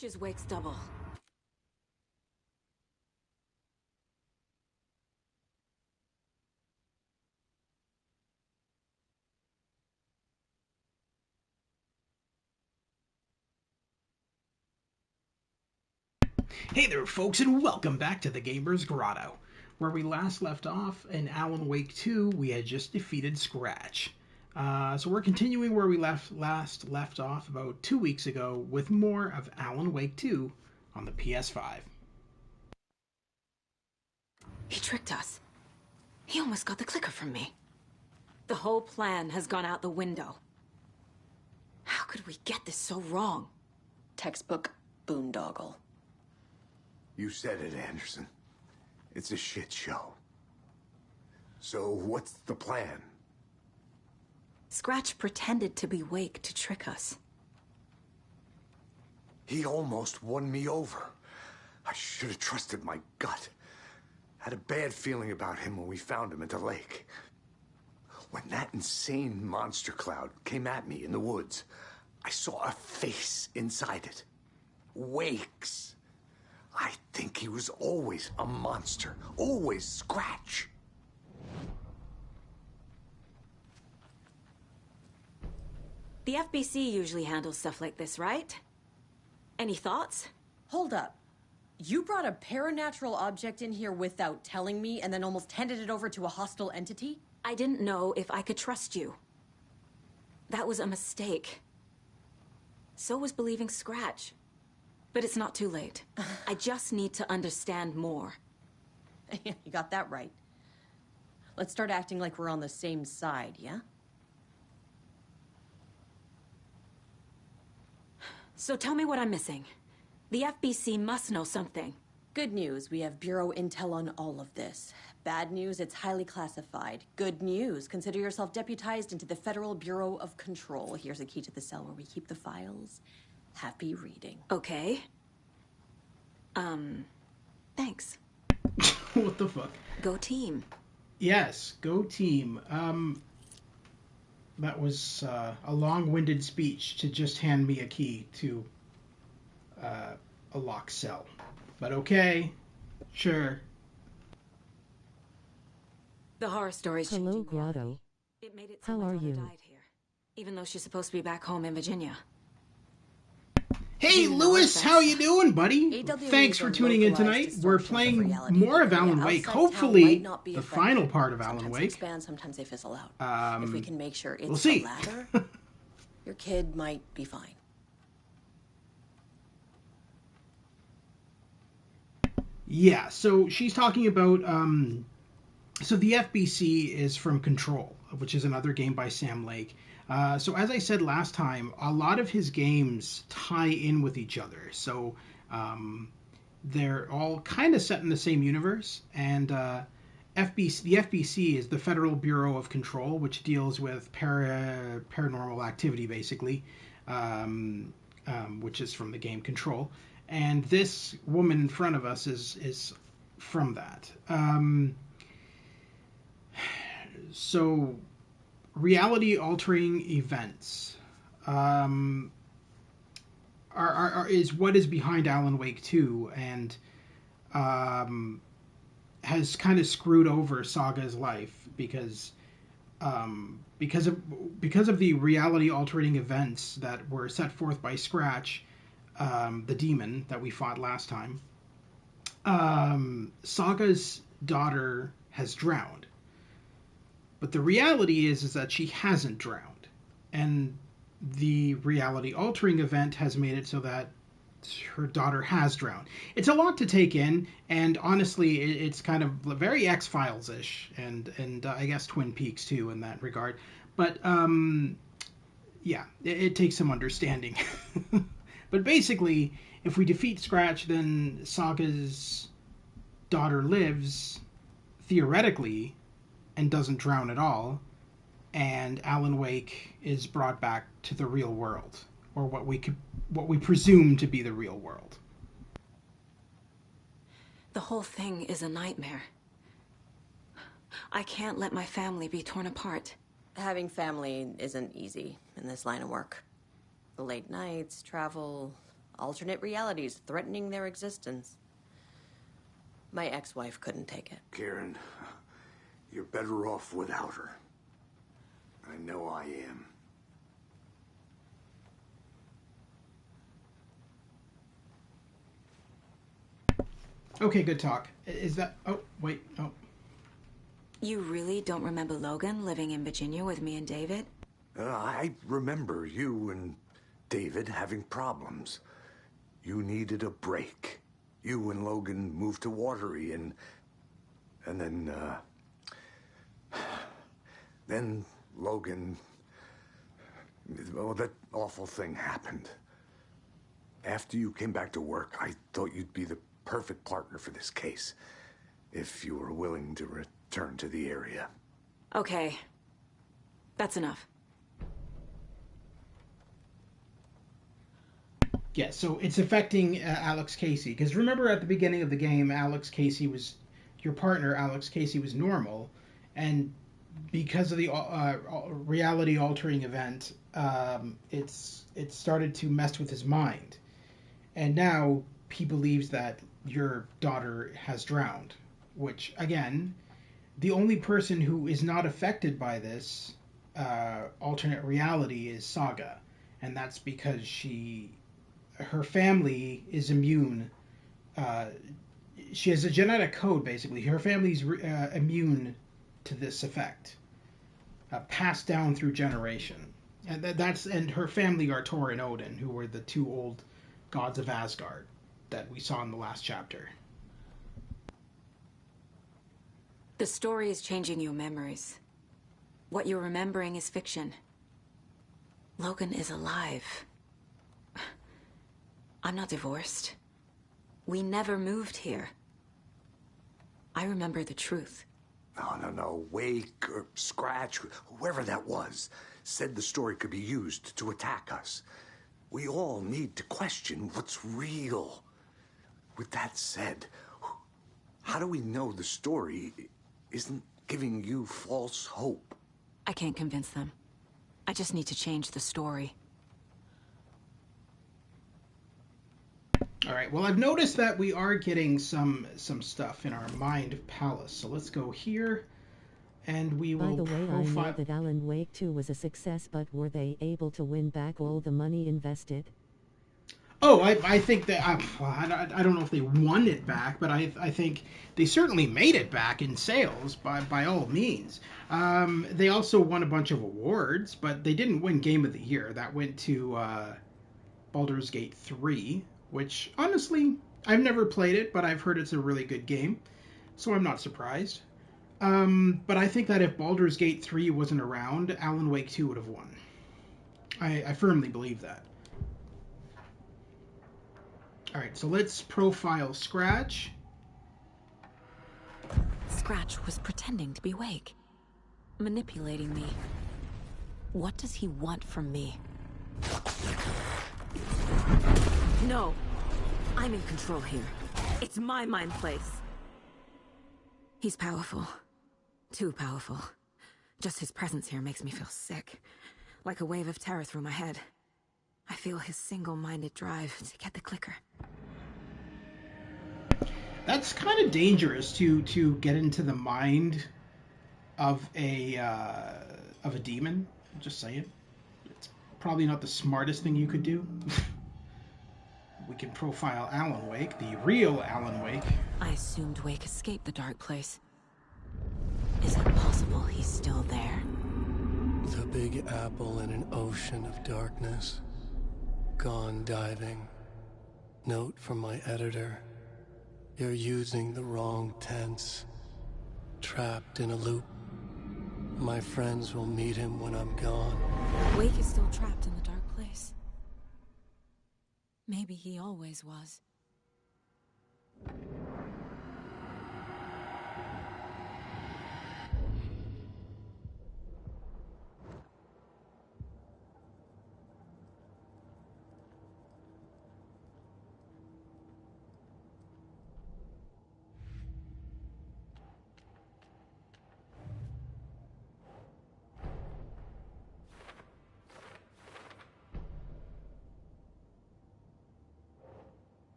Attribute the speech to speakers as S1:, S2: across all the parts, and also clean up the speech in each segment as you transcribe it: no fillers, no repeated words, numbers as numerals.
S1: Scratches wakes double.
S2: Hey there, folks, and welcome back to the Gamer's Grotto. Where we last left off in Alan Wake 2, we had just defeated Scratch. So we're continuing where we last left off about 2 weeks ago with more of Alan Wake 2 on the PS5.
S1: He tricked us. He almost got the clicker from me. The whole plan has gone out the window. How could we get this so wrong?
S3: Textbook boondoggle.
S4: You said it, Anderson. It's a shit show. So what's the plan?
S1: Scratch pretended to be Wake to trick us.
S4: He almost won me over. I should have trusted my gut. Had a bad feeling about him when we found him at the lake. When that insane monster cloud came at me in the woods, I saw a face inside it. Wake's. I think he was always a monster. Always Scratch.
S1: The FBC usually handles stuff like this, right? Any thoughts?
S3: Hold up. You brought a paranatural object in here without telling me and then almost handed it over to a hostile entity?
S1: I didn't know if I could trust you. That was a mistake. So was believing Scratch. But it's not too late. I just need to understand more.
S3: You got that right. Let's start acting like we're on the same side, yeah?
S1: So tell me what I'm missing. The FBC must know something.
S3: Good news, we have Bureau intel on all of this. Bad news, it's highly classified. Good news, consider yourself deputized into the Federal Bureau of Control. Here's a key to the cell where we keep the files. Happy reading.
S1: Okay. Thanks.
S2: What the fuck?
S1: Go team.
S2: Yes, go team. That was a long-winded speech to just hand me a key to a locked cell. But okay, sure.
S1: The horror story's
S5: Hello,
S1: changing
S5: Grotto.
S1: reality. It made it so
S5: How
S1: my
S5: are
S1: brother
S5: you?
S1: died here, even though she's supposed to be back home in Virginia.
S2: Hey,
S1: You know
S2: Lewis,
S1: it
S2: how
S1: best.
S2: you doing, buddy?
S3: AWE
S2: Thanks
S3: are
S2: for tuning in
S3: localized
S2: tonight.
S3: distortions
S2: We're
S3: of
S2: playing
S3: reality.
S2: more of
S3: The
S2: Alan
S3: outside
S2: Wake.
S3: town
S2: Hopefully,
S3: might not be
S2: the
S3: effective.
S2: final part of Alan
S3: Sometimes they
S2: Wake.
S3: expand, sometimes they fizzle out. If we can make sure it's
S2: we'll see.
S3: the latter, your kid might be fine.
S2: Yeah, so she's talking about, so the FBC is from Control, which is another game by Sam Lake. So as I said last time, a lot of his games tie in with each other. So they're all kind of set in the same universe. And the FBC is the Federal Bureau of Control, which deals with paranormal activity, basically, which is from the game Control. And this woman in front of us is from that. So, reality-altering events is what is behind Alan Wake 2, and has kind of screwed over Saga's life because of the reality-altering events that were set forth by Scratch. The demon that we fought last time, Saga's daughter has drowned. But the reality is that she hasn't drowned. And the reality-altering event has made it so that her daughter has drowned. It's a lot to take in, and honestly, it's kind of very X-Files-ish, and I guess Twin Peaks, too, in that regard. But, yeah, it takes some understanding. But basically, if we defeat Scratch, then Saga's daughter lives, theoretically, and doesn't drown at all, and Alan Wake is brought back to the real world, or what we presume to be the real world.
S1: The whole thing is a nightmare. I can't let my family be torn apart.
S3: Having family isn't easy in this line of work. The late nights, travel, alternate realities threatening their existence. My ex-wife couldn't take it.
S4: Karen, you're better off without her. I know I am.
S2: Okay, good talk. Is that... Oh, wait. Oh.
S1: You really don't remember Logan living in Virginia with me and David?
S4: I remember you and David having problems. You needed a break. You and Logan moved to Watery and then Logan... Well, that awful thing happened. After you came back to work, I thought you'd be the perfect partner for this case, if you were willing to return to the area.
S1: Okay. That's enough.
S2: Yeah, so it's affecting Alex Casey. Because remember at the beginning of the game, your partner, Alex Casey, was normal. And because of the reality-altering event, it started to mess with his mind. And now he believes that your daughter has drowned. Which, again, the only person who is not affected by this alternate reality is Saga. And that's because her family is immune. She has a genetic code, basically. Her family's immune to this effect, passed down through generation. And her family are Thor and Odin, who were the two old gods of Asgard that we saw in the last chapter.
S1: The story is changing your memories. What you're remembering is fiction. Logan is alive. I'm not divorced. We never moved here. I remember the truth.
S4: No. Wake or Scratch, whoever that was, said the story could be used to attack us. We all need to question what's real. With that said, how do we know the story isn't giving you false hope?
S1: I can't convince them. I just need to change the story.
S2: All right, well, I've noticed that we are getting some stuff in our mind palace. So let's go here, and we will
S5: By the way,
S2: profile...
S5: I know that Alan Wake 2 was a success, but were they able to win back all the money invested?
S2: Oh, I think that... I don't know if they won it back, but I think they certainly made it back in sales, by all means. They also won a bunch of awards, but they didn't win Game of the Year. That went to Baldur's Gate 3, which, honestly, I've never played it, but I've heard it's a really good game, so I'm not surprised. But I think that if Baldur's Gate 3 wasn't around, Alan Wake 2 would have won. I firmly believe that. Alright, so let's profile Scratch.
S1: Scratch was pretending to be Wake. Manipulating me. What does he want from me? No. I'm in control here. It's my mind place. He's powerful. Too powerful. Just his presence here makes me feel sick. Like a wave of terror through my head. I feel his single-minded drive to get the clicker.
S2: That's kind of dangerous to get into the mind of a demon. Just saying. It's probably not the smartest thing you could do. We can profile Alan Wake, the real Alan Wake.
S1: I assumed Wake escaped the dark place. Is it possible he's still there?
S6: The Big Apple in an ocean of darkness. Gone diving. Note from my editor. You're using the wrong tense. Trapped in a loop. My friends will meet him when I'm gone.
S1: Wake is still trapped in the dark place. Maybe he always was.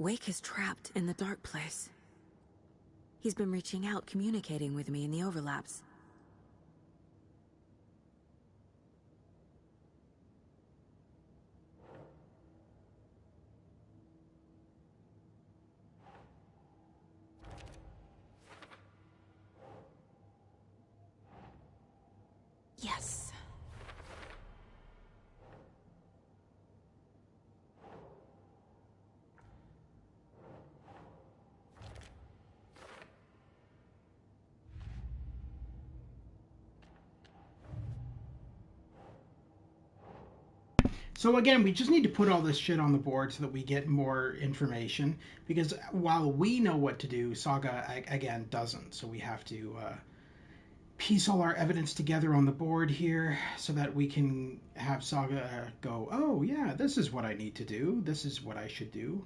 S1: Wake is trapped in the dark place. He's been reaching out, communicating with me in the overlaps. Yes.
S2: So again, we just need to put all this shit on the board so that we get more information, because while we know what to do, Saga, again, doesn't. So we have to piece all our evidence together on the board here so that we can have Saga go, oh yeah, this is what I need to do. This is what I should do.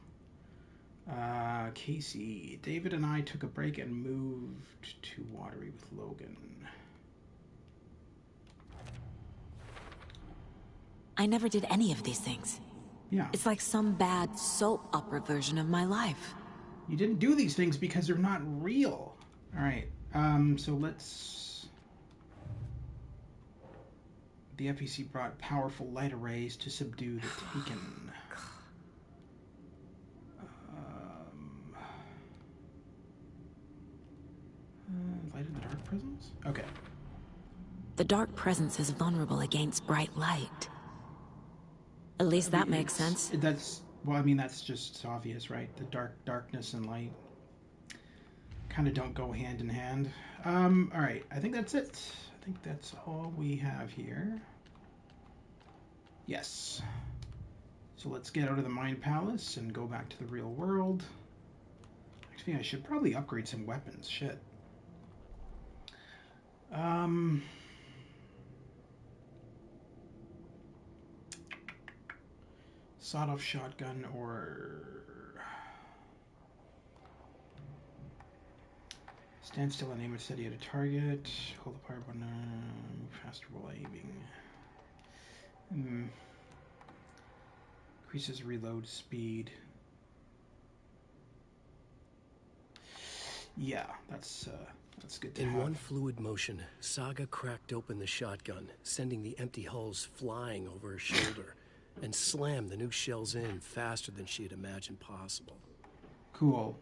S2: Casey, David and I took a break and moved to Watery with Logan.
S1: I never did any of these things.
S2: Yeah.
S1: It's like some bad soap opera version of my life.
S2: You didn't do these things because they're not real. All right. So let's... The FEC brought powerful light arrays to subdue the Taken. Light of the Dark Presence? Okay.
S1: The dark presence is vulnerable against bright light. At least that makes sense.
S2: That's, well, I mean, that's just obvious, right? The darkness and light kind of don't go hand in hand. All right, I think that's it. I think that's all we have here. Yes. So let's get out of the Mind Palace and go back to the real world. Actually, I should probably upgrade some weapons. Shit. Sawed-off shotgun or stand still and aim it steady at a target. Hold the fire button. Faster while aiming. Increases reload speed. Yeah, that's good to have.
S6: In one fluid motion, Saga cracked open the shotgun, sending the empty hulls flying over her shoulder, and slammed the new shells in faster than she had imagined possible.
S2: Cool.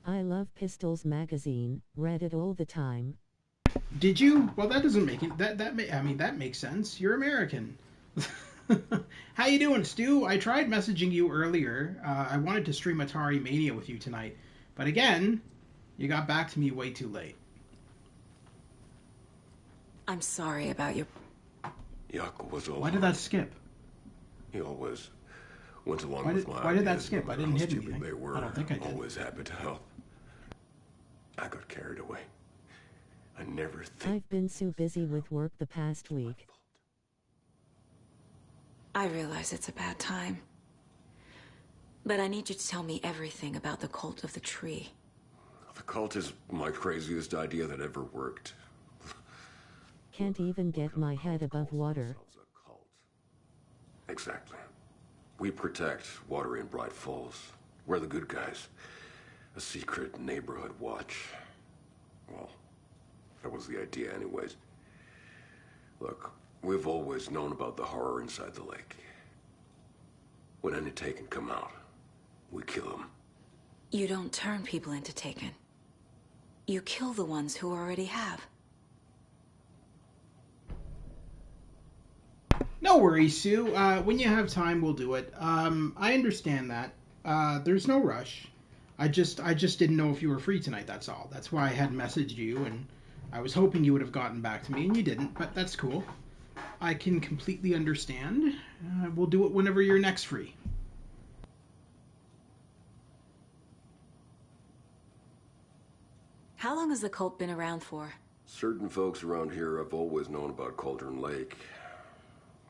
S5: I love Pistols magazine, read it all the time.
S2: Did you? Well, that doesn't make it. I mean, that makes sense. You're American. How you doing, Stu? I tried messaging you earlier. I wanted to stream Atari Mania with you tonight, but again, you got back to me way too late.
S1: I'm sorry about your...
S7: Yuck was over.
S2: Why did that skip?
S7: He always went along with my
S2: Why did that
S7: ideas,
S2: skip?
S7: no
S2: I
S7: matter
S2: didn't
S7: how
S2: hit
S7: stupid
S2: anything.
S7: They were.
S2: I don't think I did.
S7: Always happy to help. I got carried away. I never think.
S5: I've been so busy with work the past week.
S1: I realize it's a bad time. But I need you to tell me everything about the cult of the tree.
S7: The cult is my craziest idea that ever worked.
S5: Can't even get my head above water.
S7: A cult. Exactly. We protect Water in Bright Falls. We're the good guys. A secret neighborhood watch. Well, that was the idea anyways. Look, we've always known about the horror inside the lake. When any Taken come out, we kill them.
S1: You don't turn people into Taken. You kill the ones who already have.
S2: No worries, Sue. When you have time, we'll do it. I understand that. There's no rush. I just didn't know if you were free tonight, that's all. That's why I had messaged you, and I was hoping you would have gotten back to me, and you didn't, but that's cool. I can completely understand. We'll do it whenever you're next free.
S1: How long has the cult been around for?
S7: Certain folks around here have always known about Cauldron Lake.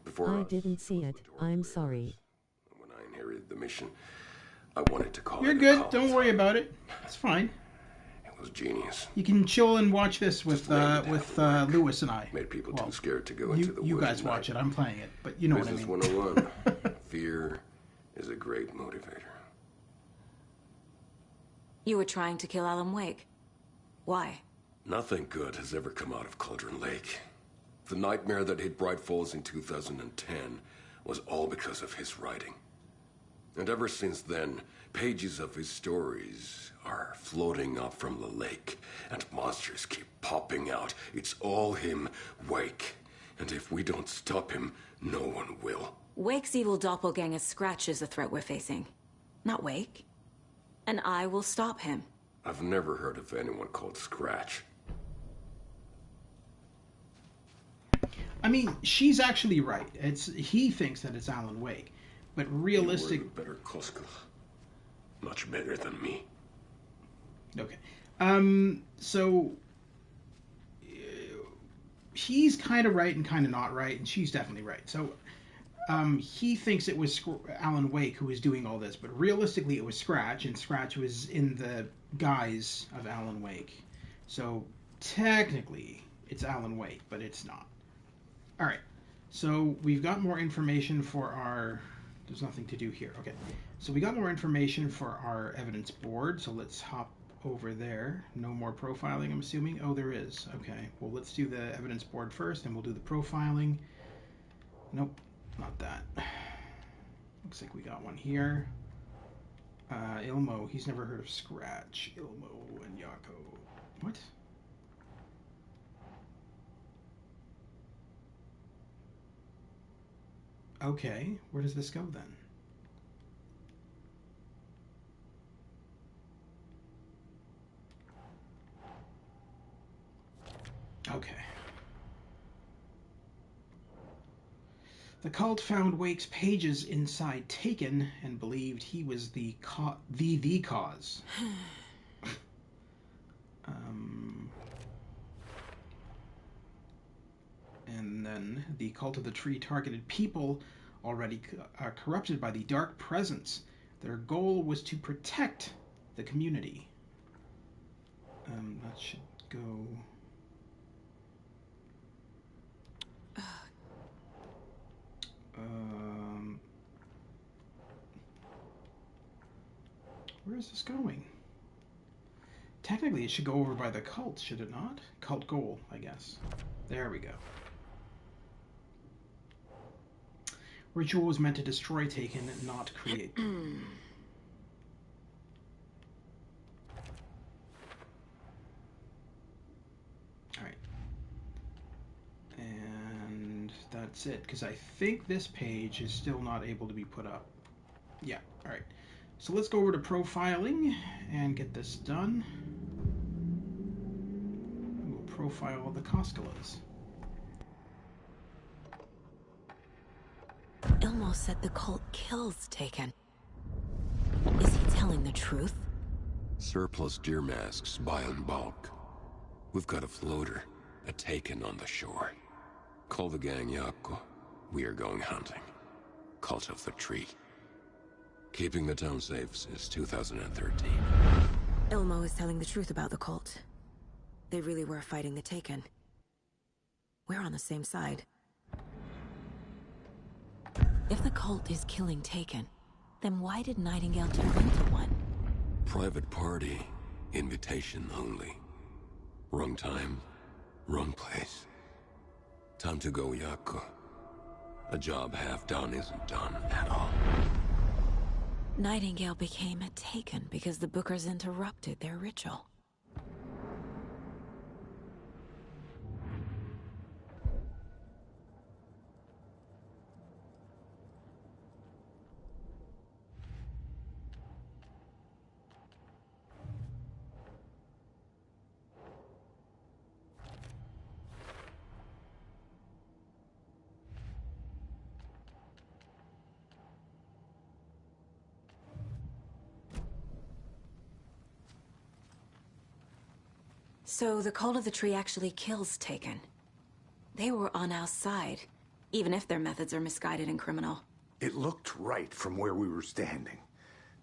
S7: Before
S5: I
S7: us,
S5: didn't see it. I'm sorry.
S7: when I inherited the mission, I wanted to call
S2: You're
S7: it a
S2: good.
S7: cult.
S2: Don't worry about it. It's fine.
S7: It was genius.
S2: You can chill and watch this with Lewis and I.
S7: Made people
S2: Well,
S7: too scared to go into the woods.
S2: You guys
S7: at
S2: watch
S7: night.
S2: it. I'm playing it, but you know
S7: Business
S2: what I mean.
S7: 101. Fear is a great motivator.
S1: You were trying to kill Alan Wake. Why?
S7: Nothing good has ever come out of Cauldron Lake. The nightmare that hit Bright Falls in 2010 was all because of his writing. And ever since then, pages of his stories are floating up from the lake, and monsters keep popping out. It's all him, Wake. And if we don't stop him, no one will.
S1: Wake's evil doppelganger Scratch is the threat we're facing. Not Wake. And I will stop him.
S7: I've never heard of anyone called Scratch.
S2: I mean, she's actually right. He thinks that it's Alan Wake, but realistic.
S7: You were the better Koska. Much better than me.
S2: Okay. So he's kind of right and kind of not right, and she's definitely right. So he thinks it was Alan Wake who was doing all this, but realistically it was Scratch, and Scratch was in the guise of Alan Wake. So technically it's Alan Wake, but it's not. All right. So we've got more information for our... There's nothing to do here. Okay. So we got more information for our evidence board, so let's hop over there. No more profiling, I'm assuming? Oh, there is. Okay. Well, let's do the evidence board first, and we'll do the profiling. Nope, not that. Looks like we got one here. Ilmo, he's never heard of Scratch. Ilmo and Yako. What? Okay, where does this go then? Okay. The cult found Wake's pages inside Taken and believed he was the cause. And then the cult of the tree targeted people already corrupted by the dark presence. Their goal was to protect the community. That should go... where is this going? Technically, it should go over by the cult, should it not? Cult goal, I guess. There we go. Ritual was meant to destroy Taken, not create. Alright. And that's it, because I think this page is still not able to be put up. Yeah, alright. So let's go over to profiling and get this done. We'll profile the Koskalas.
S1: Ilmo said the cult kills Taken. Is he telling the truth?
S7: Surplus deer masks buy in bulk. We've got a floater, a Taken on the shore. Call the gang Yako. We are going hunting. Cult of the Tree. Keeping the town safe since 2013.
S1: Ilmo is telling the truth about the cult. They really were fighting the Taken. We're on the same side. If the cult is killing Taken, then why did Nightingale turn into one?
S7: Private party. Invitation only. Wrong time. Wrong place. Time to go, Yako. A job half done isn't done at all.
S1: Nightingale became a Taken because the Bookers interrupted their ritual. So the cult of the tree actually kills Taken. They were on our side, even if their methods are misguided and criminal.
S4: It looked right from where we were standing.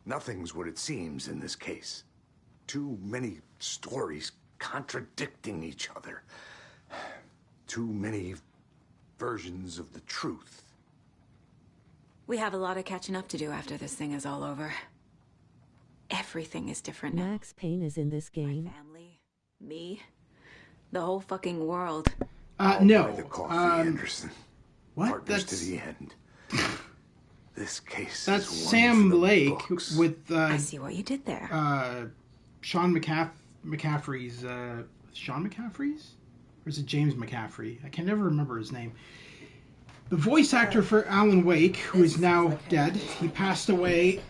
S4: Nothing's what it seems in this case. Too many stories contradicting each other. Too many versions of the truth.
S1: We have a lot of catching up to do after this thing is all over. Everything is different now.
S5: Max Payne is in this game.
S1: My family, me, the whole fucking world.
S2: No.
S4: Buy the coffee, Anderson.
S2: What?
S4: Partners to the end. This case
S2: That's
S4: is one
S2: Sam
S4: for the
S2: Lake
S4: books.
S2: with
S1: I see what you did there.
S2: Sean McCaffrey's Sean McCaffrey's? Or is it James McCaffrey? I can never remember his name. The voice actor for Alan Wake, who is now dead. He passed away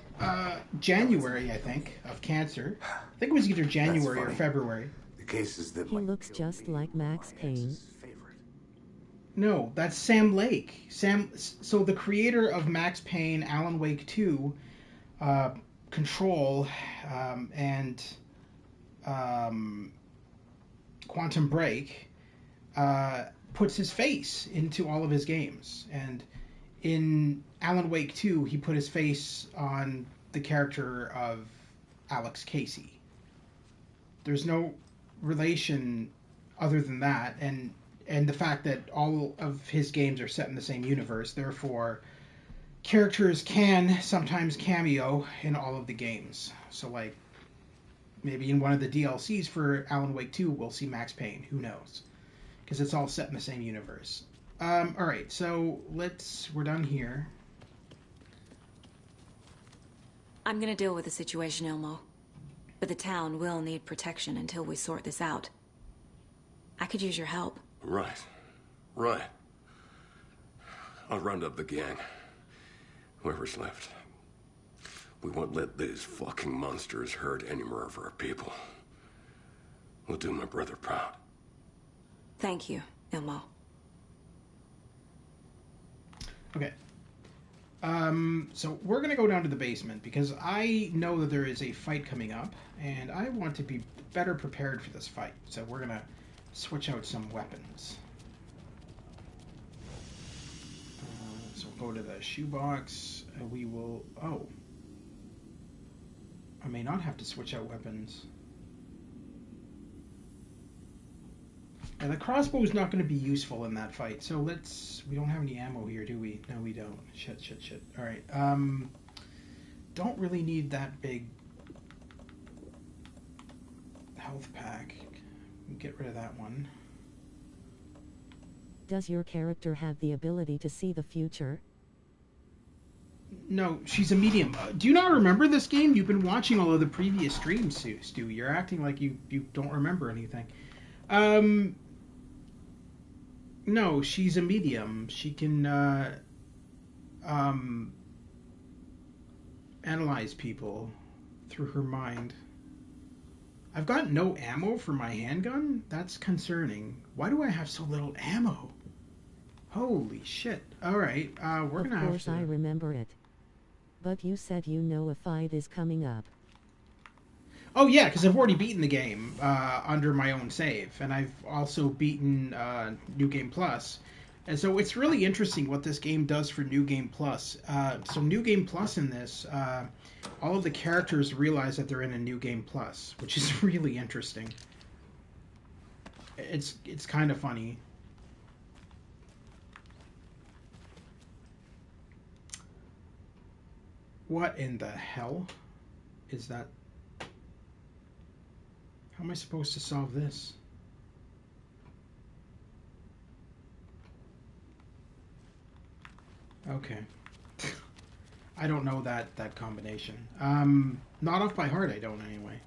S2: January, I think, of cancer. I think it was either January or February.
S4: The cases that
S5: He looks just like Max Payne.
S2: No, that's Sam Lake. So the creator of Max Payne, Alan Wake 2, Control, and Quantum Break, puts his face into all of his games. And in Alan Wake 2, he put his face on the character of Alex Casey. There's no relation other than that, and the fact that all of his games are set in the same universe, therefore characters can sometimes cameo in all of the games. So like maybe in one of the DLCs for Alan Wake 2 we'll see Max Payne, who knows, because it's all set in the same universe. Alright, so we're done here.
S1: I'm gonna deal with the situation, Ilmo. But the town will need protection until we sort this out. I could use your help.
S7: Right. I'll round up the gang. Whoever's left. We won't let these fucking monsters hurt any more of our people. We'll do my brother proud.
S1: Thank you, Ilmo.
S2: Okay. So we're going to go down to the basement because I know that there is a fight coming up and I want to be better prepared for this fight. So we're going to switch out some weapons. So we'll go to the shoebox. We will... Oh. I may not have to switch out weapons. And the crossbow is not going to be useful in that fight. So we don't have any ammo here, do we? No, we don't. Shit. Alright. Don't really need that big health pack. Get rid of that one.
S5: Does your character have the ability to see the future?
S2: No, she's a medium. Do you not remember this game? You've been watching all of the previous streams, Stu. You're acting like you don't remember anything. No, she's a medium. She can analyze people through her mind. I've got no ammo for my handgun? That's concerning. Why do I have so little ammo? Holy shit. Alright, we're gonna have to...
S5: Of course I remember it. But you said you know a fight is coming up.
S2: Oh yeah, because I've already beaten the game under my own save, and I've also beaten New Game Plus. And so it's really interesting what this game does for New Game Plus. So New Game Plus in this, all of the characters realize that they're in a New Game Plus, which is really interesting. It's kind of funny. What in the hell is that? How am I supposed to solve this? Okay. I don't know that combination. Not off by heart, I don't anyway.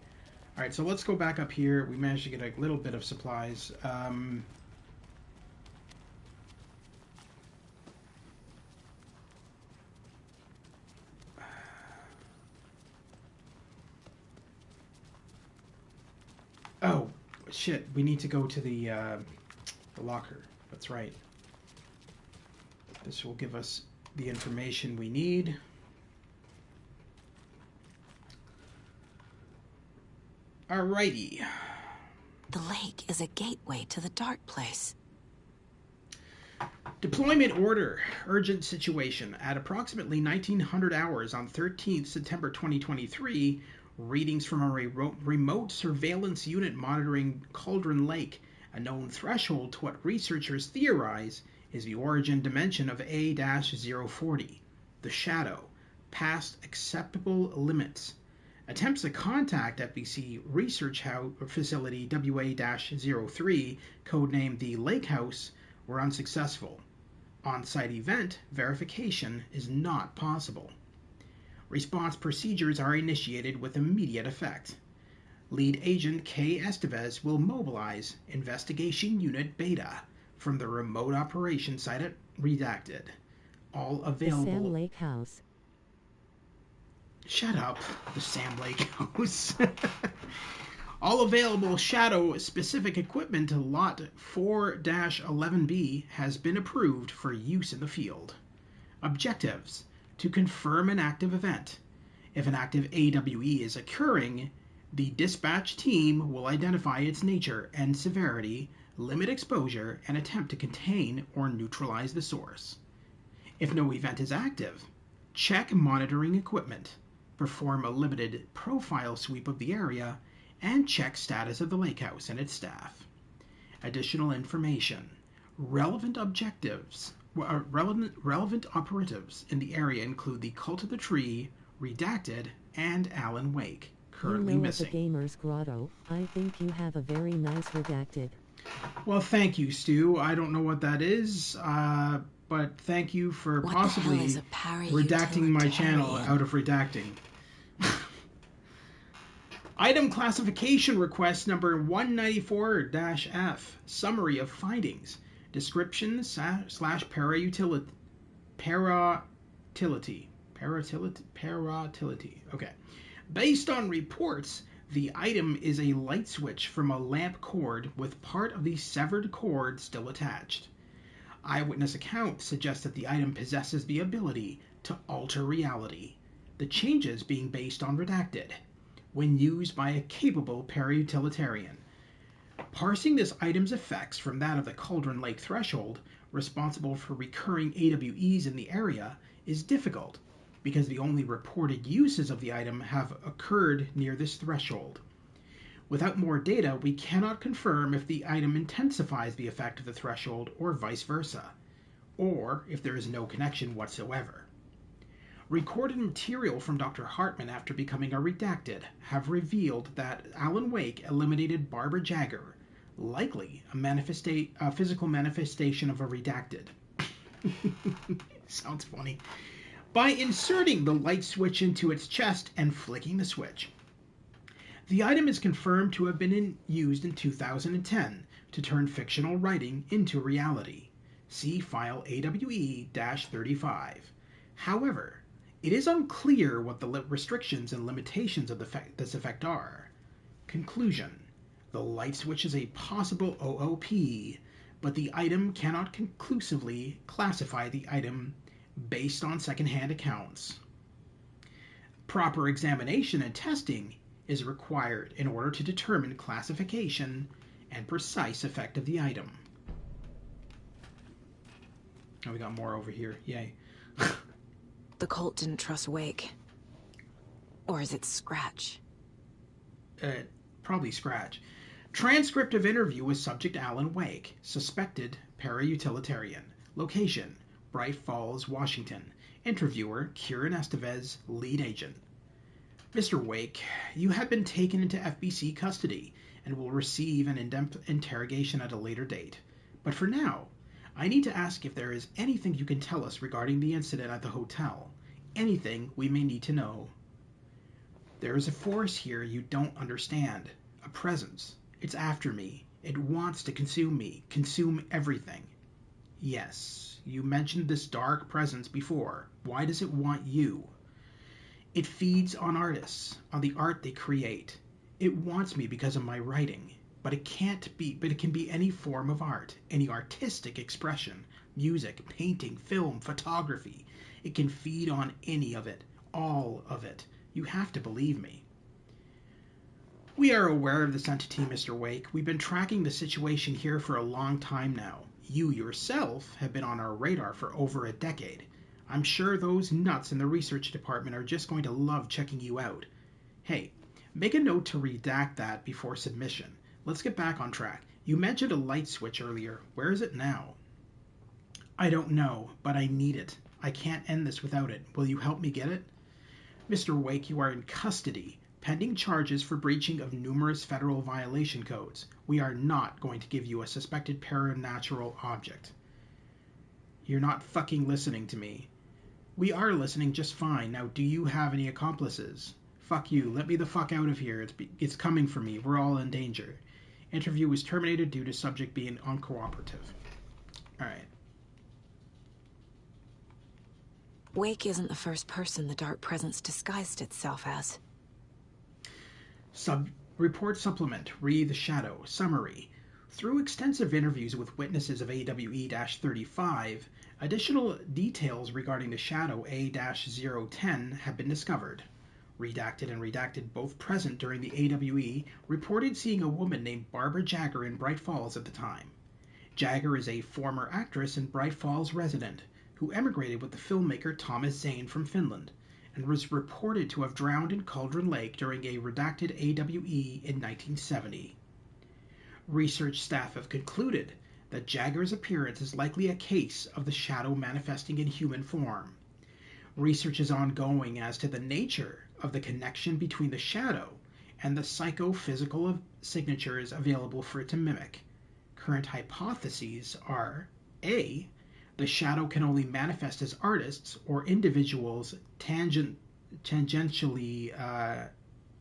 S2: Alright, so let's go back up here. We managed to get a little bit of supplies. Oh, shit. We need to go to the locker. That's right. This will give us the information we need. Alrighty.
S1: The lake is a gateway to the dark place.
S2: Deployment order. Urgent situation. At approximately 1900 hours on 13th September 2023, readings from a remote surveillance unit monitoring Cauldron Lake, a known threshold to what researchers theorize is the origin dimension of A-040, the shadow, past acceptable limits. Attempts to contact FBC Research Facility WA-03, codenamed the Lake House, were unsuccessful. On-site event verification is not possible. Response procedures are initiated with immediate effect. Lead Agent K. Estevez will mobilize Investigation Unit Beta from the remote operation site at Redacted. All available...
S5: The Sam Lake House.
S2: Shut up, the Sam Lake House. All available Shadow-specific equipment to Lot 4-11B has been approved for use in the field. Objectives: to confirm an active event. If an active AWE is occurring, the dispatch team will identify its nature and severity, limit exposure, and attempt to contain or neutralize the source. If no event is active, check monitoring equipment, perform a limited profile sweep of the area, and check status of the lake house and its staff. Additional information. Relevant operatives in the area include the Cult of the Tree, Redacted, and Alan Wake, currently missing.
S5: At the Gamer's Grotto, I think you have a very nice Redacted.
S2: Well, thank you, Stu. I don't know what that is, but thank you for possibly redacting my channel out of redacting. Item classification request number 194-F. Summary of findings. Description / parautility. Okay. Based on reports, the item is a light switch from a lamp cord with part of the severed cord still attached. Eyewitness accounts suggest that the item possesses the ability to alter reality, the changes being based on Redacted, when used by a capable parautilitarian. Parsing this item's effects from that of the Cauldron Lake threshold, responsible for recurring AWEs in the area, is difficult, because the only reported uses of the item have occurred near this threshold. Without more data, we cannot confirm if the item intensifies the effect of the threshold or vice versa, or if there is no connection whatsoever. Recorded material from Dr. Hartman after becoming a Redacted have revealed that Alan Wake eliminated Barbara Jagger, likely a physical manifestation of a Redacted. Sounds funny. By inserting the light switch into its chest and flicking the switch. The item is confirmed to have been used in 2010 to turn fictional writing into reality. See file AWE-35. However, it is unclear what the restrictions and limitations of this effect are. Conclusion. The light switch is a possible OOP, but the item cannot conclusively classify the item based on second-hand accounts. Proper examination and testing is required in order to determine classification and precise effect of the item. Oh, we got more over here. Yay.
S1: The cult didn't trust Wake. Or is it Scratch?
S2: Probably Scratch. Transcript of interview with subject Alan Wake, suspected parautilitarian. Location, Bright Falls, Washington. Interviewer, Kieran Estevez, lead agent. Mr. Wake, you have been taken into FBC custody and will receive an in-depth interrogation at a later date. But for now, I need to ask if there is anything you can tell us regarding the incident at the hotel. Anything we may need to know. There is a force here you don't understand. A presence. It's after me. It wants to consume me. Consume everything. Yes, you mentioned this dark presence before. Why does it want you? It feeds on artists, on the art they create. It wants me because of my writing. But it can be any form of art, any artistic expression, music, painting, film, photography. It can feed on any of it, all of it. You have to believe me. We are aware of this entity, Mr. Wake. We've been tracking the situation here for a long time now. You yourself have been on our radar for over a decade. I'm sure those nuts in the research department are just going to love checking you out. Hey, make a note to redact that before submission. Let's get back on track. You mentioned a light switch earlier. Where is it now? I don't know, but I need it. I can't end this without it. Will you help me get it? Mr. Wake, you are in custody, pending charges for breaching of numerous federal violation codes. We are not going to give you a suspected paranatural object. You're not fucking listening to me. We are listening just fine. Now, do you have any accomplices? Fuck you. Let me the fuck out of here. It's coming for me. We're all in danger. Interview was terminated due to subject being uncooperative. Alright.
S1: Wake isn't the first person the dark presence disguised itself as.
S2: Report supplement. Re the Shadow. Summary. Through extensive interviews with witnesses of AWE-35, additional details regarding the Shadow A-010 have been discovered. Redacted and redacted, both present during the AWE, reported seeing a woman named Barbara Jagger in Bright Falls at the time. Jagger is a former actress and Bright Falls resident who emigrated with the filmmaker Thomas Zane from Finland and was reported to have drowned in Cauldron Lake during a redacted AWE in 1970. Research staff have concluded that Jagger's appearance is likely a case of the shadow manifesting in human form. Research is ongoing as to the nature of the connection between the shadow and the psychophysical signatures available for it to mimic. Current hypotheses are: A, the shadow can only manifest as artists or individuals tangentially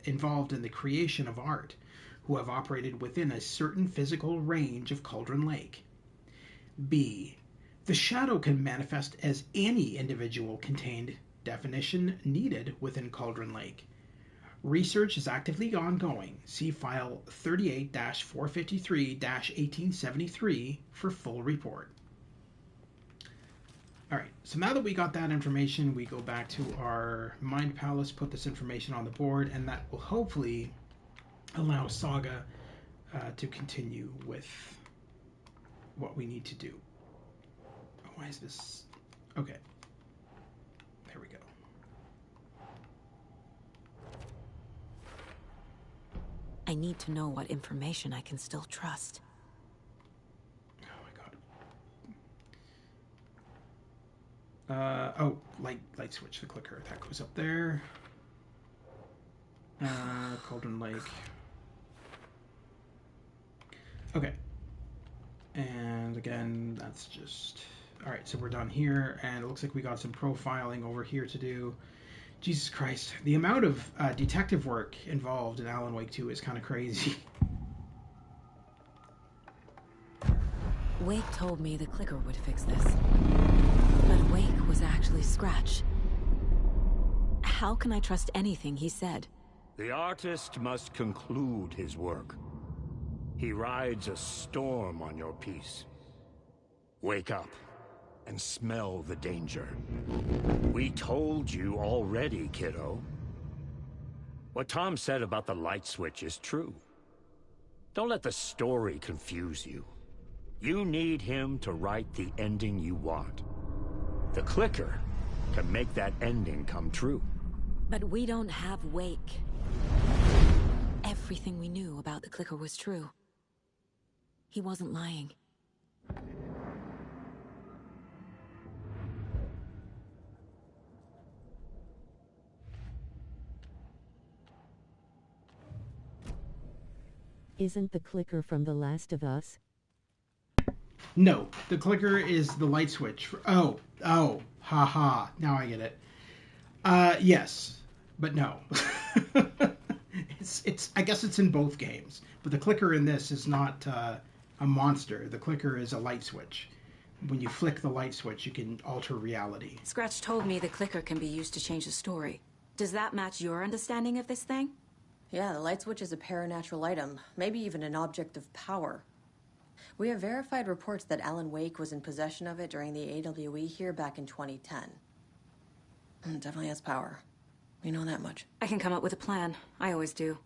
S2: involved in the creation of art, who have operated within a certain physical range of Cauldron Lake. B, the shadow can manifest as any individual contained, definition needed, within Cauldron Lake. Research is actively ongoing. See file 38-453-1873 for full report. Alright, so now that we got that information, we go back to our Mind Palace, put this information on the board, and that will hopefully allow Saga to continue with what we need to do. Oh, why is this? Okay. There we go.
S1: I need to know what information I can still trust.
S2: Light switch, the clicker. That goes up there. Cauldron Lake. Okay. And again, that's just... Alright, so we're done here, and it looks like we got some profiling over here to do. Jesus Christ. The amount of detective work involved in Alan Wake 2 is kind of crazy.
S1: Wake told me the clicker would fix this. But Wake was actually Scratch. How can I trust anything he said?
S8: The artist must conclude his work. He rides a storm on your piece. Wake up and smell the danger. We told you already, kiddo. What Tom said about the light switch is true. Don't let the story confuse you. You need him to write the ending you want. The clicker can make that ending come true.
S1: But we don't have Wake. Everything we knew about the clicker was true. He wasn't lying.
S5: Isn't the clicker from The Last of Us?
S2: No, the clicker is the light switch. Haha. Now I get it. Yes, but no. it's. I guess it's in both games, but the clicker in this is not a monster. The clicker is a light switch. When you flick the light switch, you can alter reality.
S1: Scratch told me the clicker can be used to change the story. Does that match your understanding of this thing?
S3: Yeah, the light switch is a paranatural item, maybe even an object of power. We have verified reports that Alan Wake was in possession of it during the AWE here back in 2010. It definitely has power. We know that much.
S1: I can come up with a plan. I always do.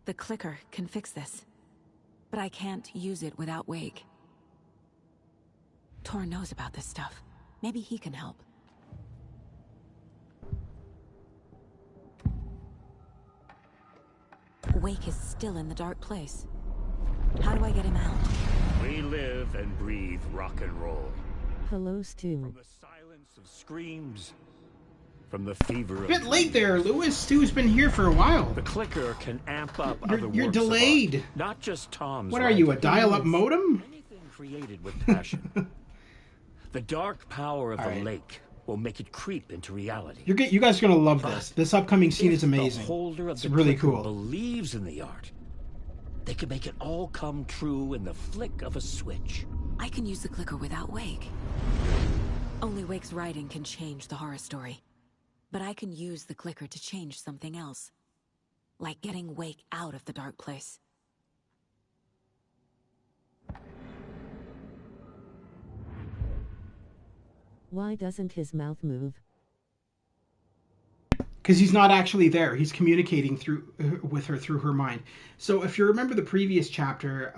S1: The clicker can fix this. But I can't use it without Wake. Tor knows about this stuff. Maybe he can help. Wake is still in the dark place. How do I get him out?
S8: We live and breathe rock and roll.
S5: Hello, Stu.
S8: From the silence of screams, from the fever of
S2: A bit late there, Lewis. Stu's been here for a while.
S8: the clicker can amp up other
S2: You're
S8: works of
S2: delayed.
S8: art, not just Tom's.
S2: What are you, a
S8: writing.
S2: dial-up modem?
S8: Anything created with passion. The dark power of
S2: All
S8: the
S2: right.
S8: lake will make it creep into reality.
S2: You guys are gonna love this. This upcoming scene
S8: If
S2: is amazing.
S8: The holder of
S2: It's
S8: the
S2: really
S8: clicker
S2: cool.
S8: believes in the art, they can make it all come true in the flick of a switch.
S1: I can use the clicker without Wake. Only Wake's writing can change the horror story. But I can use the clicker to change something else. Like getting Wake out of the dark place.
S5: Why doesn't his mouth move?
S2: Because he's not actually there. He's communicating with her through her mind. So if you remember the previous chapter,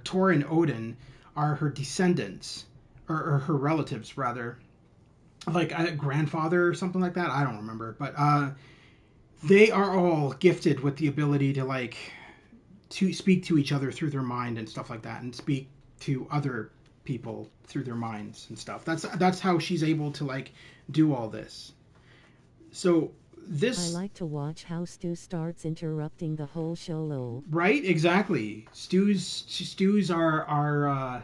S2: Tor and Odin are her descendants, or her relatives rather, like a grandfather or something like that. I don't remember, but they are all gifted with the ability to speak to each other through their mind and stuff like that, and speak to other people through their minds and stuff. That's how she's able to do all this. So this
S5: I like to watch how Stu starts interrupting the whole show, lol.
S2: right, exactly. Stews are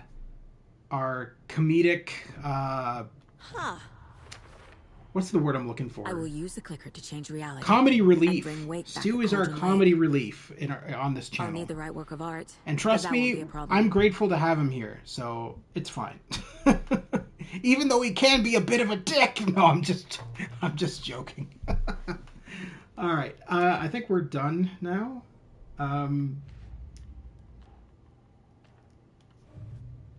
S2: comedic. What's the word I'm looking for?
S1: I will use the clicker to change reality.
S2: Comedy
S1: and
S2: relief.
S1: bring Wake back
S2: Stu
S1: to
S2: is our
S1: Cauldron
S2: comedy
S1: Lake.
S2: relief on this
S1: I'll
S2: channel.
S1: need the right work of art.
S2: And
S1: but
S2: trust
S1: that won't be
S2: me,
S1: a problem.
S2: I'm grateful to have him here, so it's fine. Even though he can be a bit of a dick. No, I'm just joking. All right, I think we're done now.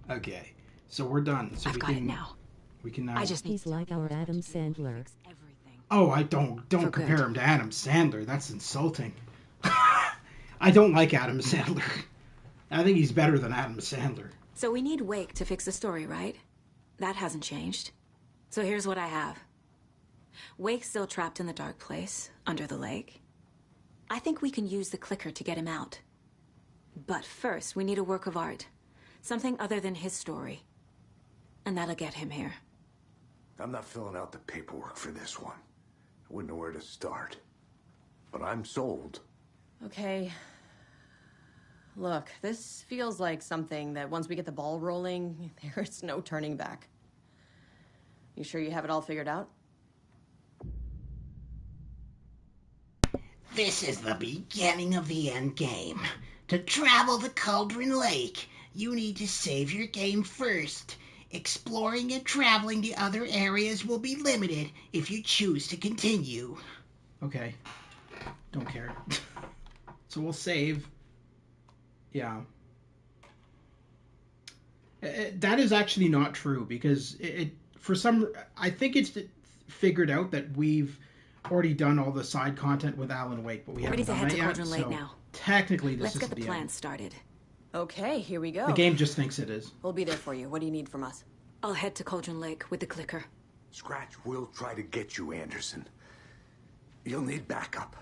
S2: Okay, so we're done. So
S1: I've
S2: we
S1: got
S2: can
S1: it now.
S2: We can now.
S1: I just need
S5: He's like our Adam Sandler.
S1: everything.
S2: Oh, I don't
S1: For
S2: compare
S1: good.
S2: him to Adam Sandler. That's insulting. I don't like Adam Sandler. I think he's better than Adam Sandler.
S1: So we need Wake to fix the story, right? That hasn't changed. So here's what I have. Wake's still trapped in the dark place, under the lake. I think we can use the clicker to get him out. But first, we need a work of art. Something other than his story. And that'll get him here.
S4: I'm not filling out the paperwork for this one. I wouldn't know where to start. But I'm sold.
S3: Okay. Look, this feels like something that once we get the ball rolling, there's no turning back. You sure you have it all figured out?
S9: This is the beginning of the end game. To travel the Cauldron Lake, you need to save your game first. Exploring and traveling to other areas will be limited if you choose to continue.
S2: Okay. Don't care. So we'll save. Yeah. That is actually not true because I think it's figured out that we've already done all the side content with Alan Wake, but we haven't
S1: Ready to
S2: done
S1: head
S2: that
S1: to
S2: yet.
S1: Cauldron Lake
S2: So
S1: now.
S2: technically, this
S1: Let's
S2: is
S1: get the
S2: the
S1: plan
S2: end.
S1: started.
S3: Okay, here we go.
S2: The game just thinks it is.
S3: We'll be there for you. What do you need from us?
S1: I'll head to Cauldron Lake with the clicker.
S4: Scratch will try to get you, Anderson. You'll need backup.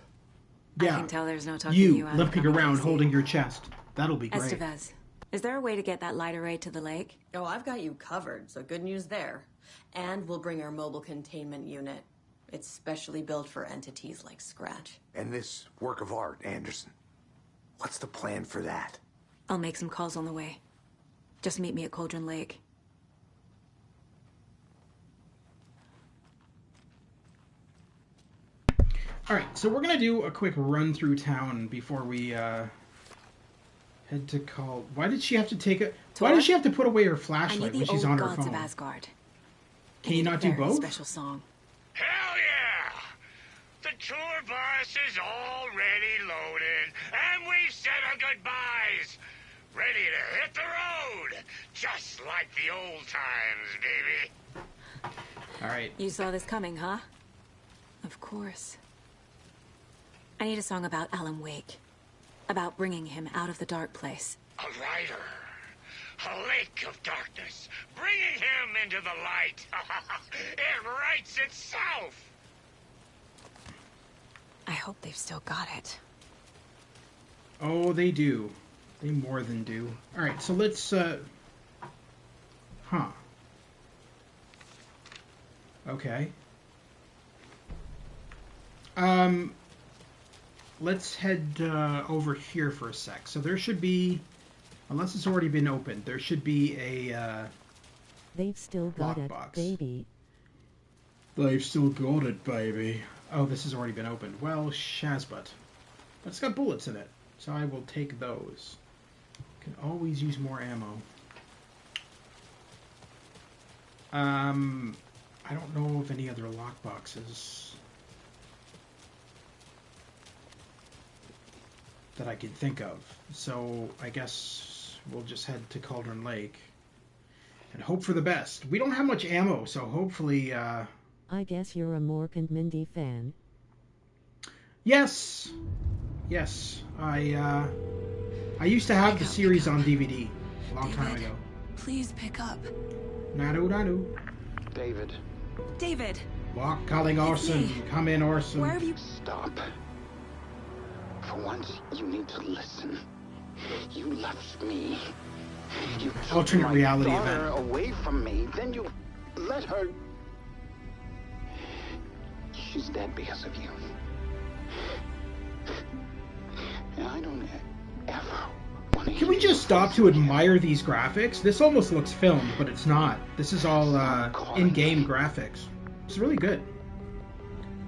S1: I
S2: Yeah.
S1: can tell there's no talking
S2: You
S1: you out of
S2: limping
S1: coming
S2: around
S1: to see.
S2: holding your chest. That'll be great.
S1: Estevez, is there a way to get that light array to the lake?
S3: Oh, I've got you covered, so good news there. And we'll bring our mobile containment unit. It's specially built for entities like Scratch.
S4: And this work of art, Anderson. What's the plan for that?
S1: I'll make some calls on the way. Just meet me at Cauldron Lake.
S2: All right, so we're gonna do a quick run through town before we head to call. Why did she have to take a? Why did she have to put away her
S1: I
S2: flashlight
S1: need
S2: when
S1: the
S2: she's
S1: old
S2: on her
S1: gods
S2: phone?
S1: of Asgard.
S2: Can you not do
S1: Very
S2: both?
S1: special song.
S8: Hell yeah! The tour bus is already loaded, and we've said our goodbyes. Ready to hit the road, just like the old times, baby.
S2: All right.
S1: You saw this coming, huh? Of course. I need a song about Alan Wake. About bringing him out of the dark place.
S8: A rider. A lake of darkness. Bringing him into the light. It writes itself.
S1: I hope they've still got it.
S2: Oh, they do. They more than do. Alright, so let's, Huh. Okay. Let's head over here for a sec. So there should be, unless it's already been opened, there should be a
S5: They've still got it,
S2: lockbox.
S5: baby.
S2: They've still got it, baby. Oh, this has already been opened. Well, Shazbut. But it's got bullets in it, so I will take those. Can always use more ammo. I don't know of any other lockboxes that I can think of. So I guess we'll just head to Cauldron Lake and hope for the best. We don't have much ammo, so hopefully...
S5: I guess you're a Mork and Mindy fan.
S2: Yes! Yes. I used to have the series on DVD a long time ago.
S1: Please pick up.
S2: Nanu.
S10: David.
S1: David!
S2: Walk, calling Orson. Come in, Orson.
S1: Where have you...
S10: Stop. For once, you need to listen. You left me. You took
S2: alternate
S10: my
S2: reality
S10: daughter
S2: event.
S10: away from me. Then you let her... She's dead because of you. And I don't ever want to...
S2: Can we just stop to admire these graphics? This almost looks filmed, but it's not. This is all in-game graphics. It's really good.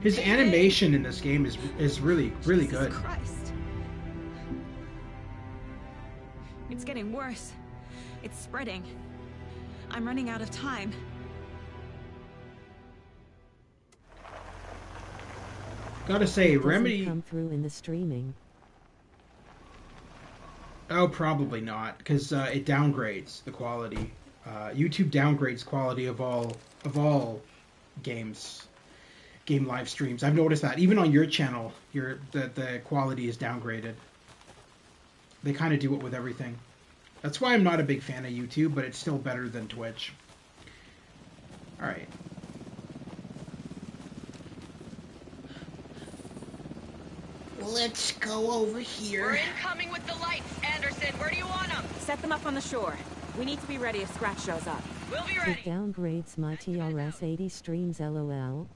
S2: His animation in this game is really, really good.
S1: Jesus Christ. It's getting worse. It's spreading. I'm running out of time.
S2: Gotta say,
S5: Doesn't
S2: Remedy...
S5: come through in the streaming.
S2: Oh, probably not, because it downgrades the quality. YouTube downgrades quality of all games, game live streams. I've noticed that even on your channel, the quality is downgraded. They kind of do it with everything. That's why I'm not a big fan of YouTube, but it's still better than Twitch. All right.
S9: Let's go over here.
S3: We're incoming with the lights. Anderson, where do you want them?
S1: Set them up on the shore. We need to be ready if Scratch shows up.
S3: We'll be
S5: It
S3: ready.
S5: downgrades my TRS-80 streams, lol.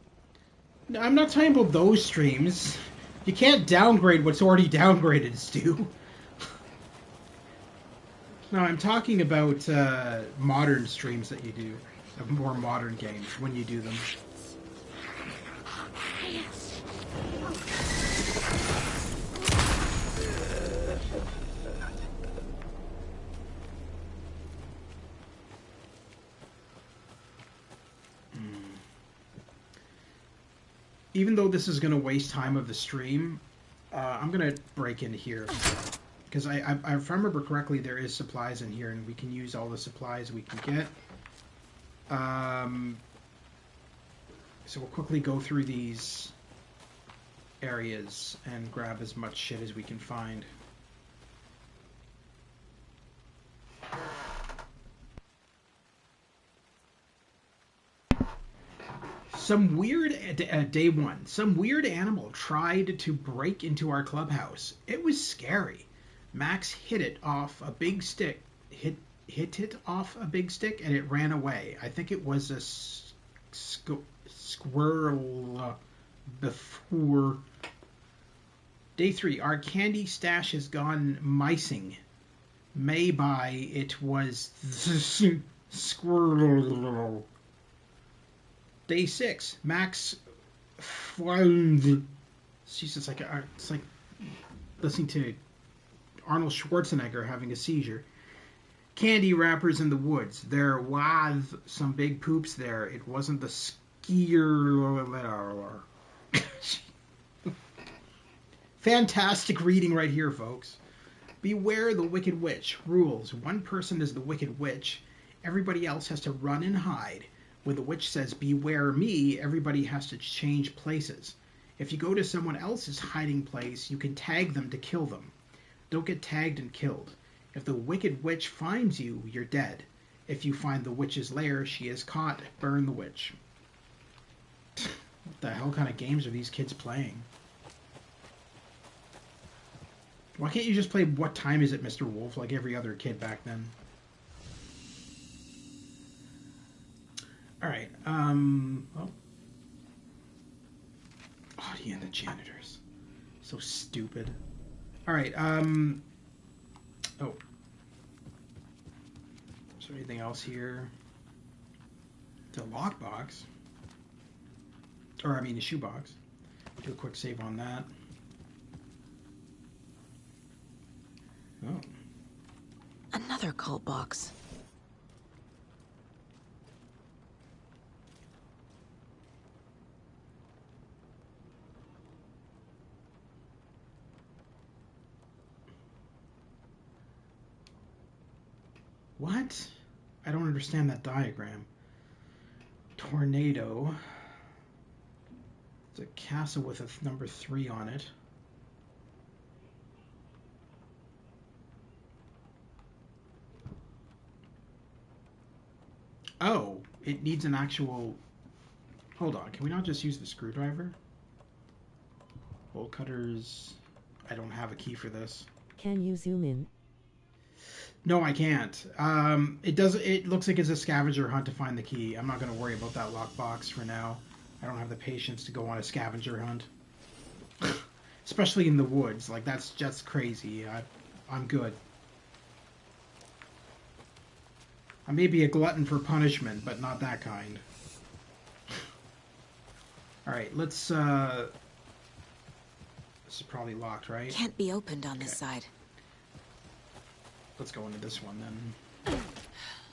S2: No, I'm not talking about those streams. You can't downgrade what's already downgraded, Stu. No, I'm talking about modern streams that you do, of more modern games, when you do them. Even though this is going to waste time of the stream, I'm going to break in here. Because if I remember correctly, there is supplies in here, and we can use all the supplies we can get. So we'll quickly go through these areas and grab as much shit as we can find. Some weird, day one, some weird animal tried to break into our clubhouse. It was scary. Max hit it off a big stick, hit it off a big stick, and it ran away. I think it was a squirrel before. Day 3, our candy stash has gone micing. Maybe it was squirrel. Day 6, Max found. Jesus, it's like listening to Arnold Schwarzenegger having a seizure. Candy wrappers in the woods. There was some big poops there. It wasn't the skier. Fantastic reading right here, folks. Beware the Wicked Witch. Rules. One person is the Wicked Witch. Everybody else has to run and hide. When the witch says, beware me, everybody has to change places. If you go to someone else's hiding place, you can tag them to kill them. Don't get tagged and killed. If the wicked witch finds you, you're dead. If you find the witch's lair, she is caught. Burn the witch. What the hell kind of games are these kids playing? Why can't you just play What Time Is It, Mr. Wolf, like every other kid back then? Alright, oh. Oh, yeah, the janitors. So stupid. Alright, oh. Is there anything else here? The lockbox. Or, I mean, the shoebox. Do a quick save on that. Oh.
S1: Another cult box.
S2: What? I don't understand that diagram. Tornado. It's a castle with a number 3 on it. Oh, it needs an actual... Hold on, can we not just use the screwdriver? Bolt cutters... I don't have a key for this.
S5: Can you zoom in?
S2: No, I can't. It looks like it's a scavenger hunt to find the key. I'm not going to worry about that lockbox for now. I don't have the patience to go on a scavenger hunt. Especially in the woods. Like, that's just crazy. I'm good. I may be a glutton for punishment, but not that kind. Alright, let's, This is probably locked, right?
S1: Can't be opened on this side.
S2: Let's go into this one, then.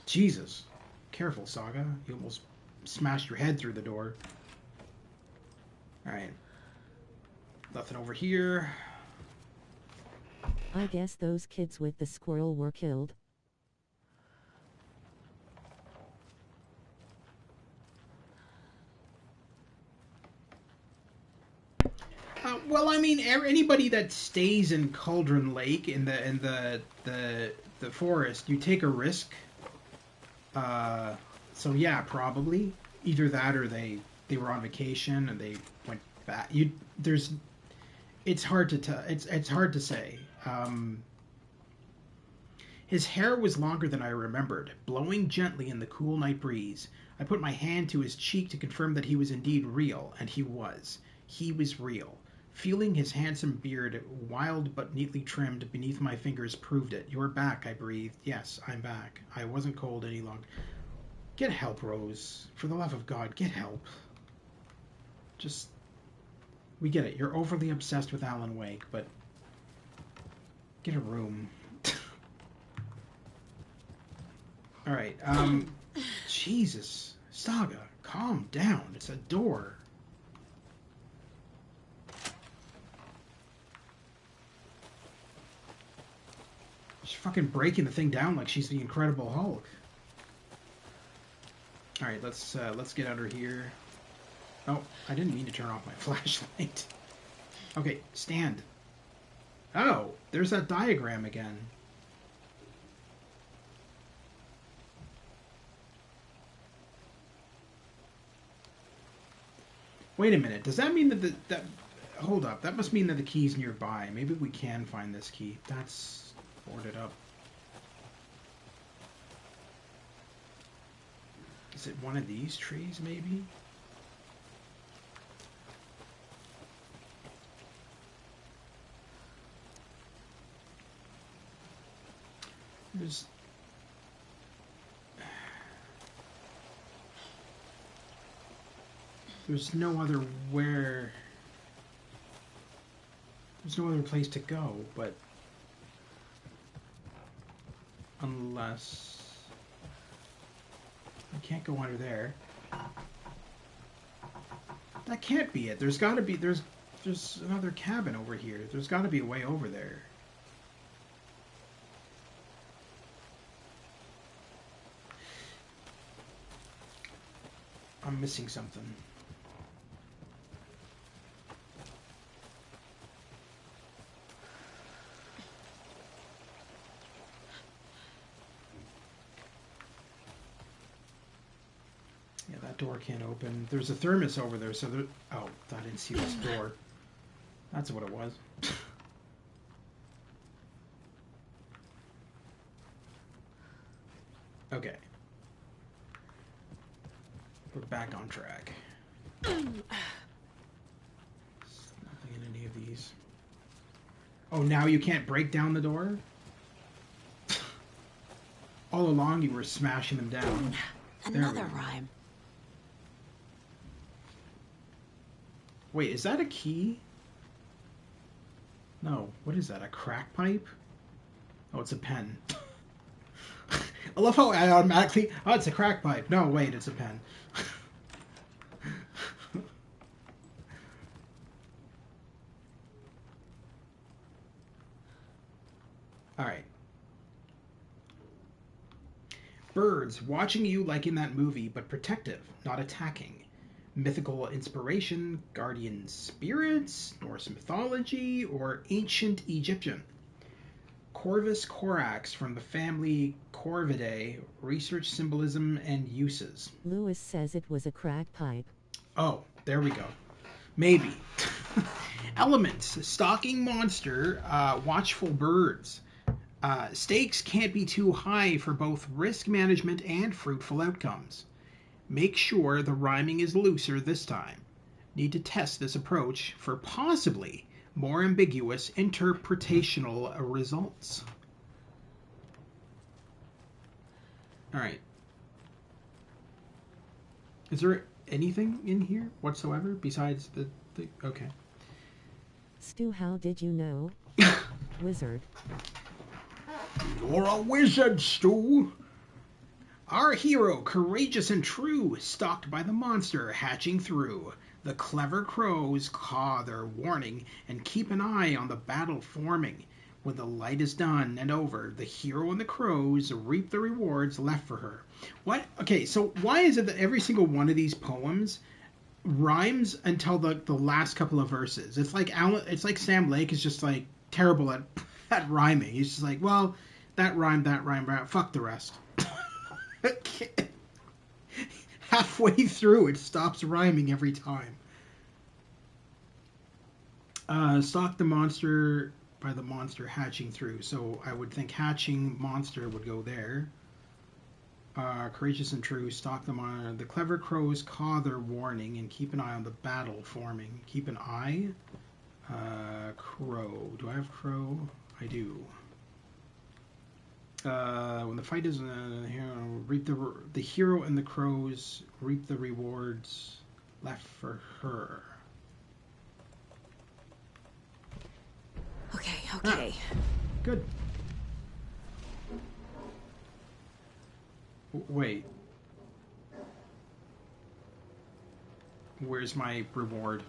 S2: Jesus. Careful, Saga. You almost smashed your head through the door. Alright. Nothing over here.
S5: I guess those kids with the squirrel were killed.
S2: Well, I mean, anybody that stays in Cauldron Lake in the forest, you take a risk. So yeah, probably either that or they were on vacation and they went back. It's hard to it's hard to say. His hair was longer than I remembered, blowing gently in the cool night breeze. I put my hand to his cheek to confirm that he was indeed real, and he was. He was real. Feeling his handsome beard, wild but neatly trimmed, beneath my fingers proved it. You're back, I breathed. Yes, I'm back. I wasn't cold any longer. Get help, Rose. For the love of God, get help. Just... We get it. You're overly obsessed with Alan Wake, but... Get a room. Alright, Jesus. Saga, calm down. It's a door. She's fucking breaking the thing down like she's the Incredible Hulk. Alright, let's get under here. Oh, I didn't mean to turn off my flashlight. Okay, stand. Oh, there's that diagram again. Wait a minute, does that mean that hold up, that must mean that the key's nearby. Maybe we can find this key. That's boarded up. Is it one of these trees, maybe? There's no other There's no other place to go, but unless I can't go under there. That can't be it. There's got to be there's another cabin over here. There's got to be a way over there. I'm missing something. Yeah, that door can't open. There's a thermos over there, so there... Oh, I didn't see this door. That's what it was. Okay. We're back on track. Nothing in any of these. Oh, now you can't break down the door? All along you were smashing them down.
S3: Another rhyme.
S2: Wait, is that a key? No. What is that? A crack pipe? Oh, it's a pen. I love how I automatically... Oh, it's a crack pipe. No, wait, it's a pen. Alright. Birds, watching you like in that movie, but protective, not attacking. Mythical inspiration, guardian spirits, Norse mythology, or ancient Egyptian. Corvus corax from the family Corvidae, research symbolism and uses.
S5: Lewis says it was a crack pipe.
S2: Oh, there we go. Maybe. Elements, stalking monster, watchful birds. Stakes can't be too high for both risk management and fruitful outcomes. Make sure the rhyming is looser this time. Need to test this approach for possibly more ambiguous interpretational results. Alright. Is there anything in here whatsoever besides the okay.
S5: Stu, how did you know? Wizard.
S2: You're a wizard, Stu. Our hero, courageous and true, stalked by the monster hatching through. The clever crows caw their warning and keep an eye on the battle forming. When the light is done and over, the hero and the crows reap the rewards left for her. What? Okay, so why is it that every single one of these poems rhymes until the last couple of verses? It's like Sam Lake is just like terrible at rhyming. He's just like, well, that rhymed, fuck the rest. Halfway through, it stops rhyming every time. Stalk the monster by the monster hatching through. So I would think hatching monster would go there. Courageous and true, stalk the monster. The clever crows caw their warning and keep an eye on the battle forming. Keep an eye. Crow. Do I have crow? I do. When the fight is reap the hero and the crows reap the rewards left for her.
S1: Okay.
S2: Good. Wait. Where's my reward?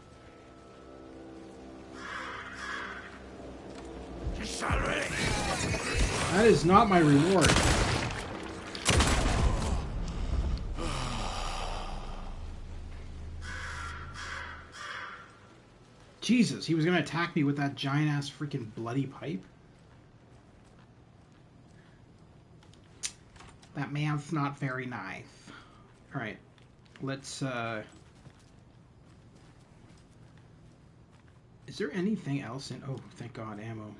S2: That is not my reward. Jesus, he was going to attack me with that giant-ass freaking bloody pipe? That man's not very nice. Alright, let's, Is there anything else in... Oh, thank God, ammo.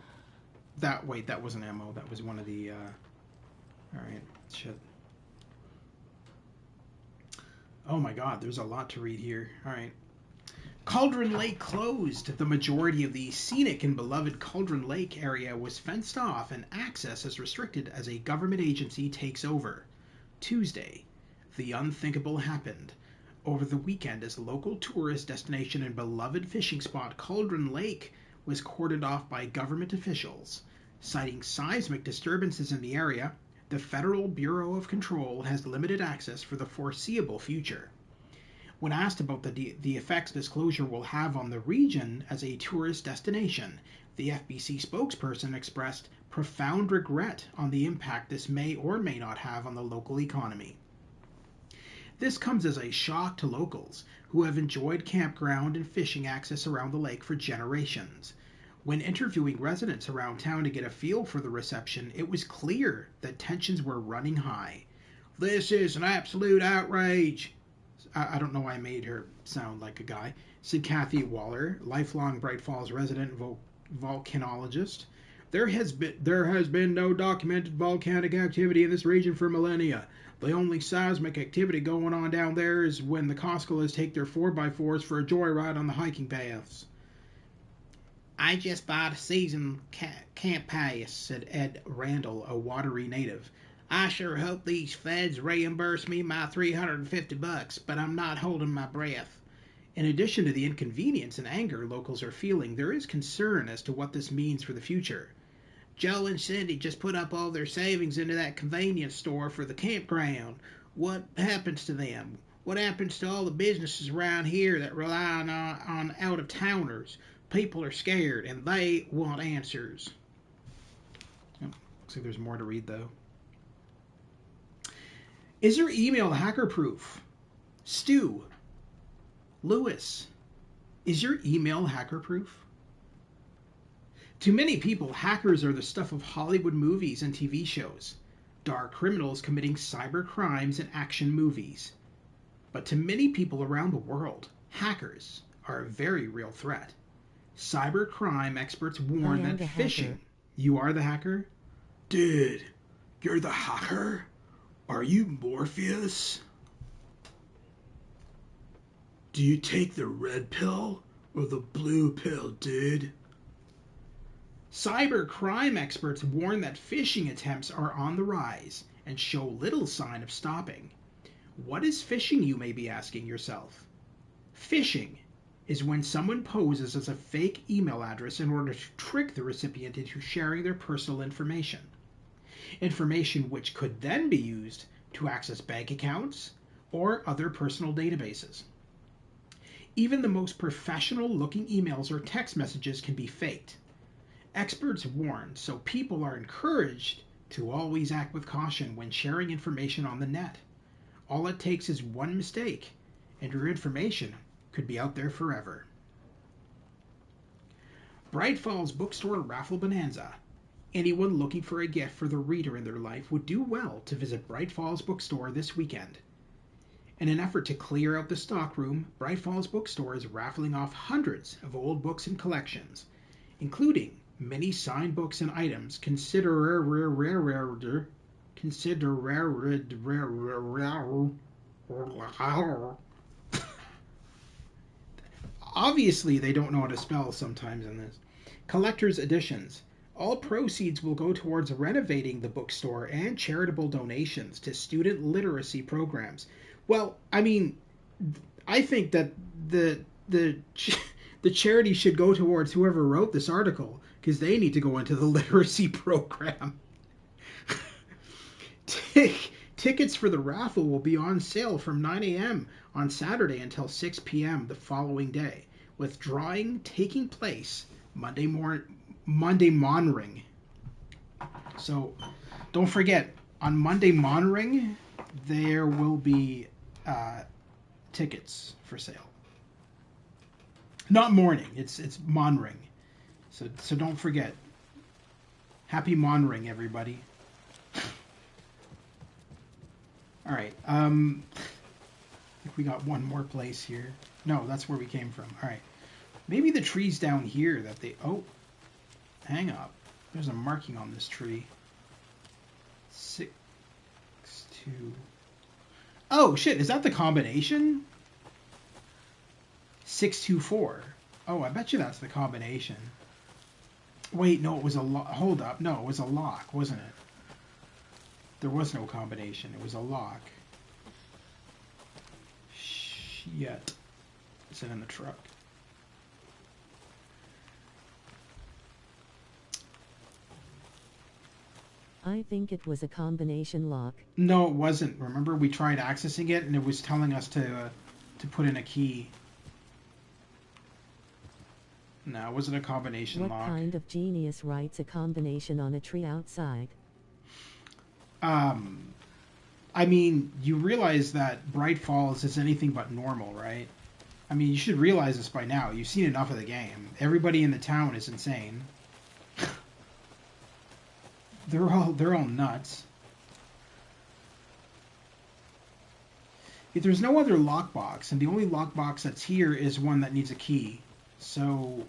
S2: That wasn't ammo. That was one of the, Alright, shit. Oh my God, there's a lot to read here. Alright. Cauldron Lake closed. The majority of the scenic and beloved Cauldron Lake area was fenced off and access is restricted as a government agency takes over. Tuesday, the unthinkable happened. Over the weekend, as local tourist destination and beloved fishing spot Cauldron Lake was cordoned off by government officials. Citing seismic disturbances in the area, the Federal Bureau of Control has limited access for the foreseeable future. When asked about the effects this closure will have on the region as a tourist destination, the FBC spokesperson expressed profound regret on the impact this may or may not have on the local economy. This comes as a shock to locals, who have enjoyed campground and fishing access around the lake for generations. When interviewing residents around town to get a feel for the reception, it was clear that tensions were running high. "This is an absolute outrage," I don't know why I made her sound like a guy, said Kathy Waller, lifelong Bright Falls resident volcanologist. There has been no documented volcanic activity in this region for millennia. The only seismic activity going on down there is when the Coscolas take their 4x4s for a joyride on the hiking paths. I just bought a season camp pass, said Ed Randall, a Watery native. I sure hope these feds reimburse me my $350, but I'm not holding my breath. In addition to the inconvenience and anger locals are feeling, there is concern as to what this means for the future. Joe and Cindy just put up all their savings into that convenience store for the campground. What happens to them? What happens to all the businesses around here that rely on out-of-towners? People are scared, and they want answers. Oh, looks like there's more to read, though. Is your email hacker-proof? Stu. Lewis. Is your email hacker-proof? To many people, hackers are the stuff of Hollywood movies and TV shows. Dark criminals committing cyber crimes in action movies. But to many people around the world, hackers are a very real threat. Cyber crime experts warn that phishing... You are the hacker?
S11: Dude, you're the hacker? Are you Morpheus? Do you take the red pill or the blue pill, dude?
S2: Cyber crime experts warn that phishing attempts are on the rise and show little sign of stopping. What is phishing, you may be asking yourself? Phishing is when someone poses as a fake email address in order to trick the recipient into sharing their personal information. Information which could then be used to access bank accounts or other personal databases. Even the most professional-looking emails or text messages can be faked. Experts warn, so people are encouraged to always act with caution when sharing information on the net. All it takes is one mistake, and your information could be out there forever. Bright Falls Bookstore Raffle Bonanza. Anyone looking for a gift for the reader in their life would do well to visit Bright Falls Bookstore this weekend. In an effort to clear out the stockroom, Bright Falls Bookstore is raffling off hundreds of old books and collections, including many signed books and items Obviously, they don't know how to spell sometimes in this. Collector's editions. All proceeds will go towards renovating the bookstore and charitable donations to student literacy programs. Well, I mean, I think that the charity should go towards whoever wrote this article, because they need to go into the literacy program. Tickets for the raffle will be on sale from 9 a.m. on Saturday until 6 p.m. the following day, with drawing taking place Monday morning. So don't forget, on Monday morning, there will be tickets for sale. Not morning, it's morning. So don't forget. Happy morning, everybody. All right. I think we got one more place here. No, that's where we came from. All right. Maybe the tree's down here that they... Oh, hang up. There's a marking on this tree. 6-2. Oh, shit. Is that the combination? 624. Oh, I bet you that's the combination. Wait, no, it was a lock. Hold up. No, it was a lock, wasn't it? There was no combination. It was a lock. Shit. Is it in the truck?
S5: I think it was a combination lock.
S2: No, it wasn't. Remember, we tried accessing it, and it was telling us to put in a key. No, it wasn't a combination lock.
S5: What kind of genius writes a combination on a tree outside?
S2: I mean, you realize that Bright Falls is anything but normal, right? I mean, you should realize this by now. You've seen enough of the game. Everybody in the town is insane. They're all nuts. If there's no other lockbox, and the only lockbox that's here is one that needs a key, so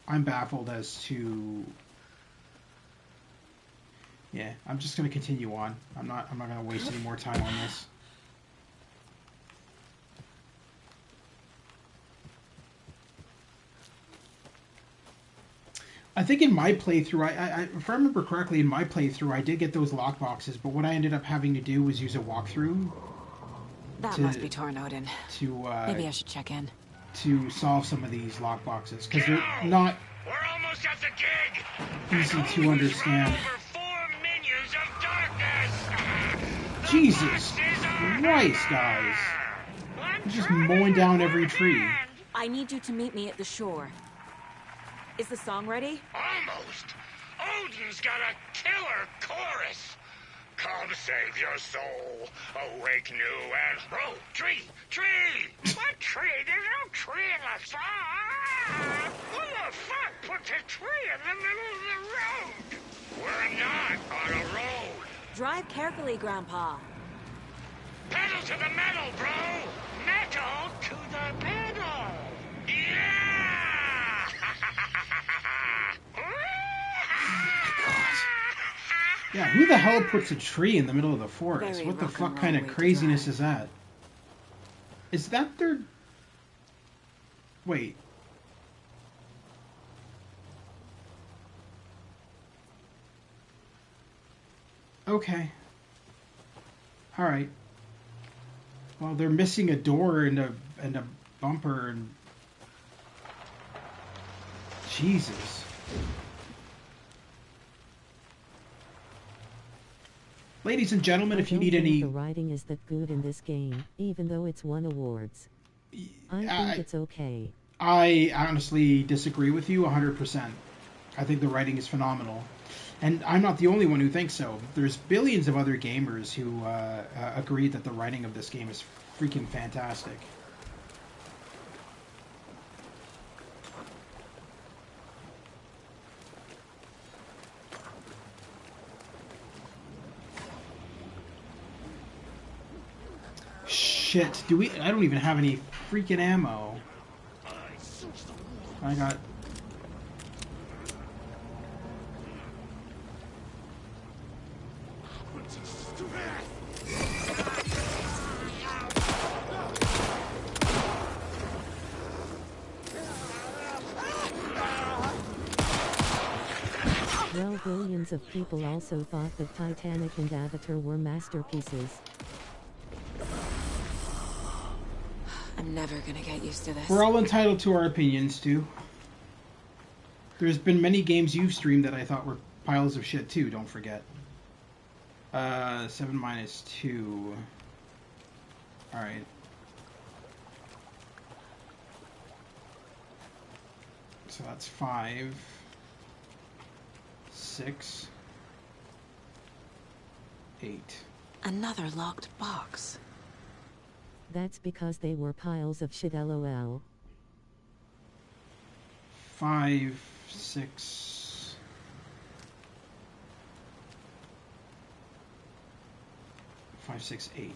S2: I'm baffled as to. Yeah, I'm just gonna continue on. I'm not gonna waste any more time on this. I think in my playthrough, if I remember correctly, in my playthrough, I did get those lockboxes, but what I ended up having to do was use a walkthrough.
S1: That must be Tornodin. Maybe I should check in.
S2: To solve some of these lockboxes, because they're not
S8: We're almost at the gig.
S2: easy to understand.
S8: Over 4 minions of darkness.
S2: Jesus Christ, guys. They're just mowing down every tree.
S1: I need you to meet me at the shore. Is the song ready?
S8: Almost. Odin's got a killer chorus. Come save your soul. Awake new and... Oh, tree! What tree? There's no tree in the song. Who the fuck put the tree in the middle of the road? We're not on a road.
S1: Drive carefully, Grandpa.
S8: Pedal to the metal, bro. Metal to the pedal. Yeah!
S2: Yeah, who the hell puts a tree in the middle of the forest?
S1: Very
S2: What the
S1: rock
S2: fuck
S1: and
S2: kind
S1: roll
S2: of
S1: way to
S2: craziness
S1: drive.
S2: is that? Is that their... Wait. Okay. Alright. Well, they're missing a door and a bumper and... Jesus. Ladies and gentlemen, if you need any...
S5: The writing is that good in this game, even though it's won awards. I think it's okay.
S2: I honestly disagree with you 100%. I think the writing is phenomenal. And I'm not the only one who thinks so. There's billions of other gamers who agree that the writing of this game is freaking fantastic. Shit, I don't even have any freaking ammo. I got...
S5: Well, billions of people also thought that Titanic and Avatar were masterpieces.
S1: I'm never gonna get used to this.
S2: We're all entitled to our opinions, too. There's been many games you've streamed that I thought were piles of shit, too, don't forget. 7 minus 2. Alright. So that's 5. 6. 8.
S1: Another locked box.
S5: That's because they were piles of shit, lol.
S2: 5, 6. 5, 6, 8.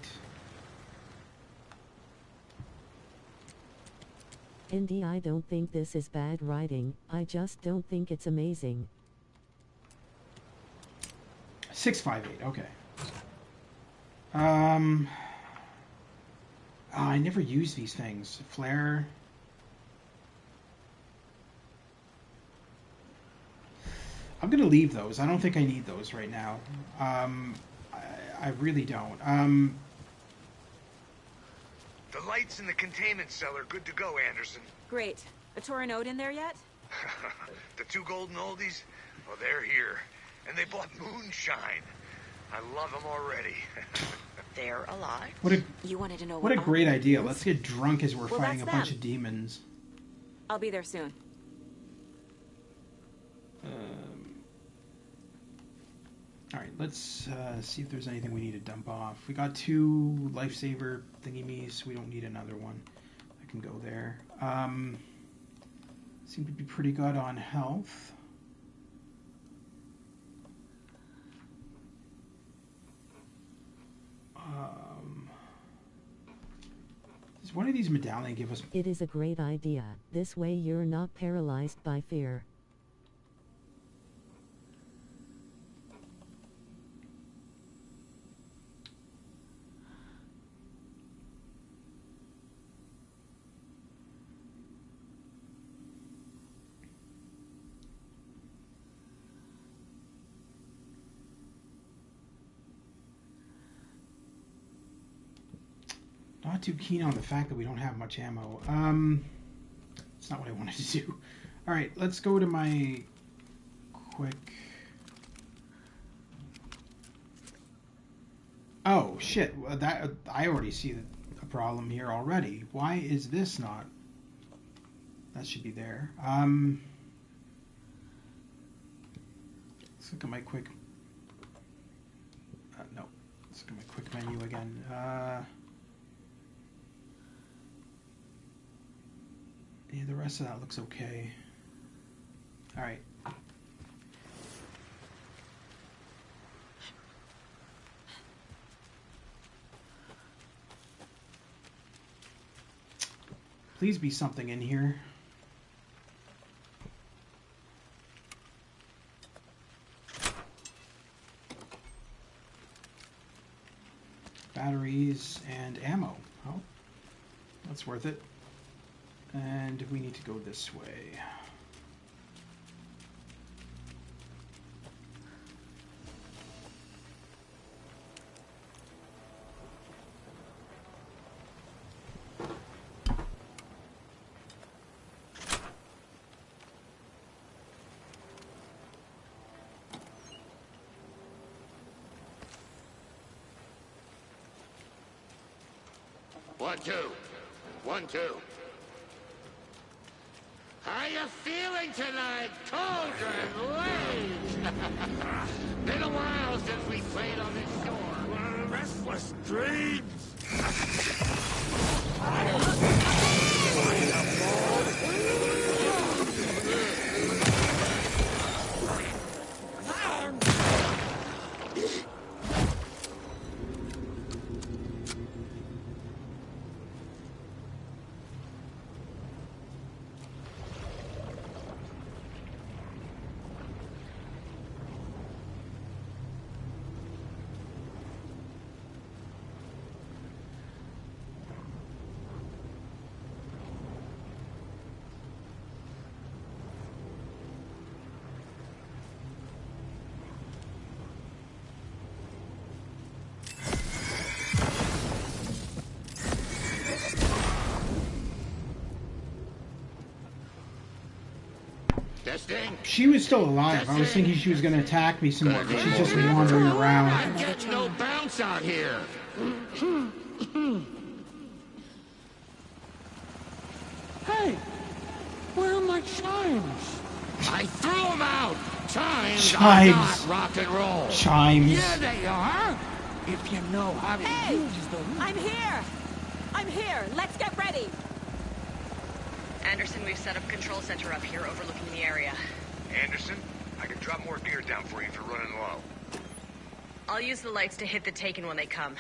S5: Indy, I don't think this is bad writing, I just don't think it's amazing.
S2: 6, 5, 8, okay. Oh, I never use these things. Flare. I'm gonna leave those. I don't think I need those right now. I really don't.
S4: The lights in the containment cell are good to go, Anderson.
S1: Great. A Tornodin in there yet?
S4: The 2 golden oldies? Well, they're here. And they bought moonshine. I love them already.
S3: They're alive.
S1: You wanted to know
S2: What a
S1: what
S2: great idea. Let's get drunk as we're
S1: Well,
S2: fighting a
S1: that's
S2: bunch
S1: them.
S2: of demons.
S1: I'll be there soon.
S2: Alright, let's see if there's anything we need to dump off. We got 2 lifesaver thingy-me's. We don't need another one. I can go there. Seem to be pretty good on health. Does one of these medallions give us...
S5: It is a great idea. This way you're not paralyzed by fear.
S2: Not too keen on the fact that we don't have much ammo. It's not what I wanted to do. Alright, let's go to my quick... Oh, shit. That I already see a problem here already. Why is this not... That should be there. Let's look at my quick... no. Let's look at my quick menu again. Yeah, the rest of that looks okay. Alright. Please be something in here. Batteries and ammo. Oh, that's worth it. And we need to go this way.
S12: One, two. 1, 2. How you feeling tonight, Cauldron Lake? Been a while since we played on this shore. Restless dreams.
S2: She was still alive. I was thinking she was going to attack me some more, but she's just wandering around.
S12: I'm getting no bounce out here. Hey, where are my chimes? I threw them out. Chimes are not rock and roll.
S2: Chimes.
S12: Yeah, they are. If you know how to use them.
S3: I'm here. I'm here. Let's get ready.
S13: Anderson, we've set up a control center up here overlooking the area.
S4: Anderson, I can drop more gear down for you if you're running low.
S13: I'll use the lights to hit the Taken when they come.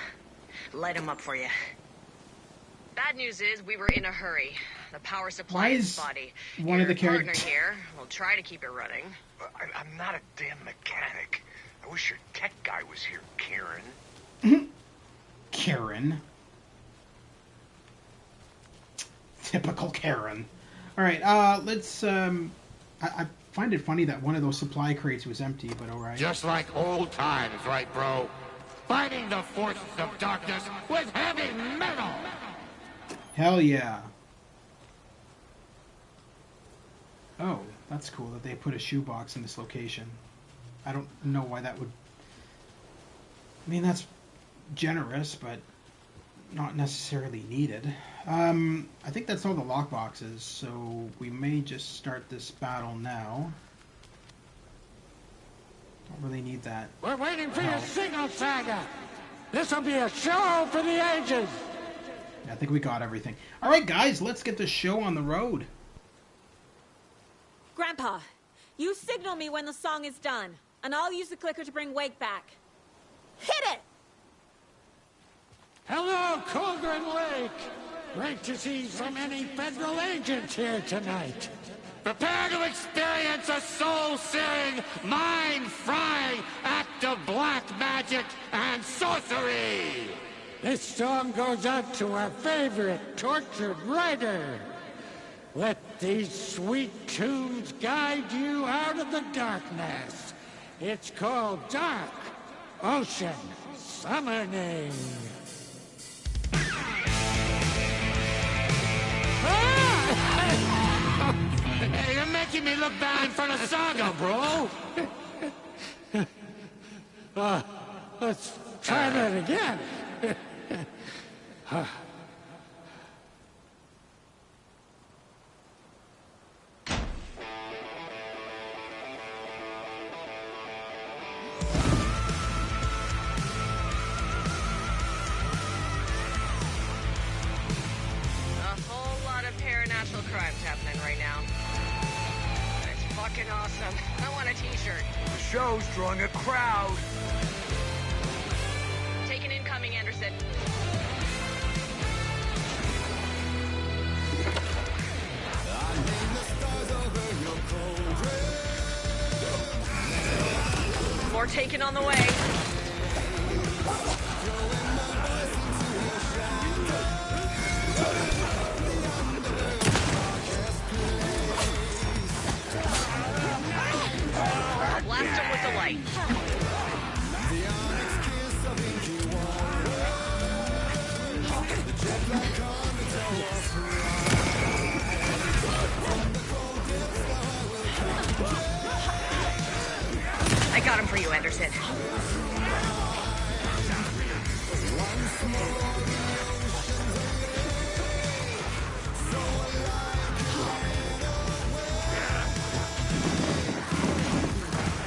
S13: Light them up for you. Bad news is we were in a hurry. The power supply is spotty.
S2: One of the
S13: partner here will try to keep it running.
S4: I'm not a damn mechanic. I wish your tech guy was here, Karen.
S2: Karen. Typical Karen. Alright, let's, I find it funny that one of those supply crates was empty, but alright.
S12: Just like old times, right, bro? Fighting the forces of darkness with heavy metal!
S2: Hell yeah. Oh, that's cool that they put a shoebox in this location. I don't know why that would... I mean, that's generous, but not necessarily needed. I think that's all the lockboxes, so we may just start this battle now. Don't really need that.
S12: We're waiting for your signal, Saga! This'll be a show for the ages!
S2: I think we got everything. Alright guys, let's get this show on the road.
S1: Grandpa, you signal me when the song is done, and I'll use the clicker to bring Wake back. Hit it!
S12: Hello, Cauldron Lake! Great to see so many federal agents here tonight. Prepare to experience a soul-searing, mind-frying act of black magic and sorcery! This song goes out to our favorite tortured writer. Let these sweet tunes guide you out of the darkness. It's called Dark Ocean Summoning. Hey, you're making me look bad in front of Saga, bro. Let's try that again.
S13: Supernatural crimes happening right now. It's fucking awesome. I want a t-shirt.
S4: The show's drawing a crowd.
S13: Taking incoming, Anderson. More taken on the way. Blast him with the light. I got him for you, Anderson.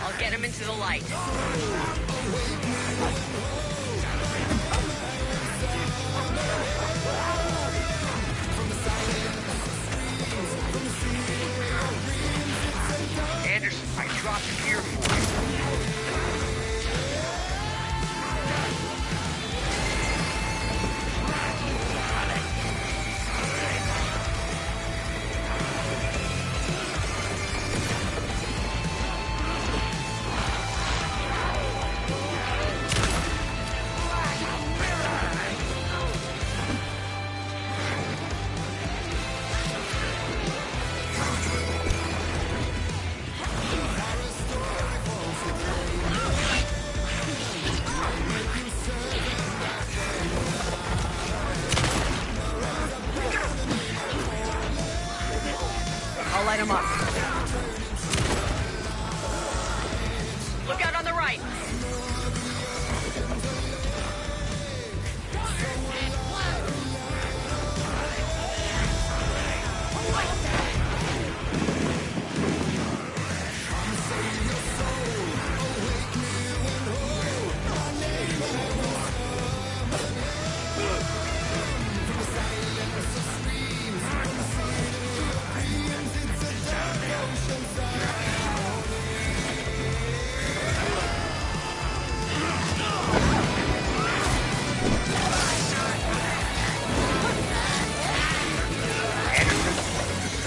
S13: I'll get him into the light.
S4: Anderson, I dropped him here for you.
S13: I'll light him up. Look out on the right.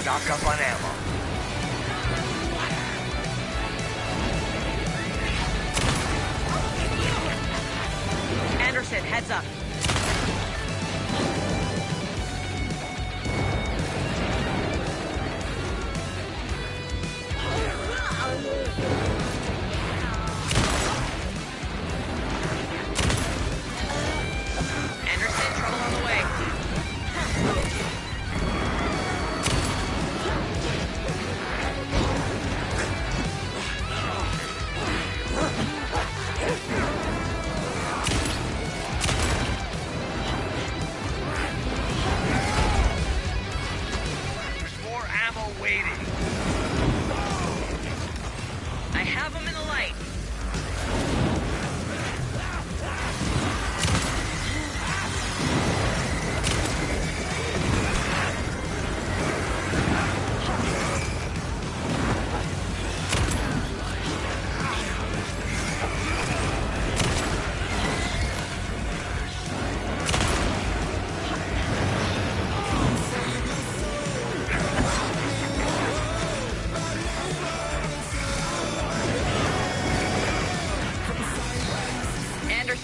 S4: Stock up on ammo.
S13: Anderson, heads up. Anderson, trouble on the way.
S4: There's more ammo waiting.
S13: I have him in the light.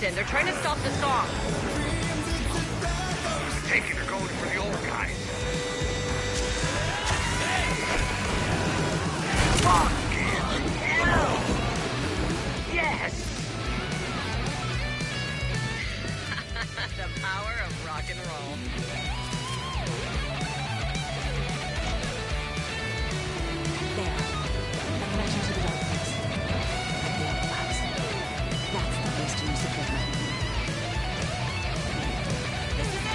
S13: Anderson. They're trying to stop the song.
S4: The Taken are going for the old guys. Fucking hell! Yes!
S13: The power of rock and roll.
S1: There. A connection to the dark place. The other labs. That's the place to use equipment. This is it!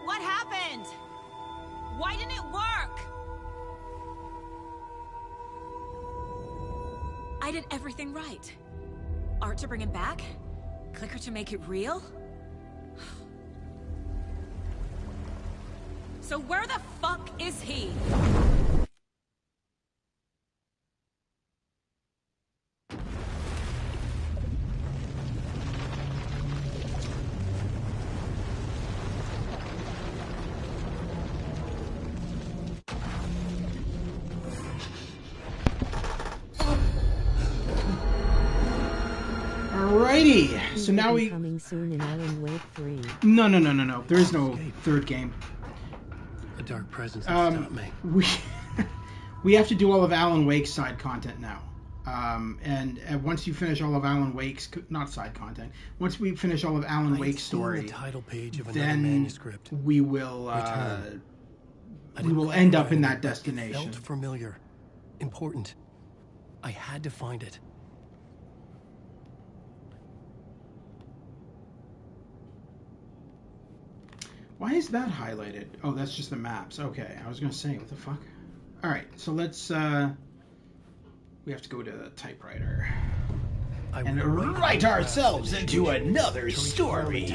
S14: What happened? Why didn't it work?
S1: I did everything right. Art to bring him back? Clicker to make it real? So where the fuck is he?
S2: Alrighty, so now we...
S5: Coming soon in Alan Wake 3.
S2: No. There is no third game.
S6: A dark presence that stopped me.
S2: We have to do all of Alan Wake's side content now. And once you finish all of Alan Wake's... Not side content. Once we finish all of Alan Wake's story,
S6: the title page of another
S2: then
S6: manuscript.
S2: we will end up in that destination.
S6: It felt familiar. Important. I had to find it.
S2: Why is that highlighted? Oh, that's just the maps. Okay, I was gonna say, what the fuck? Alright, so let's, we have to go to the typewriter. And write ourselves into another story.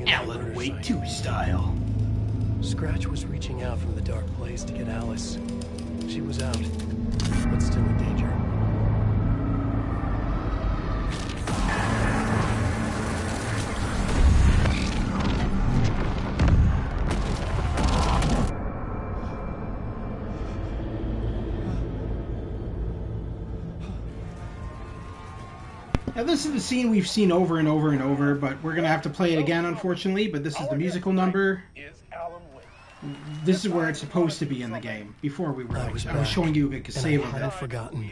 S2: Alan Wake 2 style.
S6: Scratch was reaching out from the dark place to get Alice. She was out, but still in danger.
S2: Now this is the scene we've seen over and over and over, but we're going to have to play it again, unfortunately, but this is the musical number. This is where it's supposed to be in the game. Before we were, I was showing you a save of it.
S6: Forgotten.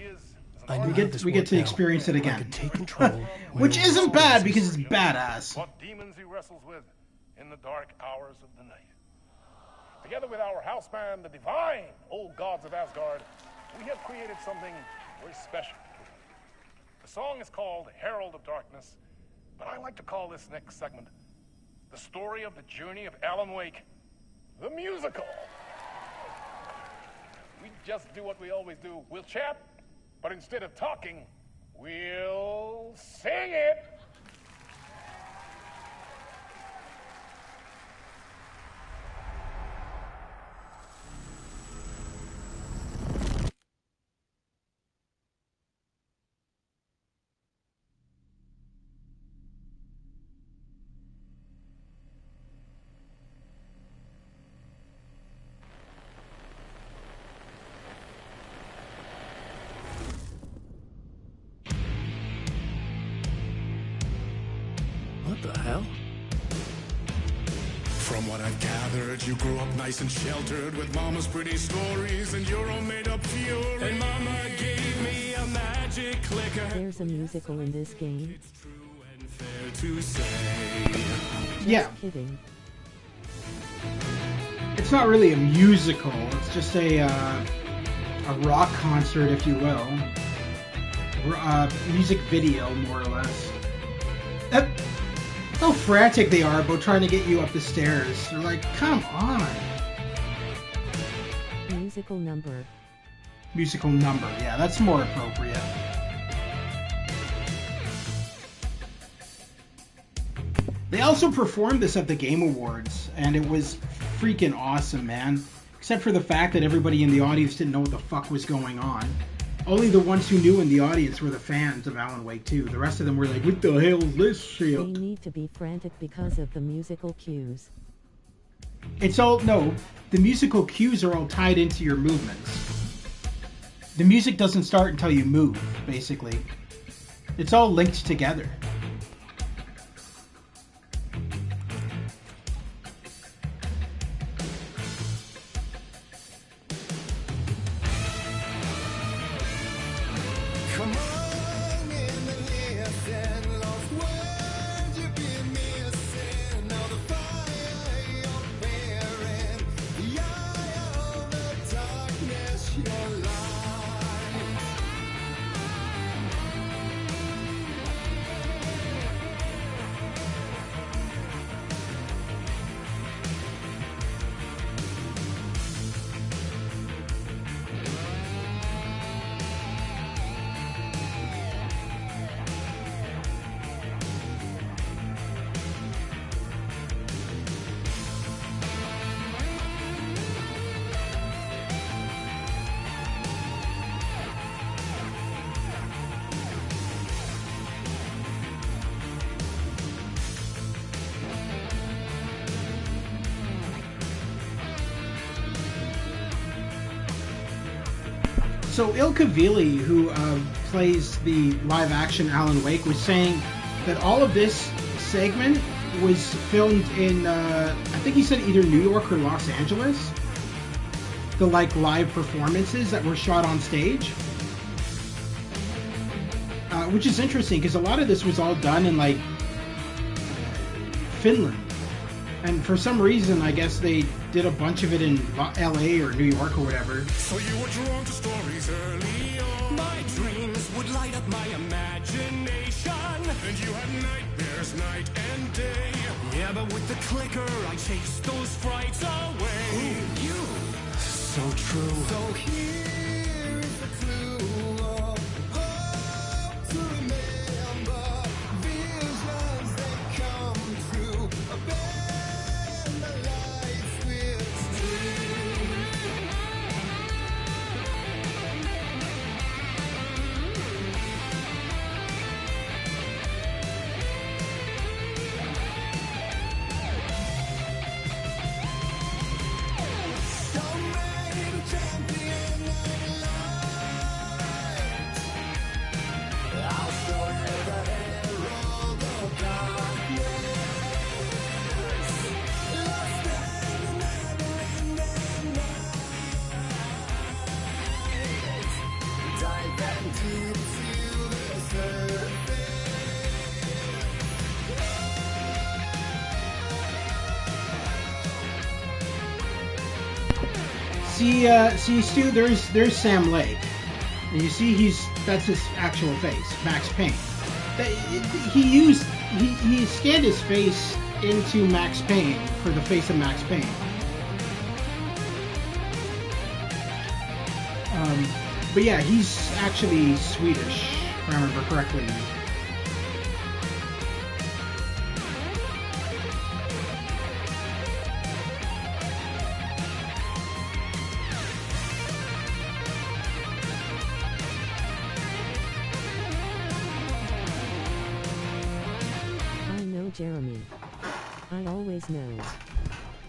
S2: We get to experience it again. Which isn't bad because it's badass.
S15: What demons he wrestles with in the dark hours of the night. Together with our house band, the divine old gods of Asgard, we have created something very special. The song is called Herald of Darkness, but I like to call this next segment the story of the journey of Alan Wake, the musical. We just do what we always do. We'll chat, but instead of talking, we'll sing it.
S6: What the hell?
S16: From what I've gathered, you grew up nice and sheltered with mama's pretty stories and your own made-up fury. And mama gave me a magic clicker.
S5: There's a musical in this game.
S16: It's true and fair to say.
S2: Yeah.
S5: Kidding.
S2: It's not really a musical. It's just a rock concert, if you will. Music video, more or less. How frantic they are about trying to get you up the stairs. They're like, come on.
S5: Musical number.
S2: Musical number, yeah, that's more appropriate. They also performed this at the Game Awards, and it was freaking awesome, man. Except for the fact that everybody in the audience didn't know what the fuck was going on. only the ones who knew in the audience were the fans of Alan Wake 2. The rest of them were like, what the hell is this shit?
S5: They need to be frantic because of the musical cues.
S2: It's all, no, the musical cues are all tied into your movements. The music doesn't start until you move, basically. It's all linked together. So Ilka Vili, who plays the live-action Alan Wake, was saying that all of this segment was filmed in, I think he said either New York or Los Angeles. The live performances that were shot on stage, which is interesting because a lot of this was all done in Finland, and for some reason, I guess they did a bunch of it in LA or New York or whatever.
S16: So you were drawn to stories early on. My dreams would light up my imagination. And you had nightmares night and day. Yeah, but with the clicker, I chased those frights away. Ooh, you. So true. So here is the clue of hope to remember. Visions that come true. Bend the lights with string.
S2: See, Stu, there's Sam Lake, and you see that's his actual face, Max Payne. He scanned his face into Max Payne for the face of Max Payne. But yeah, he's actually Swedish, if I remember correctly.
S5: Jeremy. I always know.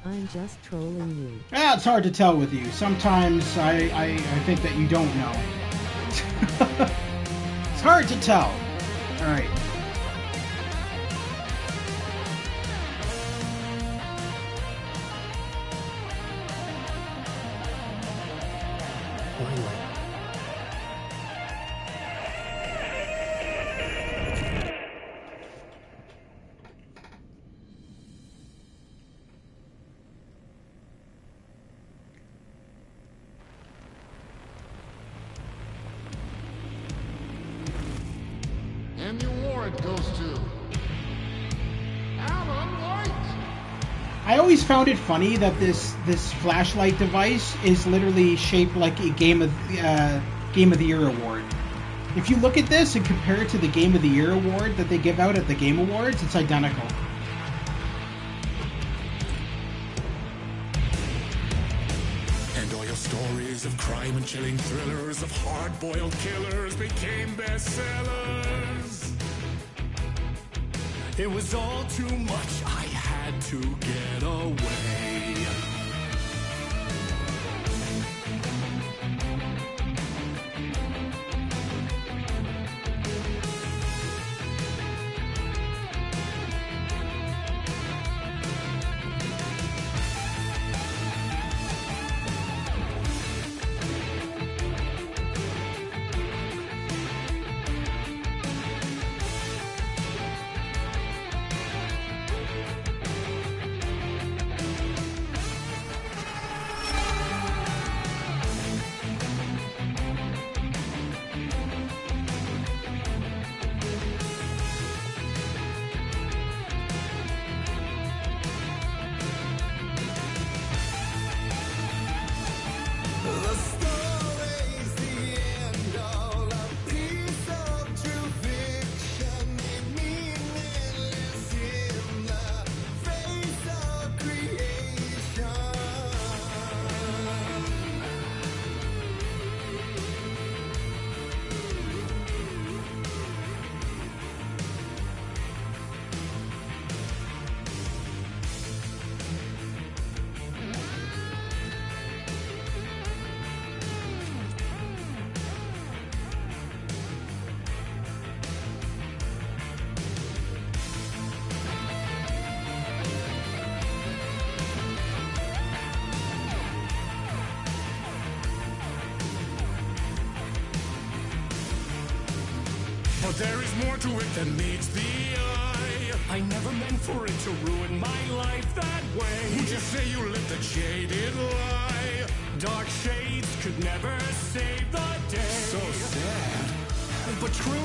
S5: I'm just trolling you.
S2: Yeah, it's hard to tell with you. Sometimes I think that you don't know. It's hard to tell. All right.
S12: And the award goes to Alan White.
S2: I always found it funny that this flashlight device is literally shaped like a Game of the Year award. If you look at this and compare it to the Game of the Year award that they give out at the Game Awards, it's identical.
S16: And Loyal stories of crime and chilling thrillers of hard-boiled killers became bestsellers. It was all too much, I had to get away. But there is more to it than meets the eye. I never meant for it to ruin my life that way. Would you say you lived a jaded lie? Dark shades could never save the day. So sad, but true.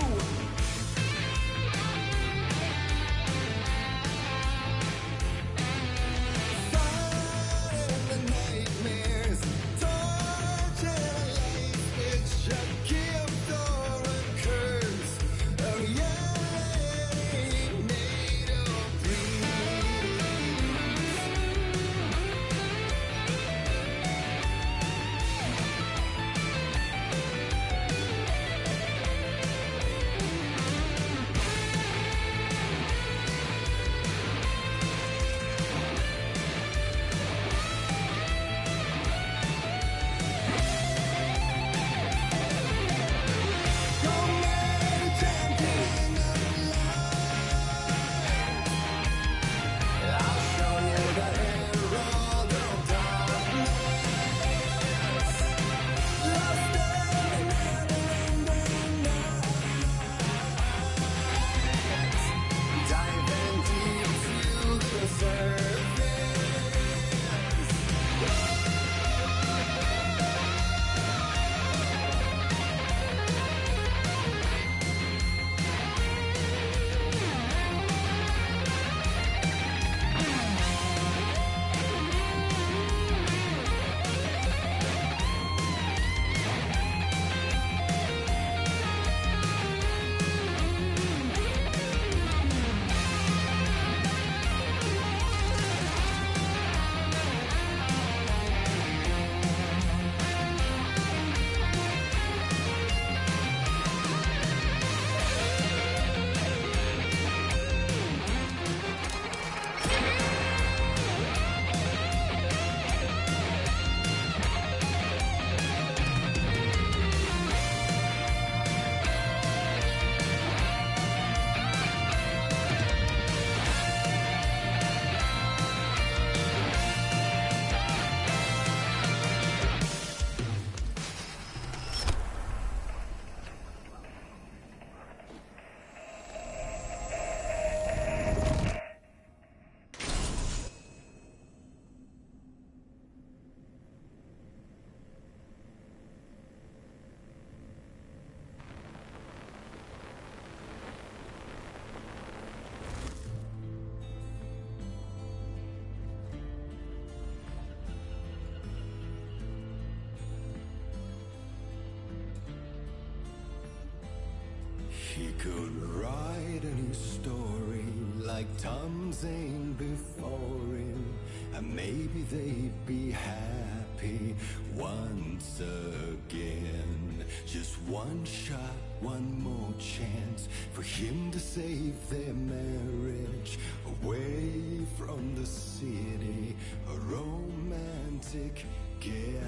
S17: He could write any story like Tom Zane before him, and maybe they'd be happy happy once again. Just one shot, one more chance for him to save their marriage. Away from the city, a romantic getaway.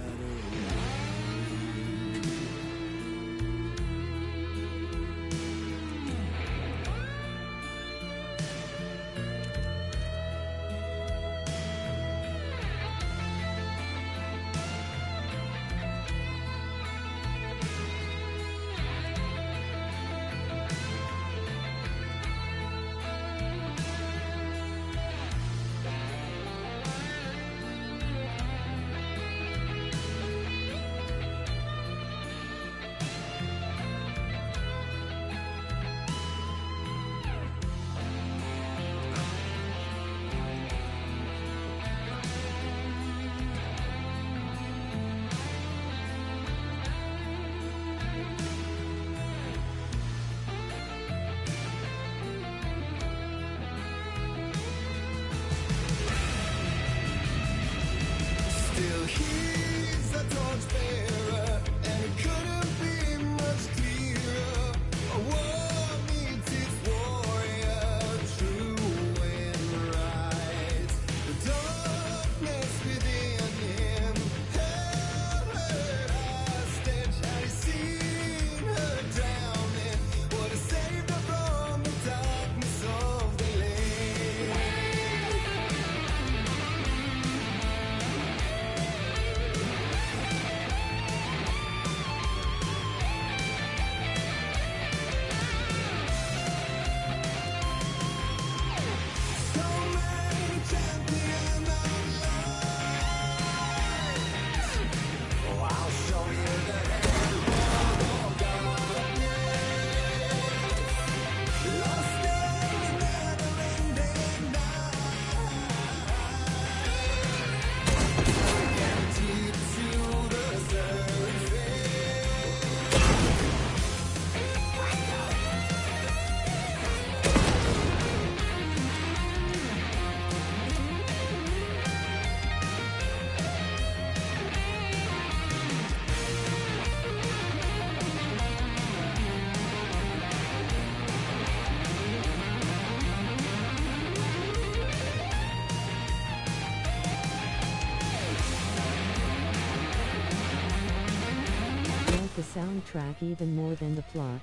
S5: The soundtrack even more than the plot.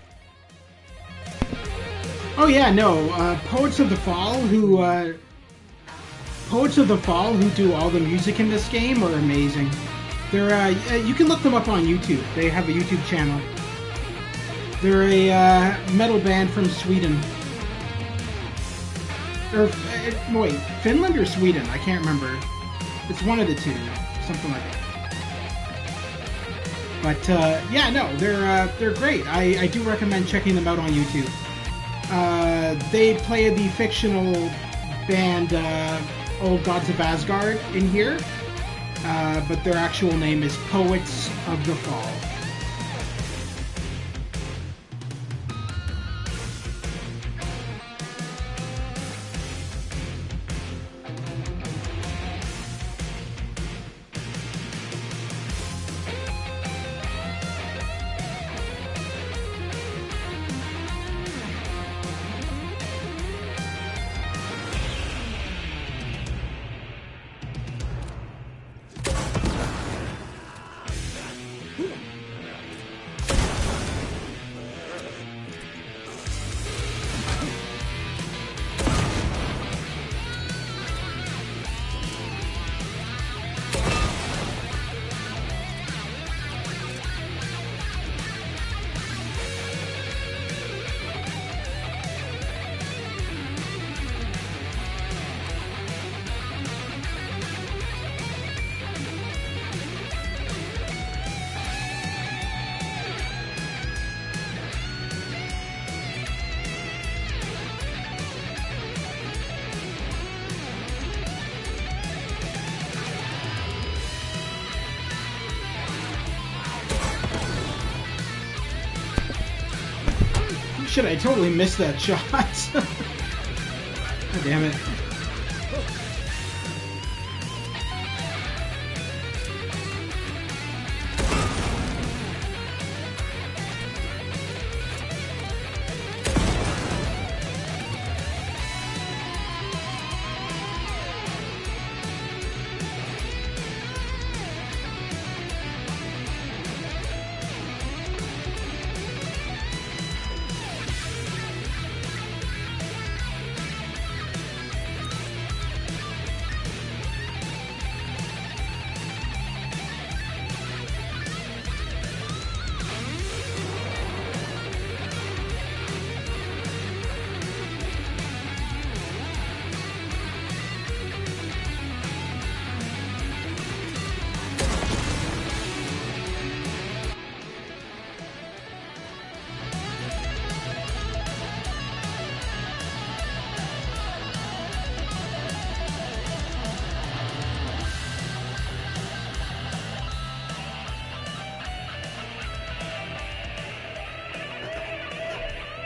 S2: Oh yeah, no. Poets of the Fall who do all the music in this game are amazing. They're you can look them up on YouTube. They have a YouTube channel. They're a metal band from Sweden. Or wait, Finland or Sweden? I can't remember. It's one of the two, something like that. But yeah, no, they're great. I do recommend checking them out on YouTube. They play the fictional band Old Gods of Asgard in here, but their actual name is Poets of the Fall. Shit, I totally missed that shot. God damn it.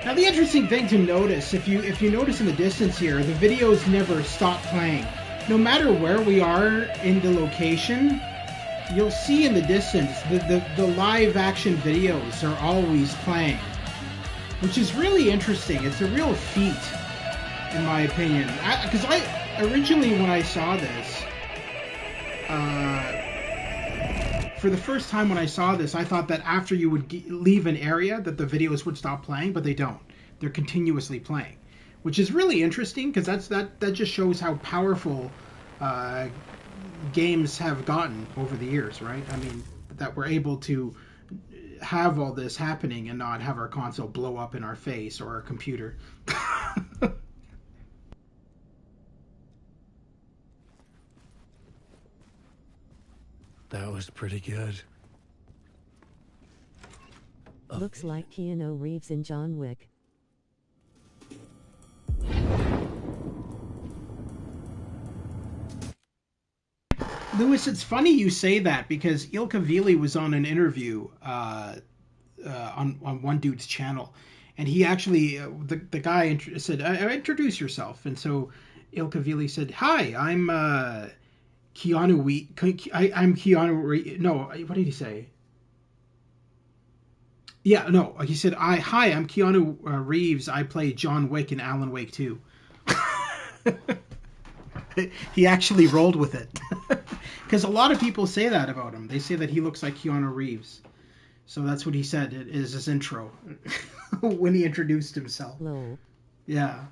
S2: Now the interesting thing to notice, if you notice in the distance here, the videos never stop playing. No matter where we are in the location, you'll see in the distance the live action videos are always playing, which is really interesting. It's a real feat, in my opinion. Because I originally, when I saw this, for the first time when I saw this, I thought that after you would leave an area that the videos would stop playing, but they don't. They're continuously playing, which is really interesting because that just shows how powerful games have gotten over the years, right? I mean, that we're able to have all this happening and not have our console blow up in our face or our computer.
S6: That was pretty good.
S5: Looks like Keanu Reeves in John Wick.
S2: Lewis, it's funny you say that because Ilka Vili was on an interview on one dude's channel, and he actually the guy said, "Introduce yourself," and so Ilka Vili said, "Hi, I'm Keanu. I'm Keanu. No, what did he say? Yeah, no, he said, Hi, I'm Keanu Reeves. I play John Wick in Alan Wake 2." He actually rolled with it. Because a lot of people say that about him. They say that he looks like Keanu Reeves. So that's what he said is his intro when he introduced himself.
S5: Hello.
S2: Yeah.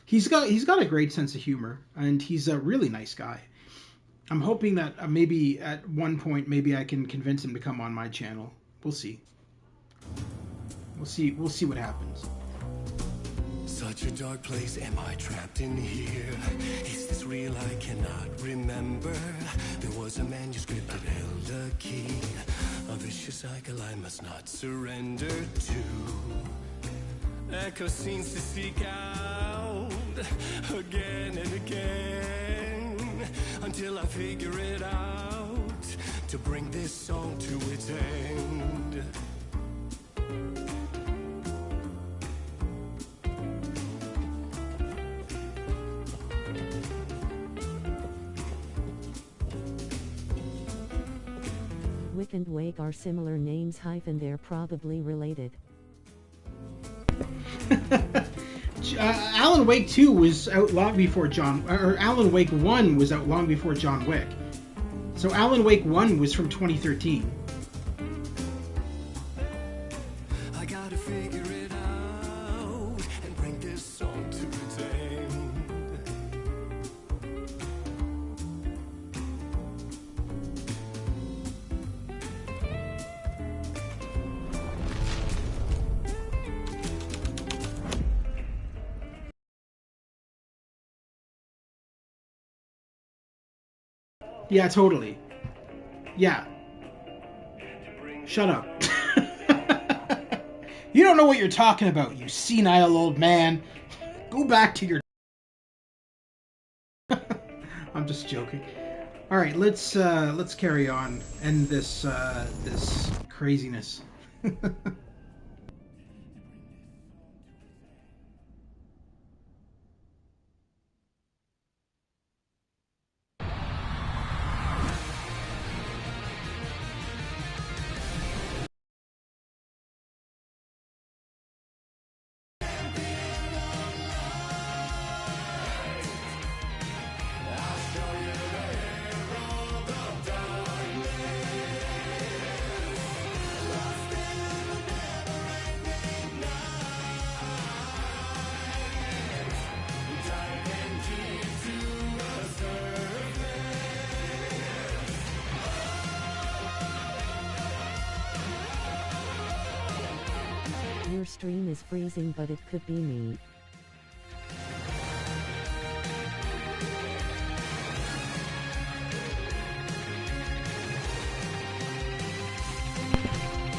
S2: He's got a great sense of humor, and he's a really nice guy. I'm hoping that maybe at one point maybe I can convince him to come on my channel. We'll see. We'll see what happens.
S6: Such a dark place, am I trapped in here? Is this real? I cannot remember. There was a manuscript that held a key, a vicious cycle I must not surrender to. Echo scenes to seek out again and again until I figure it out to bring this song to its end.
S5: Wick and Wake are similar names - they're probably related.
S2: Alan Wake 2 was out long before Alan Wake 1 was out long before John Wick. So Alan Wake 1 was from 2013.
S6: I gotta figure it out and bring this song to its end.
S2: Yeah, totally. Yeah. Shut up. You don't know what you're talking about, you senile old man. Go back to your... I'm just joking. All right, let's carry on. End this this craziness.
S5: Your stream is freezing, but it could be me.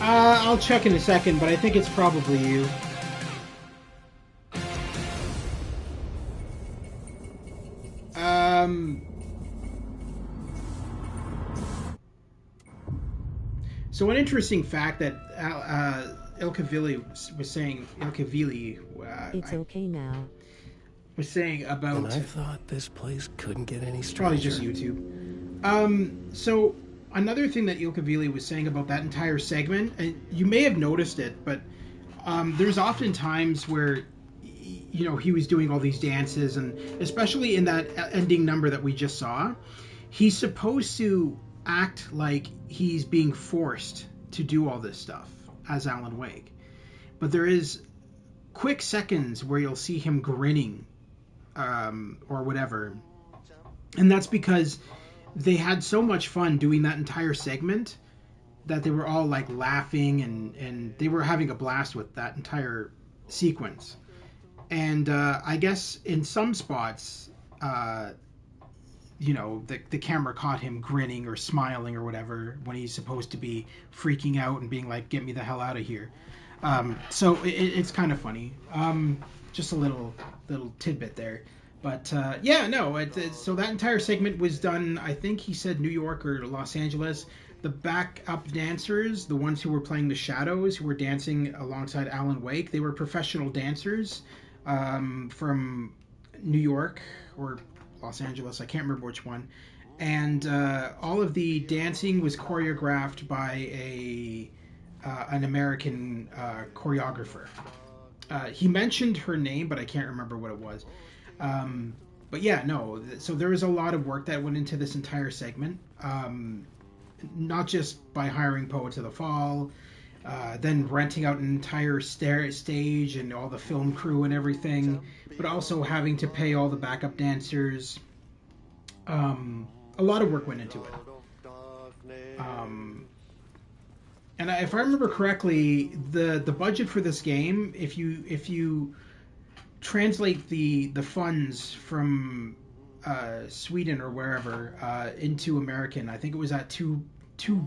S2: I'll check in a second, but I think it's probably you. So an interesting fact that Ilkavili was saying,
S5: It's okay now.
S2: Was saying about.
S6: And I thought this place couldn't get any stranger.
S2: Probably just YouTube. So another thing that Ilkavili was saying about that entire segment, and you may have noticed it, but there's often times where, you know, he was doing all these dances, and especially in that ending number that we just saw, he's supposed to act like he's being forced to do all this stuff as Alan Wake. But there is quick seconds where you'll see him grinning or whatever. And that's because they had so much fun doing that entire segment that they were all like laughing and they were having a blast with that entire sequence. And I guess in some spots, you know, the camera caught him grinning or smiling or whatever when he's supposed to be freaking out and being like, get me the hell out of here. So it's kind of funny. Just a little tidbit there. But yeah, no, so that entire segment was done, I think he said New York or Los Angeles. The backup dancers, the ones who were playing the shadows, who were dancing alongside Alan Wake, they were professional dancers from New York or Los Angeles, I can't remember which one. And all of the dancing was choreographed by an American choreographer. He mentioned her name, but I can't remember what it was. But yeah, no, so there was a lot of work that went into this entire segment. Not just by hiring Poets of the Fall, then renting out an entire stage and all the film crew and everything, but also having to pay all the backup dancers. A lot of work went into it. And if I remember correctly, the budget for this game, if you translate the funds from Sweden or wherever into American, I think it was at $2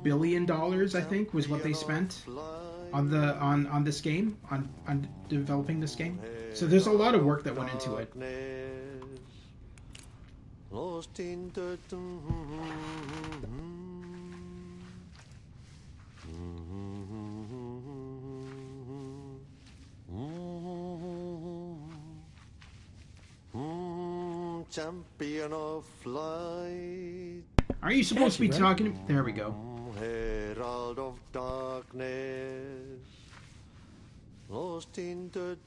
S2: billion. I think was what they spent on this game, on developing this game. So there's a lot of work that went into it.
S18: Lost in the champion of light.
S2: Are you supposed to be talking? There we go.
S18: Herald of darkness, lost in the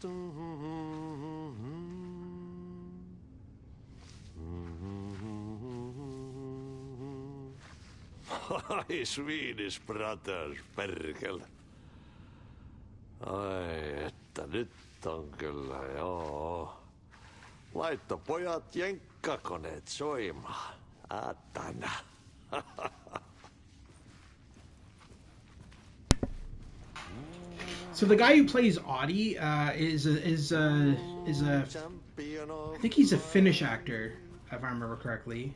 S18: Ai, Swedish brothers, perkele. Ai, että nyt on kyllä, joo. Laitto pojat jenkkakoneet soimaan. Atana.
S2: So the guy who plays Audie is a I think he's a Finnish actor, if I remember correctly.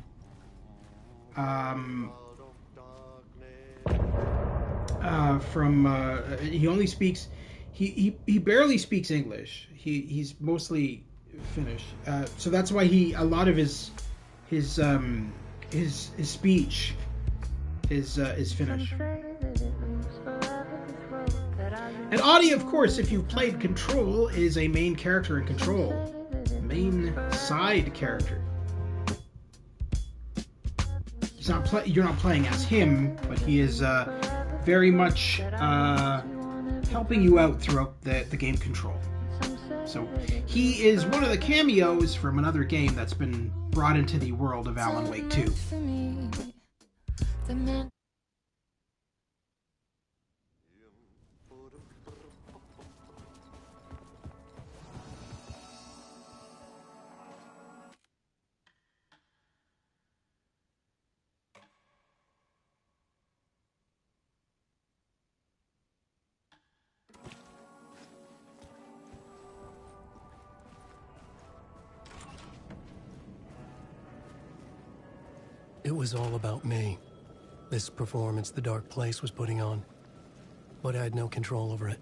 S2: He only speaks he barely speaks English. He's mostly Finnish. So that's why a lot of his speech is Finnish. And Audie, of course, if you've played Control, is a main character in Control. Main side character. You're not playing as him, but he is very much helping you out throughout the game Control. So he is one of the cameos from another game that's been brought into the world of Alan Wake 2.
S6: It was all about me. This performance the Dark Place was putting on. But I had no control over it.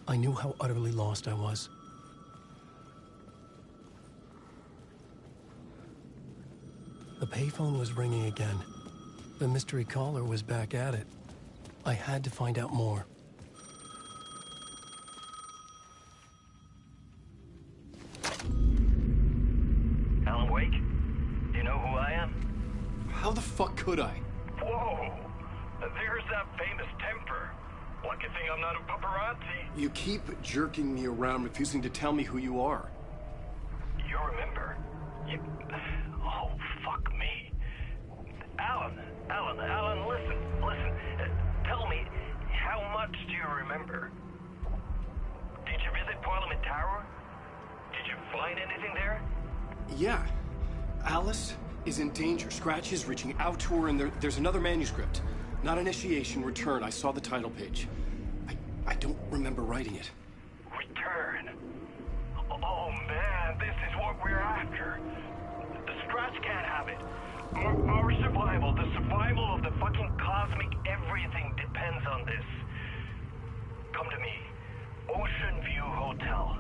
S6: I knew how utterly lost I was. The payphone was ringing again. The mystery caller was back at it. I had to find out more. How the fuck could I?
S19: Whoa! There's that famous temper. Lucky thing I'm not a paparazzi.
S6: You keep jerking me around, refusing to tell me who you are.
S19: You remember? Oh, fuck me. Alan, listen. Tell me, how much do you remember? Did you visit Parliament Tower? Did you find anything there?
S6: Yeah. Alice is in danger. Scratch is reaching out to her, and there's another manuscript. Not initiation, return. I saw the title page. I don't remember writing it.
S19: Return? Oh, man, this is what we're after. The Scratch can't have it. Our survival, the survival of the fucking cosmic everything depends on this. Come to me. Ocean View Hotel.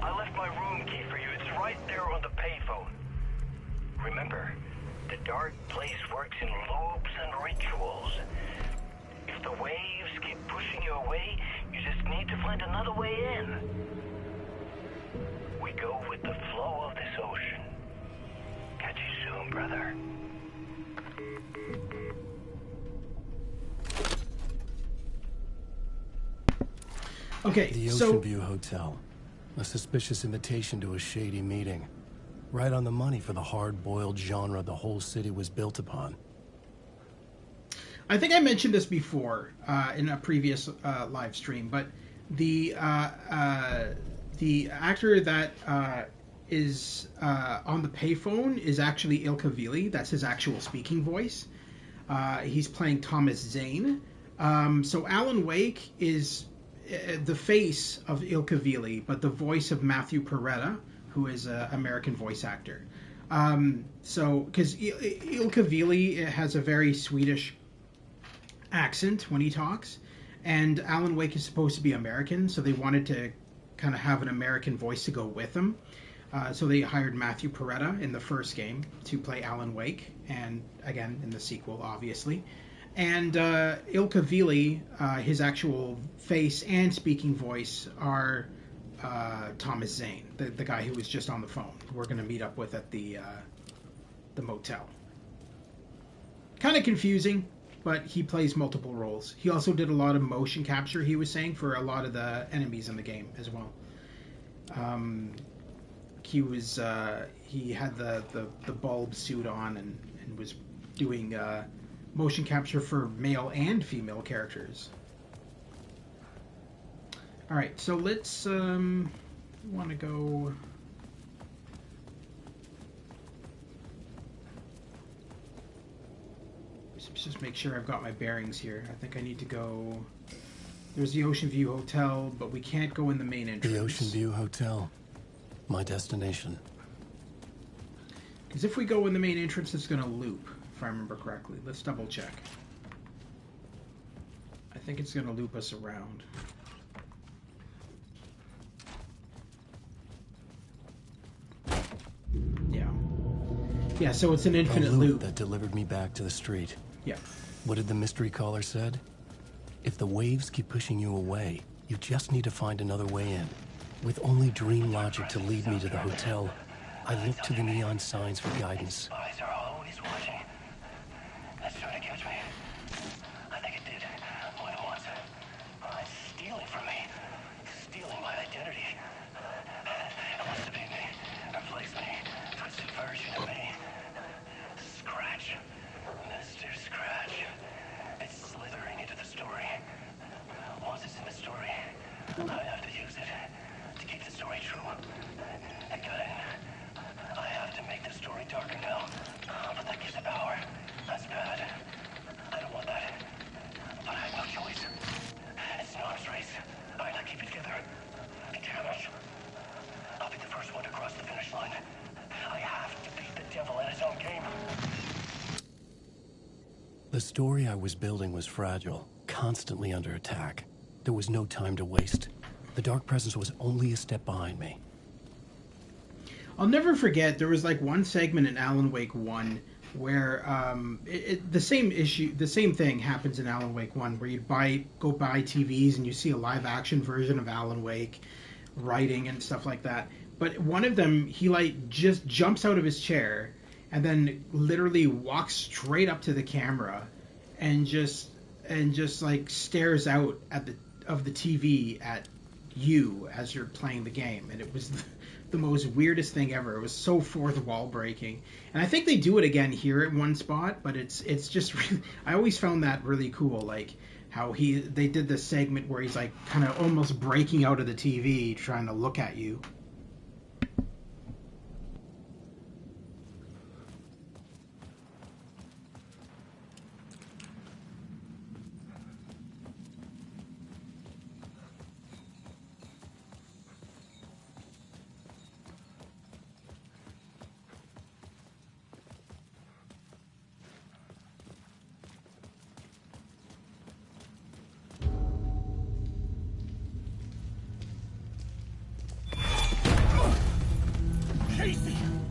S19: I left my room key for you. It's right there on the payphone. Remember, the dark place works in loops and rituals. If the waves keep pushing you away, you just need to find another way in. We go with the flow of this ocean. Catch you soon, brother.
S2: Okay,
S6: the Ocean View Hotel. A suspicious invitation to a shady meeting. Right on the money for the hard-boiled genre the whole city was built upon.
S2: I think I mentioned this before in a previous live stream, but the actor that is on the payphone is actually Ilka Vili. That's his actual speaking voice. He's playing Thomas Zane. So Alan Wake is the face of Ilka Vili, but the voice of Matthew Peretta, who is an American voice actor. So, because Ilka Vili has a very Swedish accent when he talks, and Alan Wake is supposed to be American, so they wanted to kind of have an American voice to go with him. So they hired Matthew Peretta in the first game to play Alan Wake, and again in the sequel, obviously. And Ilka Vili, his actual face and speaking voice are Thomas Zane, the guy who was just on the phone. We're going to meet up with at the motel. Kind of confusing, but he plays multiple roles. He also did a lot of motion capture, he was saying, for a lot of the enemies in the game as well. He had the bulb suit on and was doing motion capture for male and female characters. All right, so let's want to go. Let's just make sure I've got my bearings here. I think I need to go. There's the Ocean View Hotel, but we can't go in the main entrance.
S6: The Ocean View Hotel, my destination.
S2: Because if we go in the main entrance, it's going to loop, if I remember correctly. Let's double check. I think it's going to loop us around. Yeah, so it's an infinite loop
S6: that delivered me back to the street.
S2: Yeah.
S6: What did the mystery caller said? If the waves keep pushing you away, you just need to find another way in. With only dream logic to lead me to the hotel, I look to the neon signs for guidance.
S19: Eyes are always watching. That's trying to catch me. I think it did more than once. It's stealing from me. Stealing my identity. It wants to be me. Replace me. Twisted version of me. Scratch. Mr. Scratch. It's slithering into the story. Once it's in the story, I have to use it to keep the story true. It got in. I have to make the story darker now. But that gives it power. That's bad. I don't want that. But I have no choice. It's an arms race. I gotta keep it together. Damn it. I'll be the first one to cross the finish line. I have to beat the devil at his own game.
S6: The story I was building was fragile, constantly under attack. There was no time to waste. The Dark Presence was only a step behind me.
S2: I'll never forget, there was like one segment in Alan Wake 1 where the same thing happens in Alan Wake 1, where you go buy TVs and you see a live action version of Alan Wake writing and stuff like that. But one of them, he like just jumps out of his chair and then literally walks straight up to the camera and just like stares out at the TV at you as you're playing the game. And it was the most weirdest thing ever. It was so fourth wall breaking. And I think they do it again here at one spot, but it's just really, I always found that really cool, like how they did this segment where he's like kind of almost breaking out of the TV trying to look at you.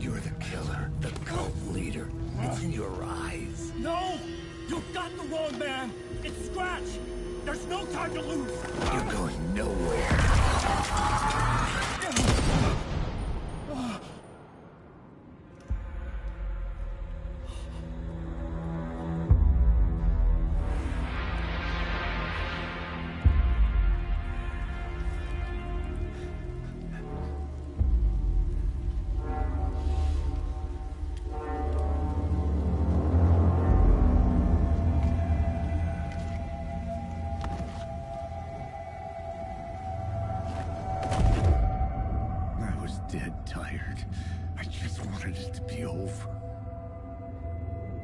S16: You're the killer, the cult leader. It's in your eyes.
S12: No! You got the wrong man! It's Scratch! There's no time to lose!
S16: You're going nowhere.
S4: Dead tired. I just wanted it to be over.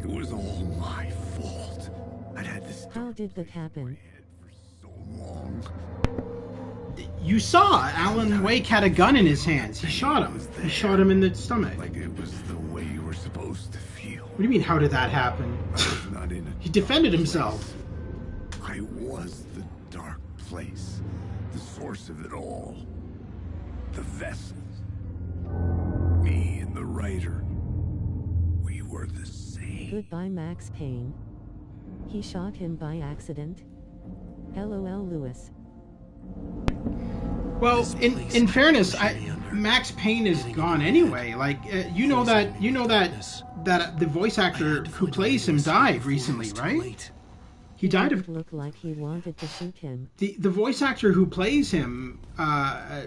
S4: It was all my fault. I'd had this
S5: How did that happen?
S4: so long.
S2: You saw Alan Wake had a gun in his hands. He shot him. He shot him in the stomach.
S4: Like it was the way you were supposed to feel.
S2: What do you mean, how did that happen?
S4: I was not in
S2: He defended himself.
S4: I was the dark place. The source of it all. The vessel. Me and the writer. We were the same.
S5: Goodbye, Max Payne. He shot him by accident. LOL, Lewis.
S2: Well, in fairness, Max Payne is gone anyway. Like you know that the voice actor who plays him died recently, right? He died of.
S5: Looked like he wanted to shoot him.
S2: The voice actor who plays him,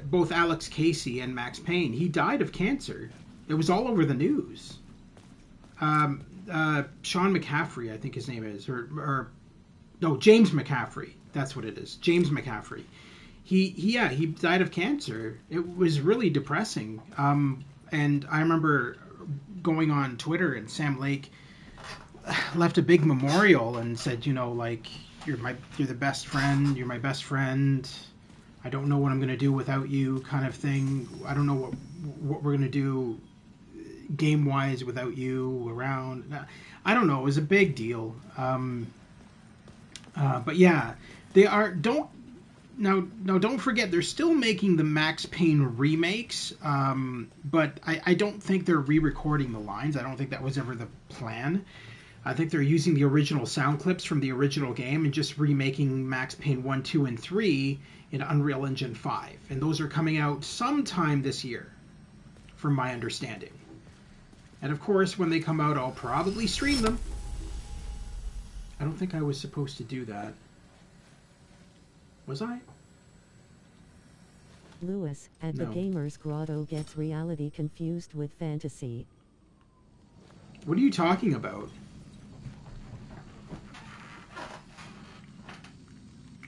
S2: both Alex Casey and Max Payne, he died of cancer. It was all over the news. Sean McCaffrey, I think his name is, or no, James McCaffrey. That's what it is. James McCaffrey. He died of cancer. It was really depressing. And I remember going on Twitter, and Sam Lake left a big memorial and said, you know, like, you're the best friend. You're my best friend. I don't know what I'm going to do without you, kind of thing. I don't know what we're going to do game wise without you around. I don't know. It was a big deal. But yeah, they are. Don't forget, they're still making the Max Payne remakes, but I don't think they're re-recording the lines. I don't think that was ever the plan. I think they're using the original sound clips from the original game and just remaking Max Payne 1, 2, and 3 in Unreal Engine 5. And those are coming out sometime this year, from my understanding. And of course, when they come out, I'll probably stream them. I don't think I was supposed to do that. Was I?
S5: Lewis, at the Gamer's Grotto, gets reality confused with fantasy.
S2: What are you talking about?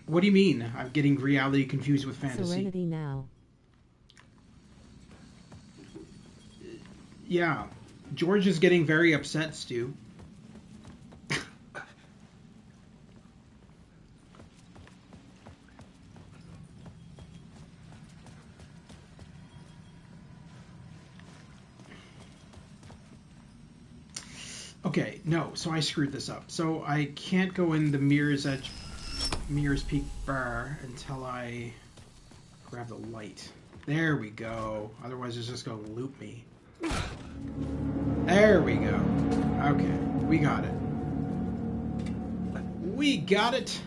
S2: What do you mean? I'm getting reality confused with fantasy.
S5: Serenity now.
S2: Yeah. George is getting very upset, Stu. Okay, no, so I screwed this up. So I can't go in the Mirror's Peak bar until I grab the light. There we go. Otherwise it's just going to loop me. There we go. Okay, we got it. We got it.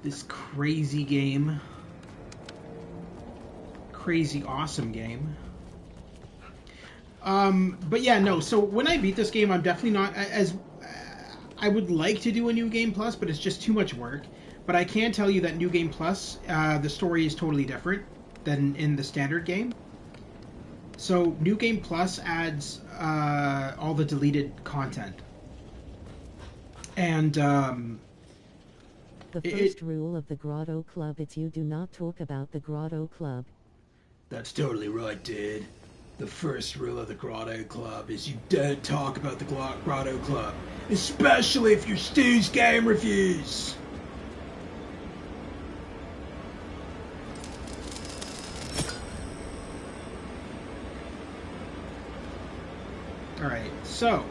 S2: this crazy game. Crazy awesome game. But yeah, no, so when I beat this game, I'm definitely not as... I would like to do a New Game Plus, but it's just too much work. But I can tell you that New Game Plus, the story is totally different than in the standard game. So New Game Plus adds all the deleted content. And
S5: the first rule of the Grotto Club is you do not talk about the Grotto Club.
S11: That's totally right, dude. The first rule of the Grotto Club is you don't talk about the Grotto Club, especially if you're Stu's Game Reviews.
S2: Alright, so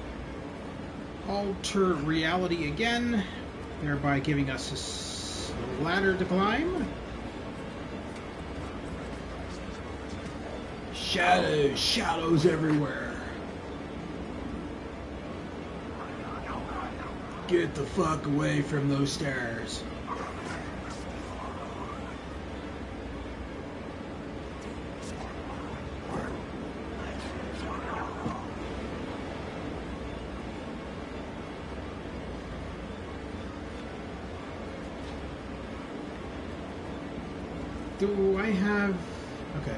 S2: alter reality again, thereby giving us a ladder to climb.
S11: Shadows everywhere. Get the fuck away from those stairs.
S2: Do I have... Okay.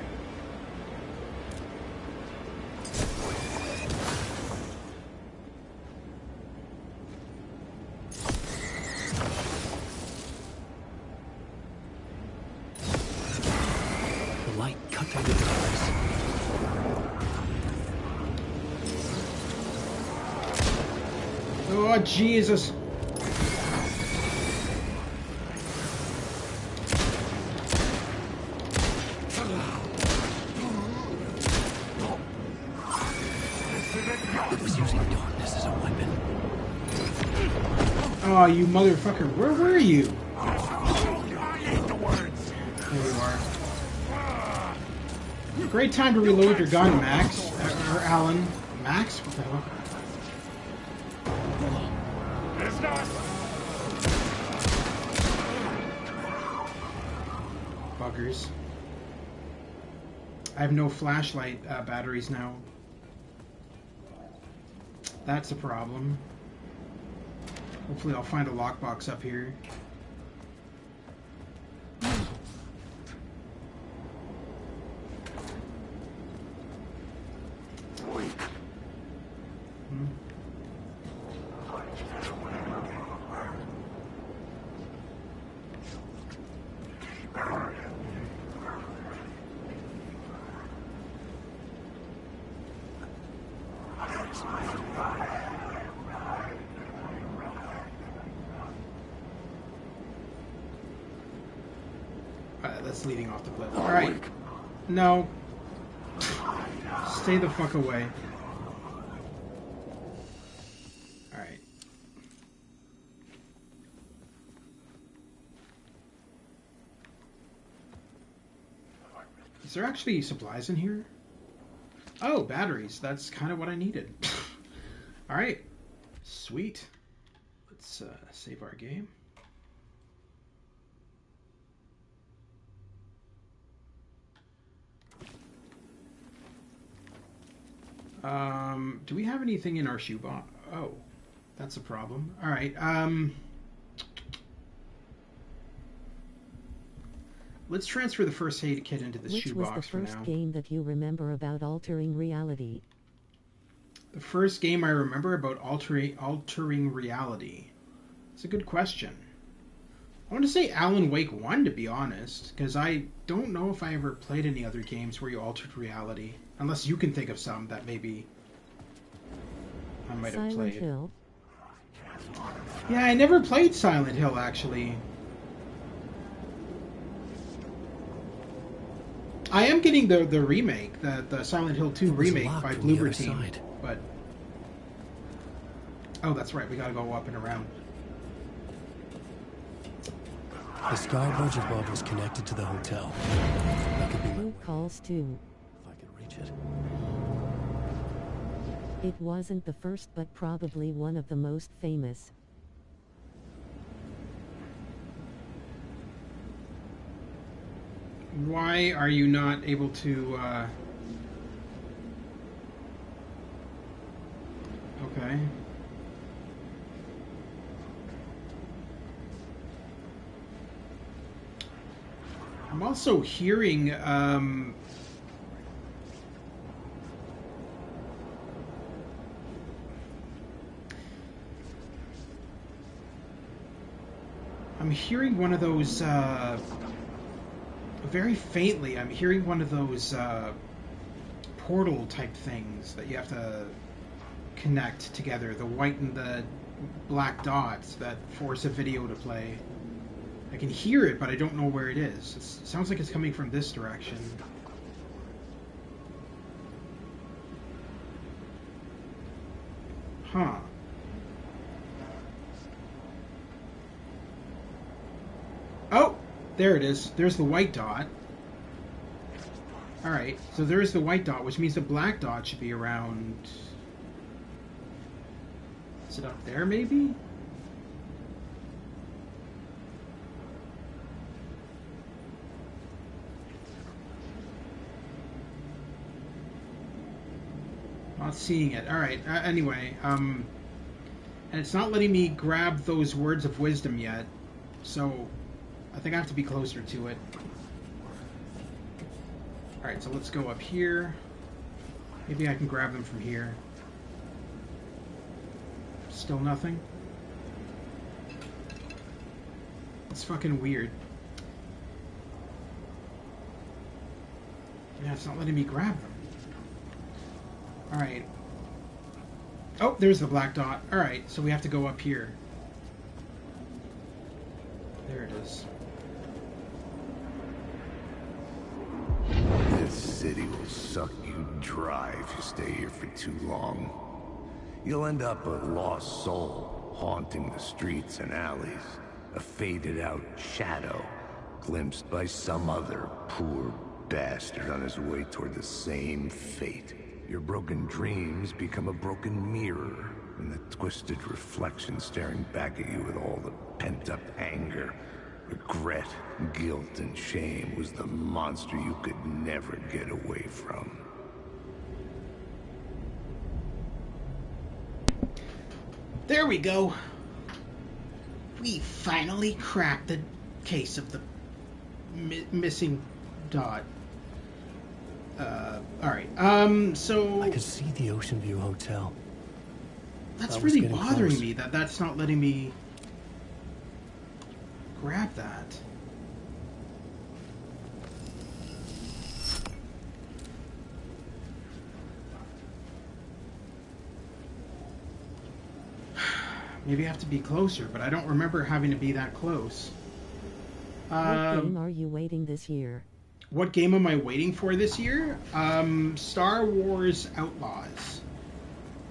S6: The light cut through the darkness.
S2: Oh, Jesus. Oh, you motherfucker. Where were you? There you are. Great time to reload your gun, Max. Or Alan. Max? What the hell? Buggers. I have no flashlight batteries now. That's a problem. Hopefully I'll find a lockbox up here. That's leading off the cliff. Alright. No. Stay the fuck away. Alright. Is there actually supplies in here? Oh, batteries. That's kind of what I needed. Alright. Sweet. Let's save our game. Do we have anything in our shoebox? Oh, that's a problem. All right. Let's transfer the first aid kit into the shoebox for now. Which was the
S5: first game that you remember about altering reality?
S2: The first game I remember about altering reality. It's a good question. I want to say Alan Wake 1, to be honest, because I don't know if I ever played any other games where you altered reality. Unless you can think of some that maybe I might have played.
S5: Silent Hill.
S2: Yeah, I never played Silent Hill, actually. I am getting the remake, the Silent Hill 2 remake by Bloober Team. But oh, that's right, we gotta go up and around.
S6: The sky budget vault was connected to the hotel. That could be
S5: Who calls too?
S6: If I could reach it.
S5: It wasn't the first, but probably one of the most famous.
S2: Why are you not able to, Okay. I'm also hearing, I'm hearing one of those, very faintly, I'm hearing one of those, portal type things that you have to connect together, the white and the black dots that force a video to play. I can hear it, but I don't know where it is. It sounds like it's coming from this direction. Huh. Oh! There it is. There's the white dot. Alright, so there's the white dot, which means the black dot should be around... Is it up there, maybe? Not seeing it. Alright, anyway, and it's not letting me grab those words of wisdom yet, so I think I have to be closer to it. Alright, so let's go up here. Maybe I can grab them from here. Still nothing? It's fucking weird. Yeah, it's not letting me grab them. Alright. Oh, there's the black dot. Alright, so we have to go up here. There it is.
S4: This city will suck you dry if you stay here for too long. You'll end up a lost soul, haunting the streets and alleys. A faded-out shadow, glimpsed by some other poor bastard on his way toward the same fate. Your broken dreams become a broken mirror, and the twisted reflection staring back at you with all the pent-up anger, regret, guilt, and shame was the monster you could never get away from.
S2: There we go. We finally cracked the case of the missing dot. Alright, so...
S6: I could see the Ocean View Hotel.
S2: That's really bothering me, that's not letting me grab that. Maybe I have to be closer, but I don't remember having to be that close.
S5: What game are you waiting this year?
S2: What game am I waiting for this year? Star Wars Outlaws.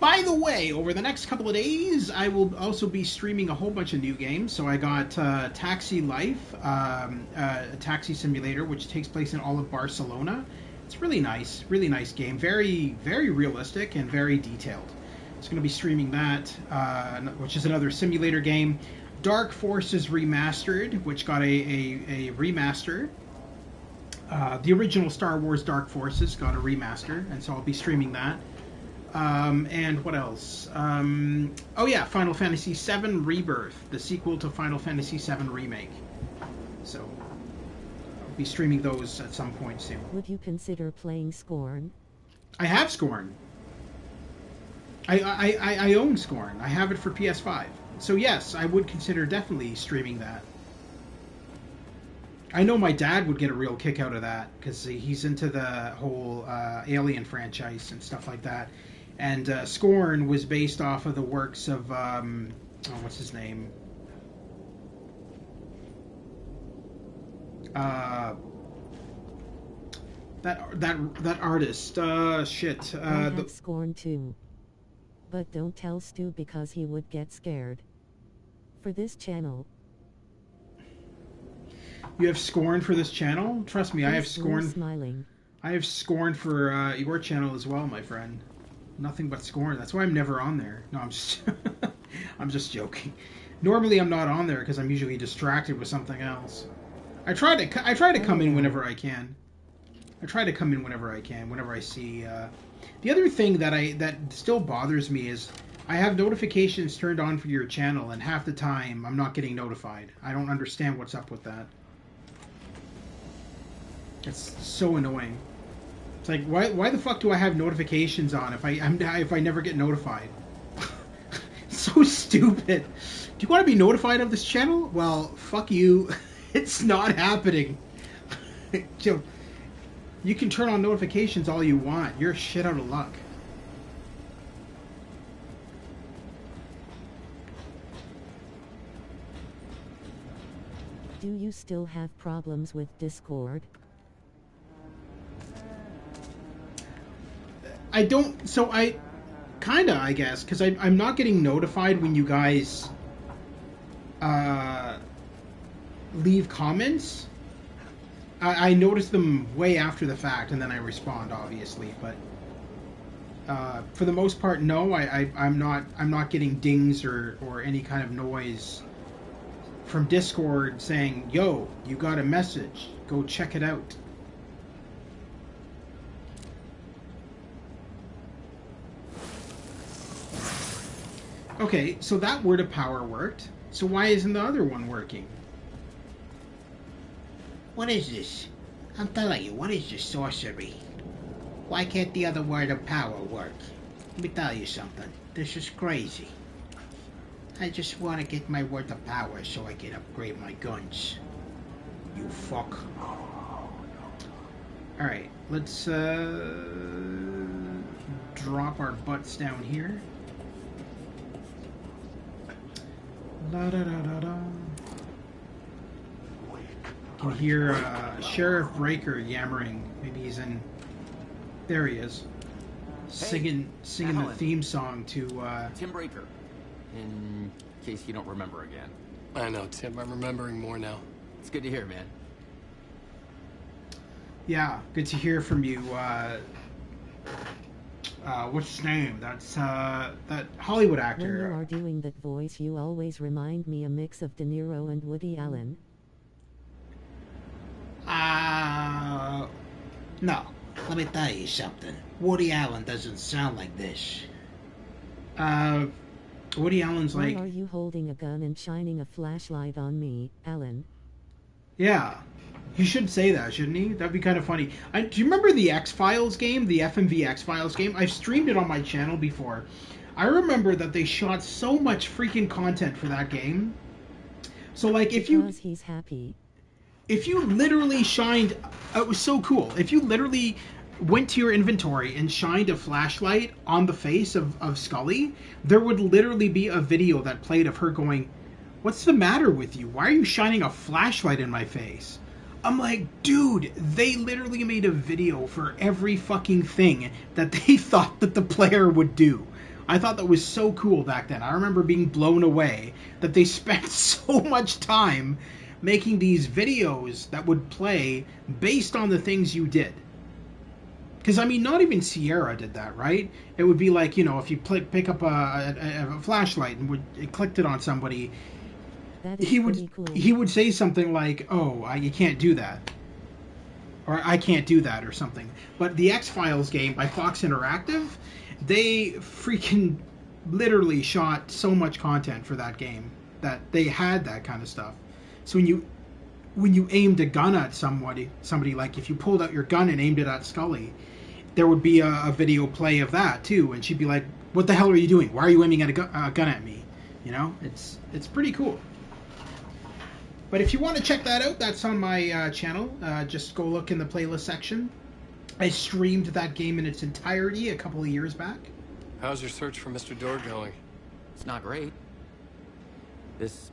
S2: By the way, over the next couple of days, I will also be streaming a whole bunch of new games. So I got Taxi Life, a taxi simulator, which takes place in all of Barcelona. It's really nice game. Very, very realistic and very detailed. It's going to be streaming that, which is another simulator game. Dark Forces Remastered, which got a remaster. The original Star Wars Dark Forces got a remaster, and so I'll be streaming that. And what else? Oh yeah, Final Fantasy VII Rebirth, the sequel to Final Fantasy VII Remake. So I'll be streaming those at some point soon.
S5: Would you consider playing Scorn?
S2: I have Scorn. I own Scorn. I have it for PS5. So yes, I would consider definitely streaming that. I know my dad would get a real kick out of that, because he's into the whole Alien franchise and stuff like that. And Scorn was based off of the works of, what's his name? That artist, shit.
S5: I have Scorn too. But don't tell Stu because he would get scared. For this channel.
S2: You have Scorn for this channel? Trust me, I have Scorn.
S5: Smiling.
S2: I have Scorn for your channel as well, my friend. Nothing but Scorn. That's why I'm never on there. No, I'm just I'm just joking. Normally I'm not on there because I'm usually distracted with something else. I try to come in whenever I can. Whenever I see. The other thing that still bothers me is I have notifications turned on for your channel, and half the time I'm not getting notified. I don't understand what's up with that. It's so annoying. It's like, why the fuck do I have notifications on if I never get notified? It's so stupid. Do you want to be notified of this channel? Well, fuck you. It's not happening. You can turn on notifications all you want. You're shit out of luck.
S5: Do you still have problems with Discord?
S2: I don't, so I kinda, I guess, because I'm not getting notified when you guys leave comments. I notice them way after the fact, and then I respond, obviously, but for the most part, no, I'm not getting dings or any kind of noise from Discord saying, yo, you got a message, go check it out. Okay, so that word of power worked. So why isn't the other one working?
S9: What is this? I'm telling you, what is this sorcery? Why can't the other word of power work? Let me tell you something. This is crazy. I just want to get my word of power so I can upgrade my guns. You fuck.
S2: Alright, let's drop our butts down here. La da da da da. You can hear Sheriff Breaker yammering. Maybe he's in. There he is, singing
S20: Alan.
S2: the theme song to.
S20: Tim Breaker. In case you don't remember again.
S6: I know, Tim. I'm remembering more now.
S20: It's good to hear, man.
S2: Yeah, good to hear from you. What's his name? That's that Hollywood actor.
S5: When you are doing that voice, you always remind me a mix of De Niro and Woody Allen.
S9: No. Let me tell you something. Woody Allen doesn't sound like this.
S2: Woody Allen's
S5: Why
S2: like...
S5: are you holding a gun and shining a flashlight on me, Alan?
S2: Yeah. He should say that, shouldn't he? That'd be kind of funny. Do you remember the X-Files game? The FMV X-Files game? I've streamed it on my channel before. I remember that they shot so much freaking content for that game. So, like,
S5: because he's happy.
S2: If you literally shined... it was so cool. If you literally went to your inventory and shined a flashlight on the face of Scully, there would literally be a video that played of her going, "What's the matter with you? Why are you shining a flashlight in my face?" I'm like, dude, they literally made a video for every fucking thing that they thought that the player would do. I thought that was so cool back then. I remember being blown away that they spent so much time making these videos that would play based on the things you did. Because, I mean, not even Sierra did that, right? It would be like, you know, if you pick up a flashlight and it clicked it on somebody, he would say something like, "Oh, you can't do that," or "I can't do that," or something. But the X-Files game by Fox Interactive, they freaking literally shot so much content for that game that they had that kind of stuff. So when you aimed a gun at somebody like if you pulled out your gun and aimed it at Scully, there would be a video play of that too, and she'd be like, "What the hell are you doing? Why are you aiming at a gun at me?" You know, it's pretty cool. But if you want to check that out, that's on my channel. Just go look in the playlist section. I streamed that game in its entirety a couple of years back.
S6: How's your search for Mr. Door going?
S20: It's not great. This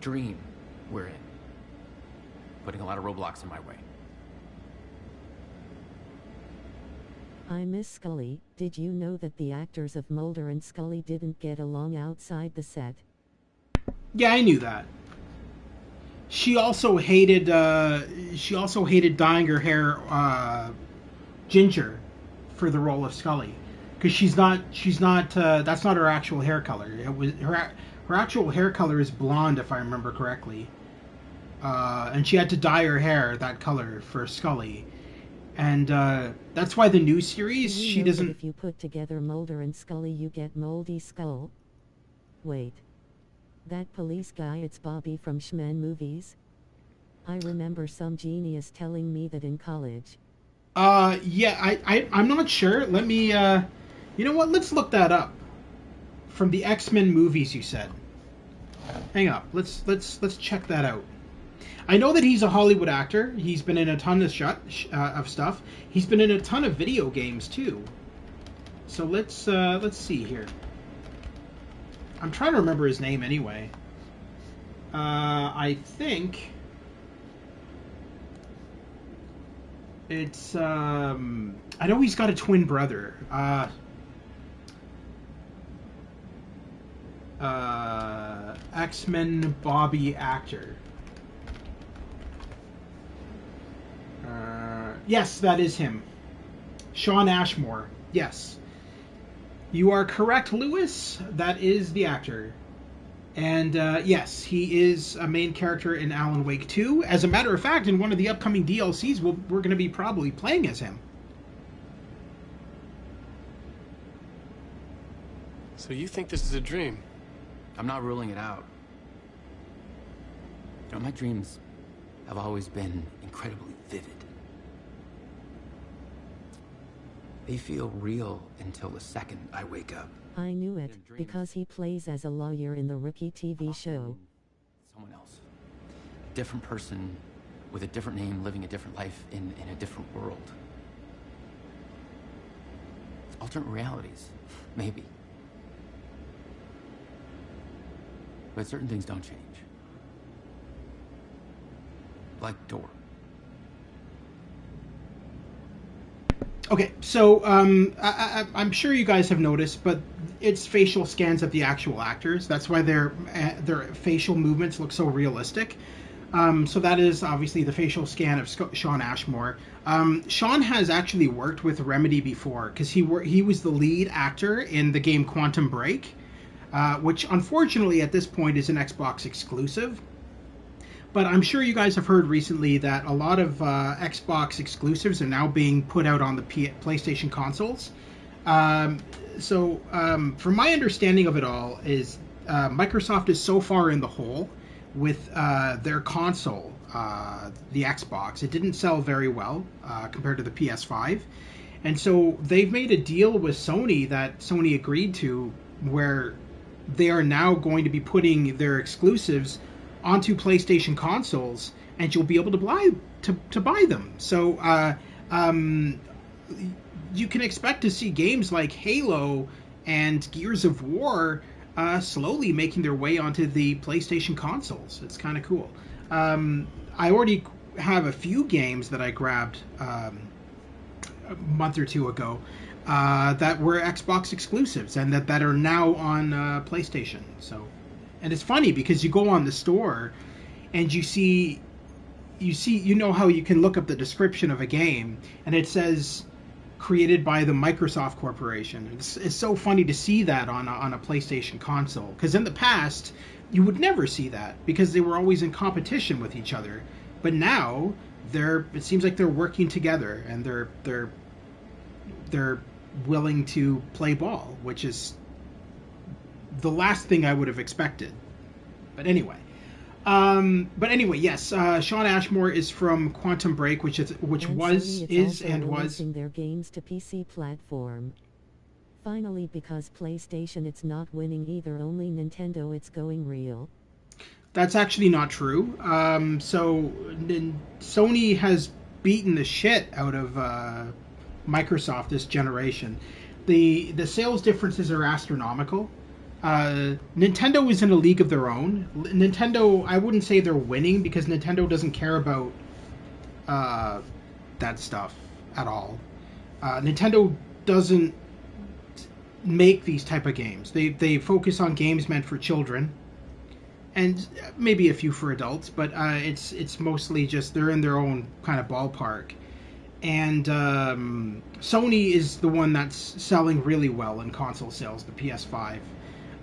S20: dream we're in, putting a lot of roadblocks in my way.
S5: I miss Scully. Did you know that the actors of Mulder and Scully didn't get along outside the set?
S2: Yeah, I knew that. She also hated dyeing her hair ginger for the role of Scully, because she's not that's not her actual hair color. It was her actual hair color is blonde, if I remember correctly. and she had to dye her hair that color for Scully. And that's why the new series, she doesn't...
S5: If you put together Mulder and Scully, you get Moldy Skull. Wait. That police guy, it's Bobby from Shmen Movies? I remember some genius telling me that in college.
S2: Yeah, I'm not sure. Let me, you know what? Let's look that up. From the X-Men movies, you said. Hang up. Let's check that out. I know that he's a Hollywood actor. He's been in a ton of stuff. He's been in a ton of video games too. So let's see here. I'm trying to remember his name anyway. I think it's I know he's got a twin brother. X-Men Bobby actor. Yes, that is him. Shawn Ashmore. Yes. You are correct, Lewis. That is the actor. And yes, he is a main character in Alan Wake 2. As a matter of fact, in one of the upcoming DLCs, we're going to be probably playing as him.
S6: So you think this is a dream?
S20: I'm not ruling it out. You know, my dreams have always been incredibly vivid. They feel real until the second I wake up.
S5: I knew it, because he plays as a lawyer in the Rookie TV show.
S20: Someone else. A different person with a different name living a different life in a different world. Alternate realities, maybe. But certain things don't change. Like door.
S2: Okay, so I'm sure you guys have noticed, but it's facial scans of the actual actors. That's why their facial movements look so realistic. So that is obviously the facial scan of Shawn Ashmore. Shawn has actually worked with Remedy before, because he was the lead actor in the game Quantum Break, which unfortunately at this point is an Xbox exclusive. But I'm sure you guys have heard recently that a lot of Xbox exclusives are now being put out on the PlayStation consoles. So from my understanding of it all is Microsoft is so far in the hole with their console, the Xbox. It didn't sell very well compared to the PS5. And so they've made a deal with Sony that Sony agreed to, where they are now going to be putting their exclusives onto PlayStation consoles, and you'll be able to buy them. So you can expect to see games like Halo and Gears of War slowly making their way onto the PlayStation consoles. It's kind of cool. I already have a few games that I grabbed a month or two ago that were Xbox exclusives and that are now on PlayStation. So. And it's funny because you go on the store and you know how you can look up the description of a game and it says created by the Microsoft Corporation. It's so funny to see that on a PlayStation console, because in the past you would never see that because they were always in competition with each other. But now it seems like they're working together and they're willing to play ball, which is the last thing I would have expected. But anyway, yes, Shawn Ashmore is from Quantum Break, which was
S5: releasing their games to PC platform. Finally, because PlayStation it's not winning either, only Nintendo it's going real.
S2: That's actually not true. So Sony has beaten the shit out of Microsoft this generation. The sales differences are astronomical. Nintendo is in a league of their own. Nintendo, I wouldn't say they're winning because Nintendo doesn't care about that stuff at all. Nintendo doesn't make these type of games. They focus on games meant for children and maybe a few for adults, but it's mostly just they're in their own kind of ballpark. And Sony is the one that's selling really well in console sales, the PS5.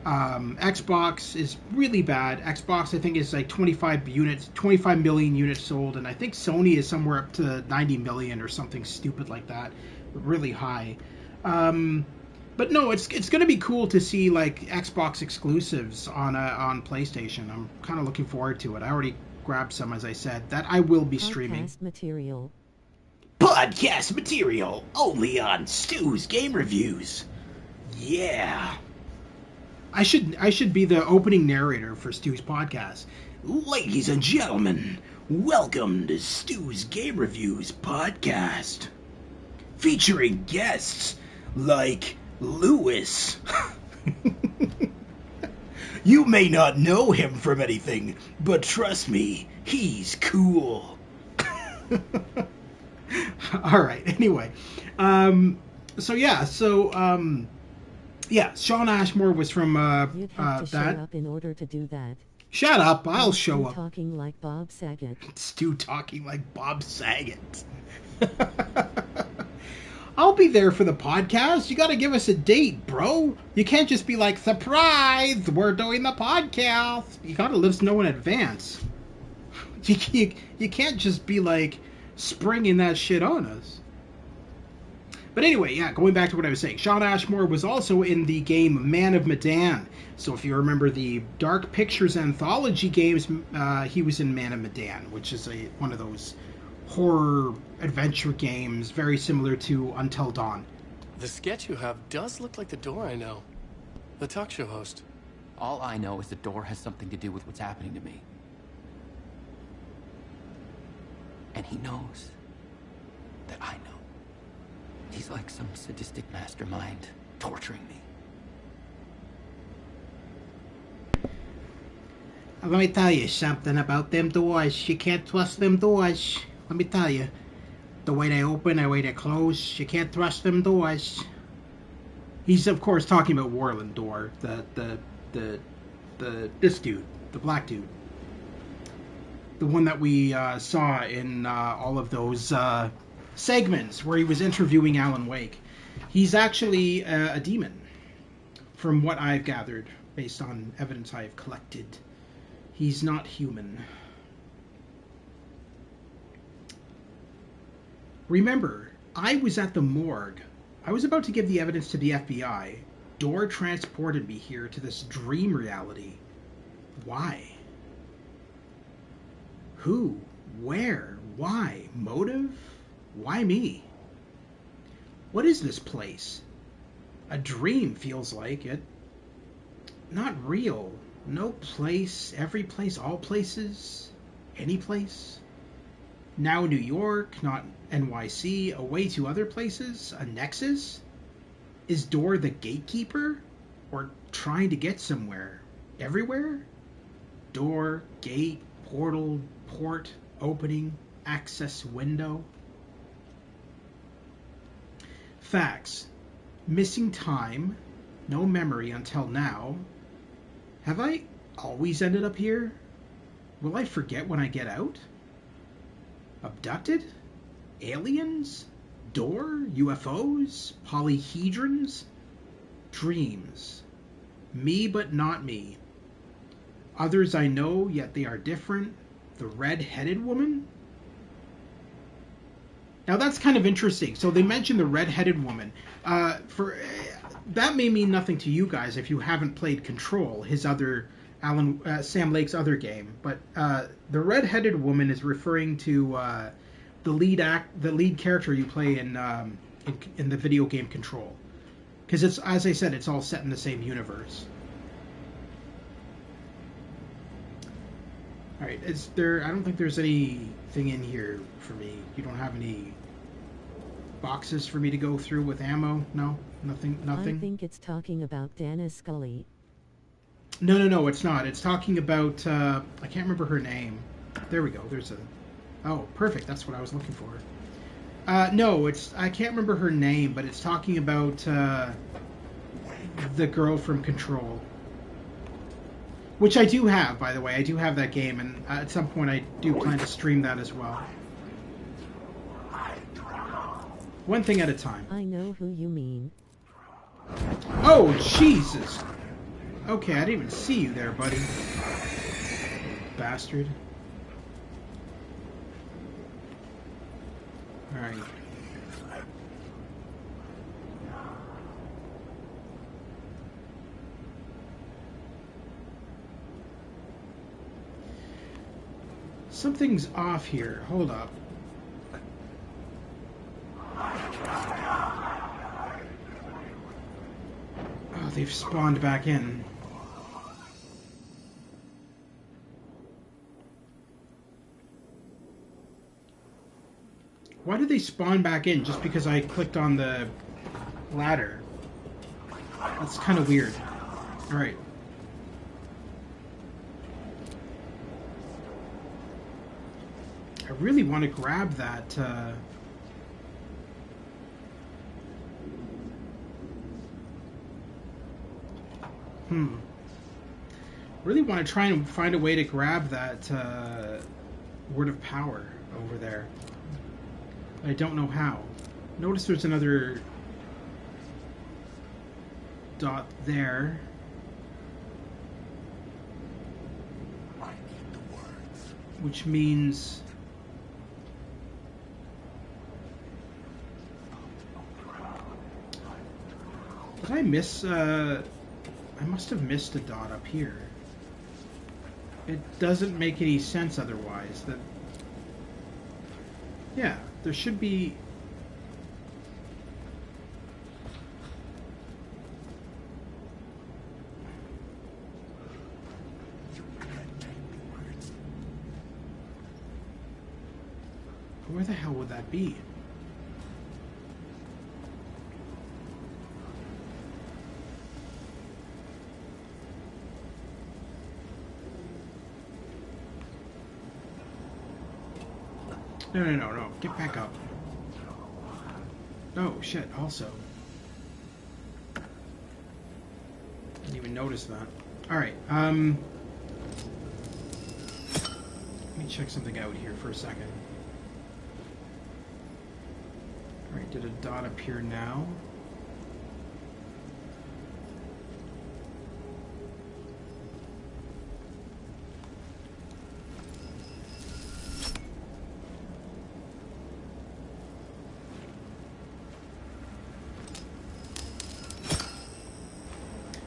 S2: Xbox is really bad. Xbox, I think, is like 25 million units sold, and I think Sony is somewhere up to 90 million or something stupid like that, really high. But no, it's going to be cool to see like Xbox exclusives on PlayStation. I'm kind of looking forward to it. I already grabbed some, as I said, that I will be streaming.
S9: Podcast material only on Stu's Game Reviews. Yeah.
S2: I should be the opening narrator for Stu's podcast.
S9: Ladies and gentlemen, welcome to Stu's Game Reviews podcast. Featuring guests like Lewis. You may not know him from anything, but trust me, he's cool.
S2: Alright, anyway. Yeah, Sean Ashmore was from
S5: You'd have to show up in order to do that.
S2: Shut up, I'll show up.
S5: Talking like Bob Saget.
S2: Stu talking like Bob Saget. I'll be there for the podcast. You gotta give us a date, bro. You can't just be like, surprise, we're doing the podcast. You gotta let us know in advance. You can't just be like springing that shit on us. But anyway, yeah, going back to what I was saying, Sean Ashmore was also in the game Man of Medan. So if you remember the Dark Pictures anthology games, he was in Man of Medan, which is one of those horror adventure games, very similar to Until Dawn.
S6: The sketch you have does look like the door I know. The talk show host.
S20: All I know is the door has something to do with what's happening to me. And he knows that I know. He's like some sadistic mastermind torturing me.
S9: Let me tell you something about them doors. You can't trust them doors. Let me tell you. The way they open, the way they close, you can't trust them doors.
S2: He's, of course, talking about Warland Door, this dude, the black dude. The one that we saw in all of those segments where he was interviewing Alan Wake. He's actually a demon, from what I've gathered, based on evidence I've collected. He's not human. Remember, I was at the morgue. I was about to give the evidence to the FBI. Door transported me here to this dream reality. Why? Who? Where? Why? Motive? Why me? What is this place? A dream feels like it. Not real. No place, every place, all places, any place. Now New York, not NYC, away to other places, a nexus? Is Door the gatekeeper? Or trying to get somewhere? Everywhere? Door, gate, portal, port, opening, access window. Facts. Missing time, no memory until now. Have I always ended up here? Will I forget when I get out? Abducted? Aliens? Door? UFOs? Polyhedrons? Dreams. Me but not me. Others I know, yet they are different. The red-headed woman? Now that's kind of interesting. So they mentioned the red-headed woman. That may mean nothing to you guys if you haven't played Control, his other Sam Lake's other game. But the red-headed woman is referring to the lead character you play in the video game Control, because it's, as I said, it's all set in the same universe. All right, is there? I don't think there's anything in here for me. You don't have any boxes for me to go through with ammo? No, nothing.
S5: I think it's talking about Dana Scully.
S2: No, it's not. It's talking about I can't remember her name. There we go. There's a. Oh, perfect. That's what I was looking for. No, I can't remember her name, but it's talking about the girl from Control. Which I do have, by the way. I do have that game, and at some point I do plan to stream that as well. One thing at a time.
S5: I know who you mean.
S2: Oh, Jesus! Okay, I didn't even see you there, buddy. Bastard. Alright. Something's off here. Hold up. Oh, they've spawned back in. Why did they spawn back in just because I clicked on the ladder? That's kind of weird. Alright. I really want to grab that, really want to try and find a way to grab that, word of power over there. I don't know how. Notice there's another dot there. Which means... Did I miss, I must have missed a dot up here. It doesn't make any sense otherwise. That, yeah, there should be... Where the hell would that be? No. Get back up. Oh, shit, also. Didn't even notice that. Alright, let me check something out here for a second. Alright, did a dot appear now?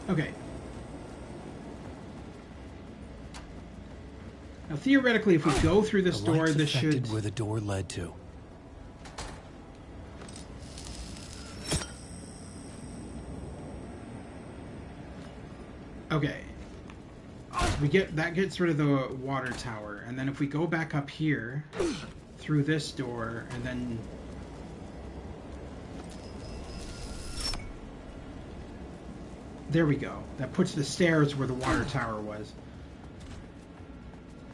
S2: Okay. Now, theoretically, if we go through this door, this should...
S6: where the door led to.
S2: Okay. We get that gets rid of the water tower, and then if we go back up here through this door, and then there we go. That puts the stairs where the water tower was.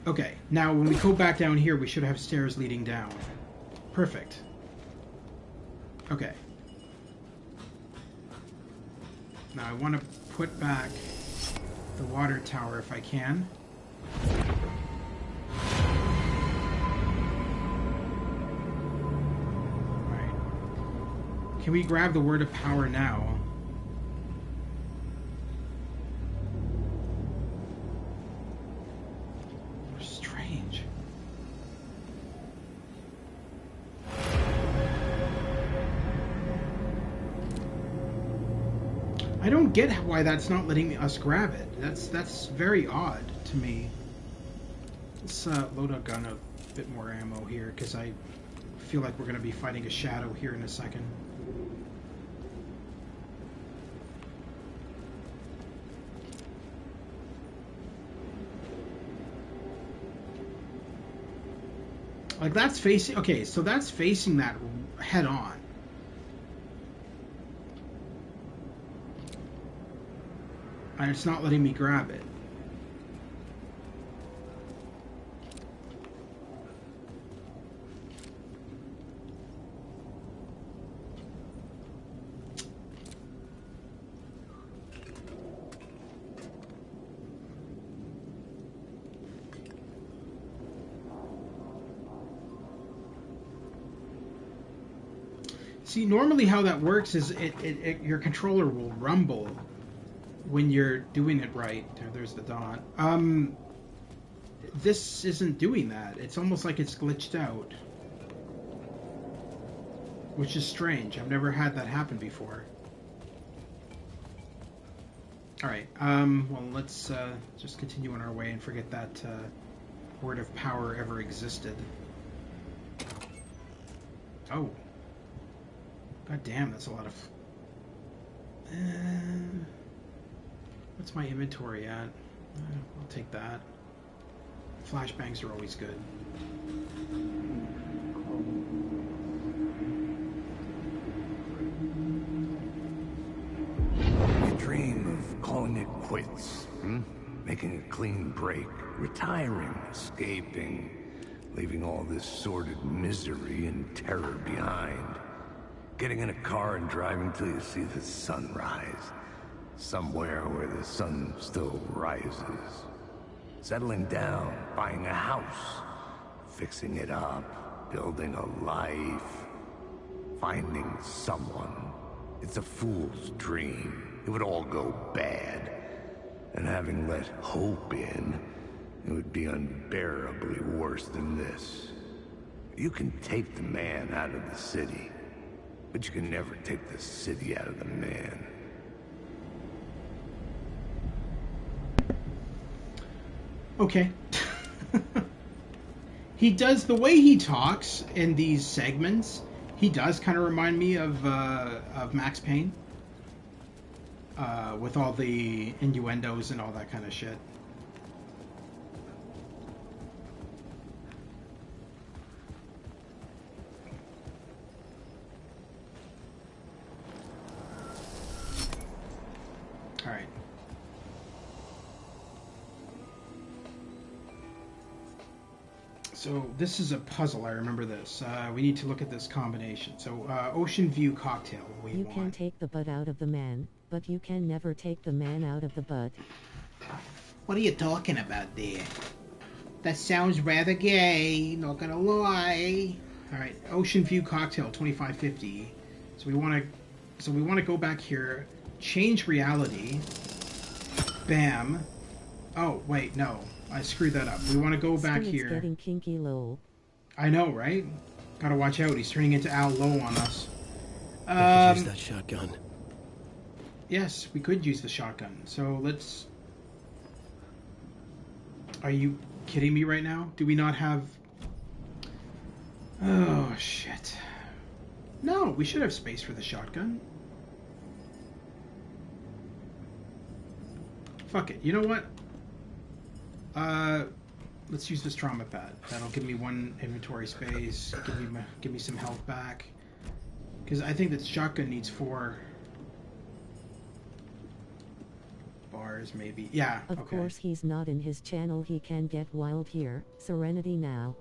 S2: Okay, now when we go back down here, we should have stairs leading down. Perfect. Okay. Now I want to put back the water tower if I can. Alright. Can we grab the word of power now? Strange. I don't get why that's not letting us grab it. That's very odd to me. Let's load a gun a bit more ammo here, because I feel like we're going to be fighting a shadow here in a second. Like that's facing... Okay, so that's facing that head on. And it's not letting me grab it. See, normally how that works is your controller will rumble when you're doing it right. There's the dot. This isn't doing that. It's almost like it's glitched out. Which is strange. I've never had that happen before. Alright, well, let's just continue on our way and forget that word of power ever existed. Oh. God damn, that's a lot of... what's my inventory at? I'll take that. Flashbangs are always good.
S4: You dream of calling it quits, making a clean break, retiring, escaping, leaving all this sordid misery and terror behind. Getting in a car and driving till you see the sun rise. Somewhere where the sun still rises. Settling down, buying a house, fixing it up, building a life, finding someone. It's a fool's dream. It would all go bad. And having let hope in, it would be unbearably worse than this. You can take the man out of the city, but you can never take the city out of the man.
S2: Okay. He does, the way he talks in these segments, he does kind of remind me of Max Payne. With all the innuendos and all that kind of shit. Alright. So this is a puzzle, I remember this. We need to look at this combination. So, Ocean View Cocktail.
S5: You can take the butt out of the man, but you can never take the man out of the butt.
S9: What are you talking about there? That sounds rather gay, not gonna lie.
S2: Alright, Ocean View Cocktail, 2550. So we want to go back here, change reality. Bam. Oh, wait, no. I screwed that up. We want to go back here.
S5: Getting kinky low.
S2: I know, right? Gotta watch out. He's turning into Al Low on us.
S6: I could use that shotgun.
S2: Yes, we could use the shotgun. So let's... Are you kidding me right now? Do we not have... Oh, shit. No, we should have space for the shotgun. Fuck it. You know what? Let's use this trauma pad. That'll give me one inventory space. Give me some health back. Because I think that shotgun needs 4 bars, maybe. Yeah.
S5: Of course, he's not in his channel. He can get wild here. Serenity now.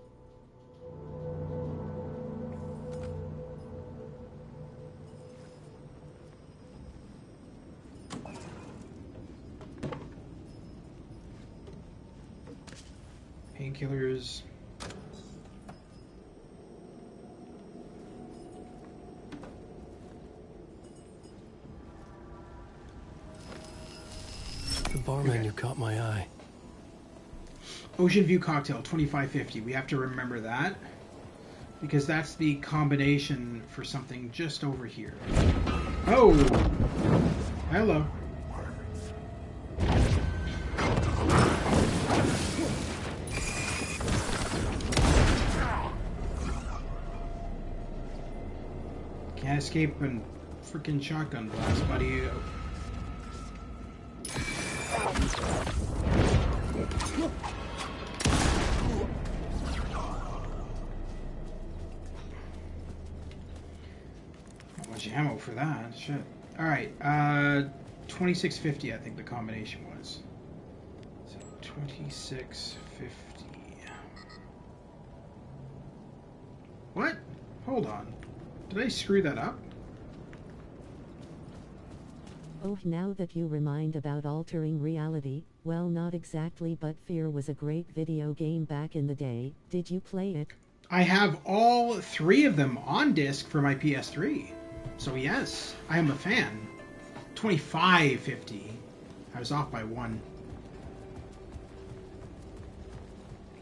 S2: Painkillers.
S6: The bar menu caught my eye.
S2: Ocean View Cocktail, 2550. We have to remember that. Because that's the combination for something just over here. Oh! Hello. Can't escape and freaking shotgun blast, buddy. Not much ammo for that. Shit. Alright, 2650 I think the combination was. So 2650. What? Hold on. Did I screw that up?
S5: Oh, now that you remind about altering reality, well, not exactly, but Fear was a great video game back in the day. Did you play it?
S2: I have all 3 of them on disc for my PS3. So yes, I am a fan. 2550. I was off by 1.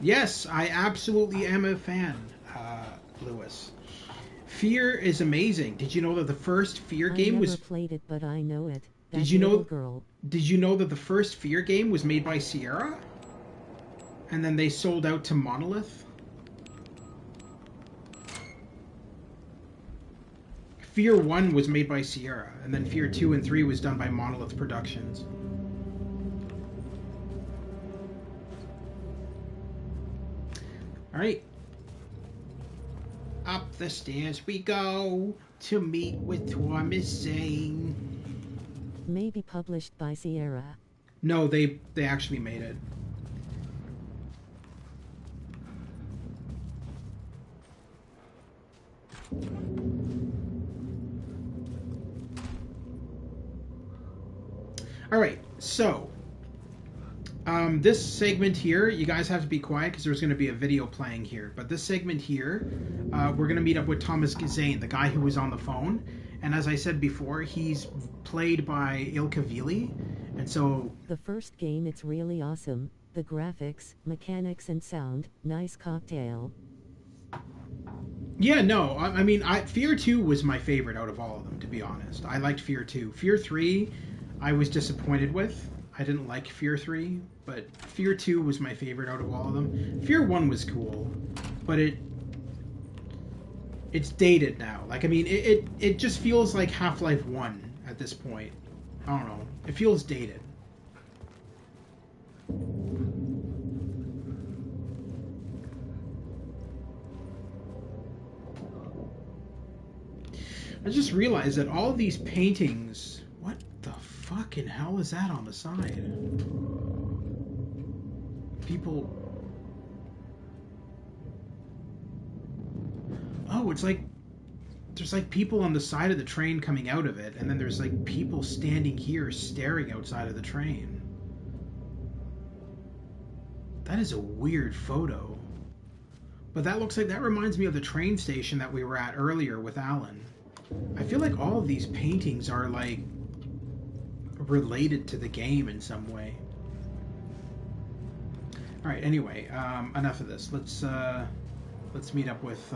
S2: Yes, I absolutely am a fan, Lewis. Fear is amazing. Did you know that the first Fear game was...
S5: I never played it, but I know it.
S2: Did you know...
S5: Girl.
S2: Did you know that the first Fear game was made by Sierra? And then they sold out to Monolith? Fear 1 was made by Sierra, and then Fear 2 and 3 was done by Monolith Productions. Alright. Up the stairs we go to meet with Thomas Zane.
S5: Maybe published by Sierra.
S2: No, they actually made it. Alright, so this segment here, you guys have to be quiet because there's going to be a video playing here. But this segment here, we're going to meet up with Thomas Zane, the guy who was on the phone. And as I said before, he's played by Ilka Vili. And so...
S5: The first game, it's really awesome. The graphics, mechanics, and sound. Nice cocktail.
S2: Yeah, no, I mean, Fear 2 was my favorite out of all of them, to be honest. I liked Fear 2. Fear 3, I was disappointed with. I didn't like Fear 3, but Fear 2 was my favorite out of all of them. Fear 1 was cool, but it's dated now. Like, I mean, it just feels like Half-Life 1 at this point. I don't know. It feels dated. I just realized that all of these paintings... What the fucking hell is that on the side? People... Oh, it's like... There's like people on the side of the train coming out of it, and then there's like people standing here staring outside of the train. That is a weird photo. But that looks like... That reminds me of the train station that we were at earlier with Alan. I feel like all of these paintings are like related to the game in some way. All right. Anyway, enough of this. Let's meet up with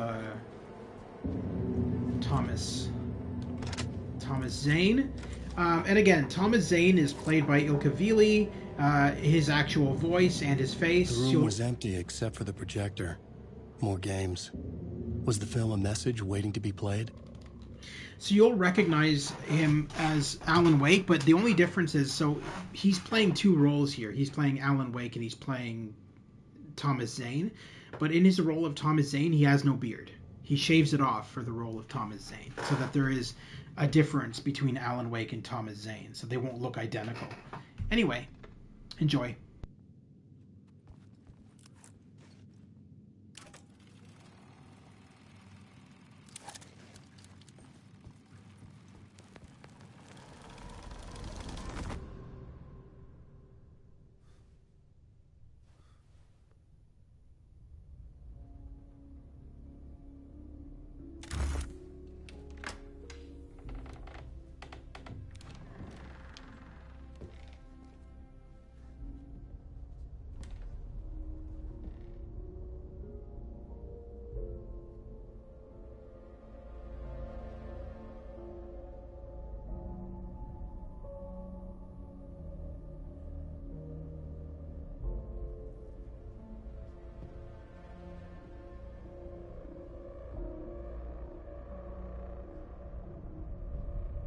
S2: Thomas Zane. And again, Thomas Zane is played by Ilka Vili. His actual voice and his face.
S6: The room was empty except for the projector. More games. Was the film a message waiting to be played?
S2: So you'll recognize him as Alan Wake, but the only difference is, so he's playing 2 roles here. He's playing Alan Wake and he's playing Thomas Zane. But in his role of Thomas Zane, he has no beard. He shaves it off for the role of Thomas Zane, so that there is a difference between Alan Wake and Thomas Zane, so they won't look identical. Anyway, enjoy.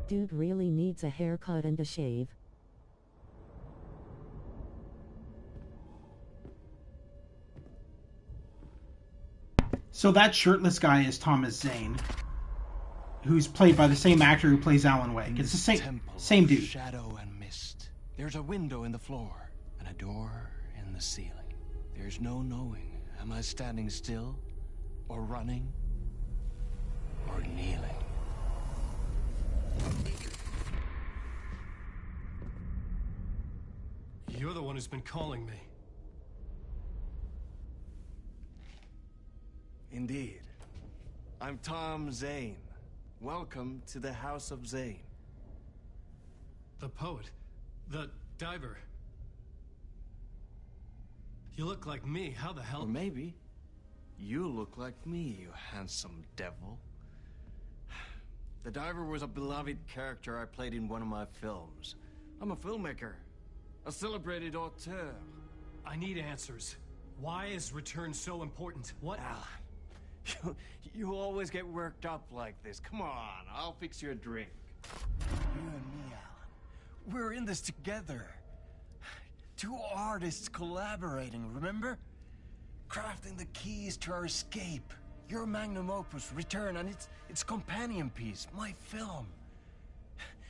S5: Dude really needs a haircut and a shave.
S2: So that shirtless guy is Thomas Zane, who's played by the same actor who plays Alan Wake. It's the same dude.
S6: Shadow and mist. There's a window in the floor and a door in the ceiling. There's no knowing. Am I standing still, or running, or kneeling? You're the one who's been calling me.
S21: Indeed. I'm Tom Zane. Welcome to the House of Zane.
S6: The poet. The Diver. You look like me. How the hell?
S21: Or maybe you look like me, you handsome devil. The Diver was a beloved character I played in one of my films. I'm a filmmaker, a celebrated auteur.
S6: I need answers. Why is Return so important? What?
S21: Alan, you always get worked up like this. Come on, I'll fix you a drink. You and me, Alan. We're in this together. Two artists collaborating, remember? Crafting the keys to our escape. Your magnum opus, Return, and its companion piece, my film.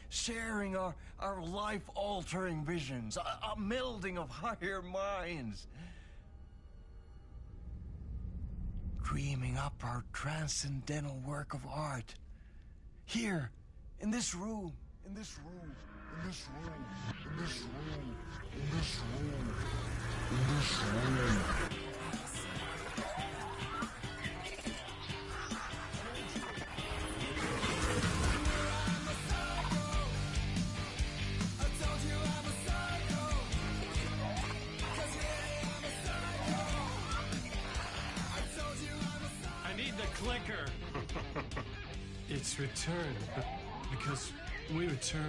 S21: Sharing our life-altering visions, a melding of higher minds. Dreaming up our transcendental work of art. Here, in this room, in this room, in this room, in this room, in this room, in this room.
S6: Clicker. It's Return, because we return.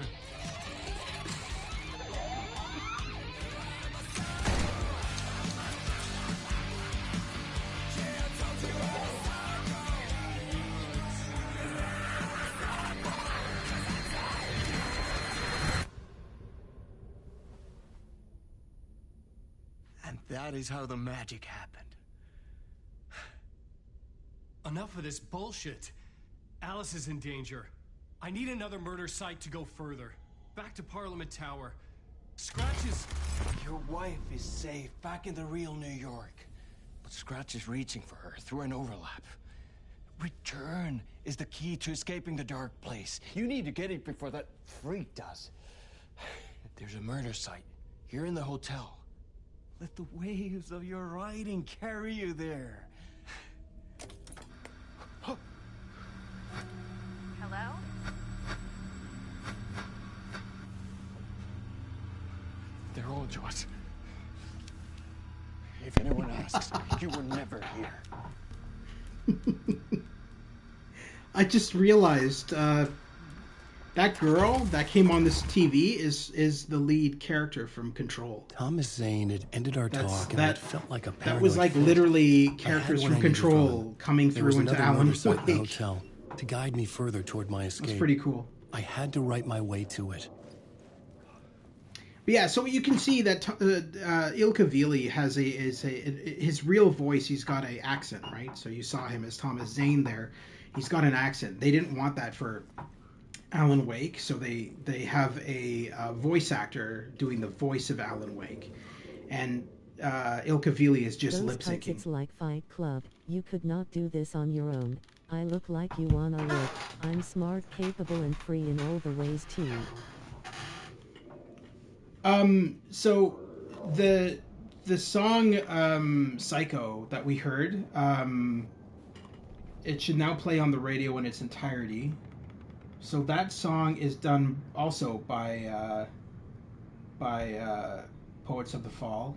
S21: And that is how the magic happened.
S6: Enough of this bullshit. Alice is in danger. I need another murder site to go further. Back to Parliament Tower. Scratch is...
S21: Your wife is safe, back in the real New York. But Scratch is reaching for her through an overlap. Return is the key to escaping the dark place. You need to get it before that freak does. There's a murder site here in the hotel. Let the waves of your writing carry you there.
S13: Hello?
S21: They're all yours. If anyone asks, you were never here.
S2: I just realized that girl that came on this TV is the lead character from Control.
S6: Thomas Zane had ended our talk, and it felt like a
S2: that was like literally characters from Control coming through into Alan Wake.
S6: Hotel to guide me further toward my escape.
S2: That's pretty cool.
S6: I had to write my way to it.
S2: But yeah, so you can see that Ilka Vili has his real voice. He's got an accent, right? So you saw him as Thomas Zane there. He's got an accent. They didn't want that for Alan Wake, so they have a voice actor doing the voice of Alan Wake, and Ilka Vili is just lip syncing.
S5: It's like Fight Club. You could not do this on your own. I look like you wanna look. I'm smart, capable, and free in all the ways too.
S2: So the song Psycho that we heard, it should now play on the radio in its entirety. So that song is done also by Poets of the Fall.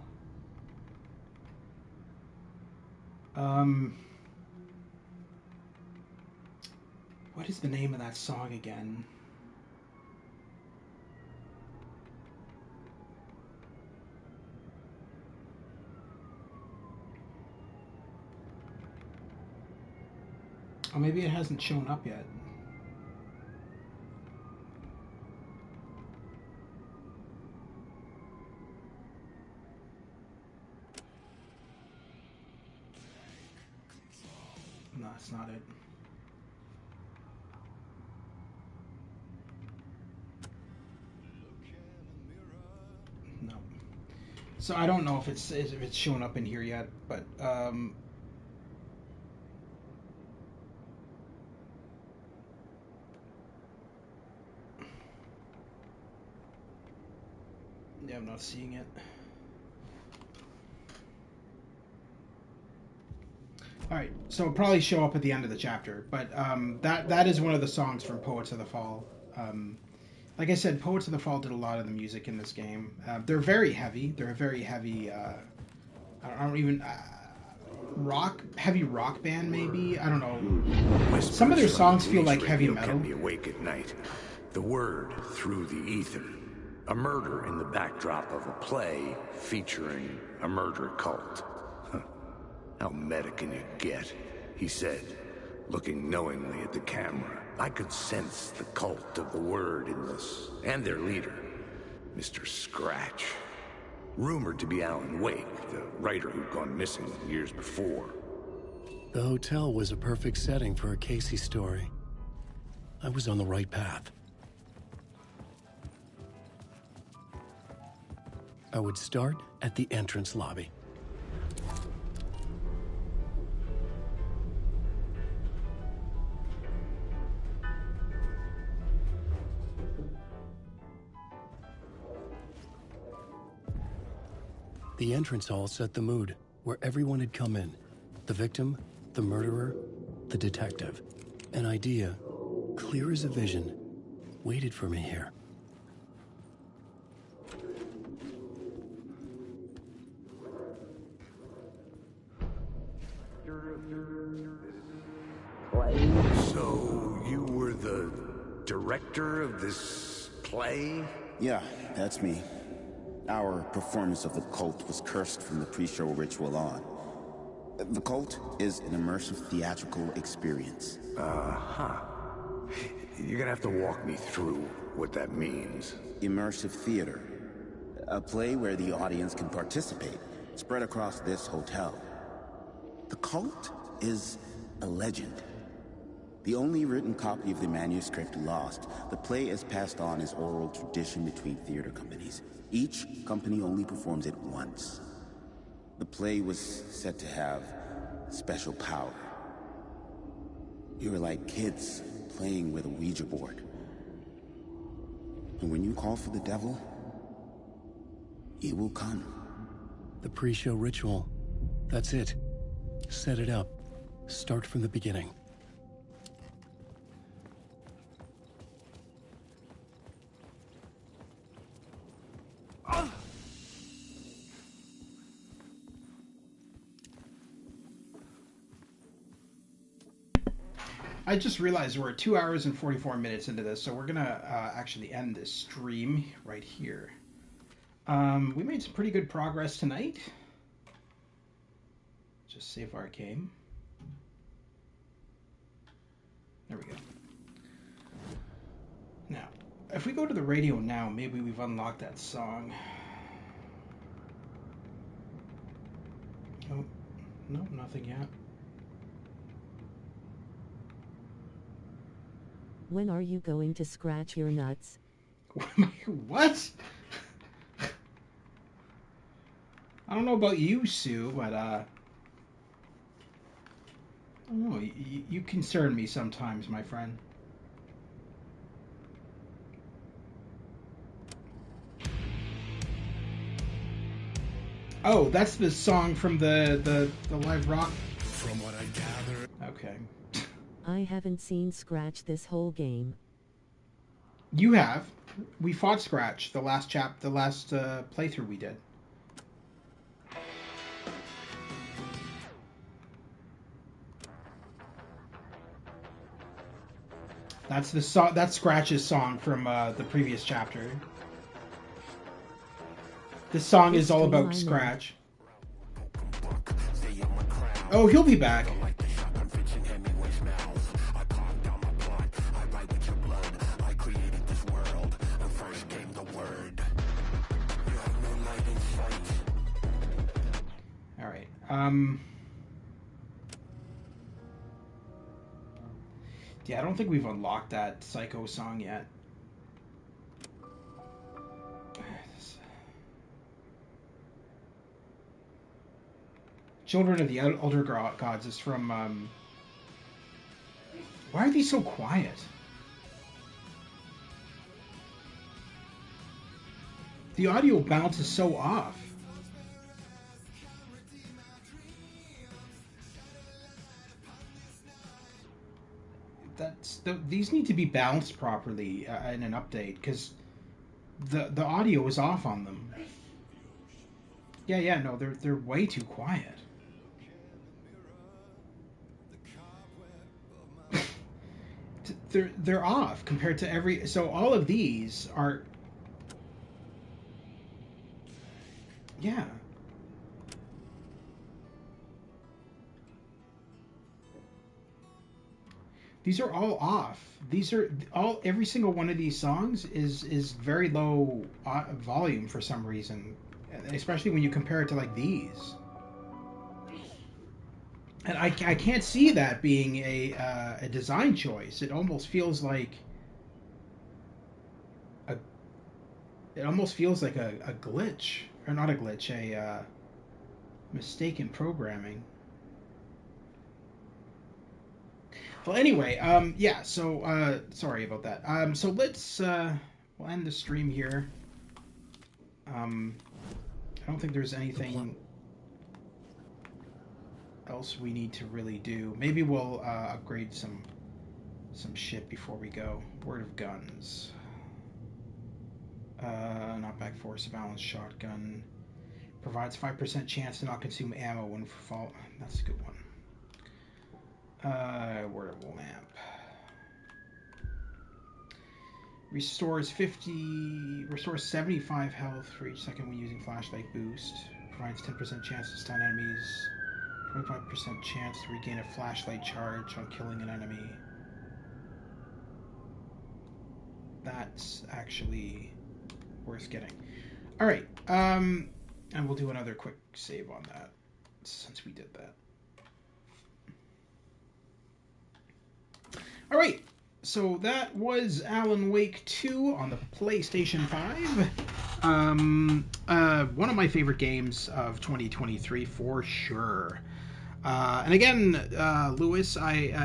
S2: What is the name of that song again? Oh, maybe it hasn't shown up yet. No, that's not it. No. So I don't know if it's shown up in here yet, but yeah, I'm not seeing it. All right, so it'll probably show up at the end of the chapter, but that is one of the songs from Poets of the Fall. like I said, Poets of the Fall did a lot of the music in this game. They're very heavy. They're a very heavy. I don't even heavy rock band maybe. I don't know. Some of their songs feel like heavy metal.
S4: Kept me awake at night. The word through the ether. A murder in the backdrop of a play featuring a murder cult. Huh. How meta can you get? He said, looking knowingly at the camera. I could sense the cult of the word in this, and their leader, Mr. Scratch. Rumored to be Alan Wake, the writer who'd gone missing years before.
S6: The hotel was a perfect setting for a Casey story. I was on the right path. I would start at the entrance lobby. The entrance hall set the mood, where everyone had come in. The victim, the murderer, the detective. An idea, clear as a vision, waited for me here.
S4: So, you were the director of this play?
S10: Yeah, that's me. Our performance of the cult was cursed from the pre-show ritual on. The cult is an immersive theatrical experience.
S4: Uh-huh. You're gonna have to walk me through what that means.
S10: Immersive theater. A play where the audience can participate, spread across this hotel. The cult is a legend. The only written copy of the manuscript lost, the play is passed on as oral tradition between theater companies. Each company only performs it once. The play was said to have special power. You were like kids playing with a Ouija board. And when you call for the devil, he will come.
S6: The pre-show ritual. That's it. Set it up. Start from the beginning.
S2: I just realized we're 2 hours and 44 minutes into this, so we're gonna actually end this stream right here. We made some pretty good progress tonight. Just save our game. There we go. Now, if we go to the radio now, maybe we've unlocked that song. Oh, no, nothing yet.
S5: When are you going to scratch your nuts?
S2: What? I don't know about you, Sue, but I don't know. You concern me sometimes, my friend. Oh, that's the song from the live rock.
S16: From what I gather.
S2: Okay.
S5: I haven't seen Scratch this whole game.
S2: You have. We fought Scratch the last playthrough we did. That's the song. That's Scratch's song from the previous chapter. This song is all about Scratch. Oh, he'll be back. All right. Yeah, I don't think we've unlocked that Psycho song yet. Children of the Elder Gods is from, why are these so quiet? The audio bounces so off. these need to be balanced properly in an update, because the audio is off on them. Yeah, no, they're way too quiet. They're off compared to every. So all of these are. Yeah. These are all off. These are all. Every single one of these songs is very low volume for some reason, especially when you compare it to like these. And I can't see that being a design choice. It almost feels like a glitch, or not a glitch, a mistake in programming. Well, anyway, yeah. So sorry about that. So let's we'll end the stream here. I don't think there's anything else we need to really do. Maybe we'll upgrade some shit before we go. Word of guns. Knockback force, a balanced shotgun. Provides 5% chance to not consume ammo when fall. That's a good one. Wordable map. Restores 75 health for each second when using flashlight boost. Provides 10% chance to stun enemies. 25% chance to regain a flashlight charge on killing an enemy. That's actually worth getting. Alright, and we'll do another quick save on that, since we did that. Alright, so that was Alan Wake 2 on the PlayStation 5. One of my favorite games of 2023 for sure. And again, Lewis,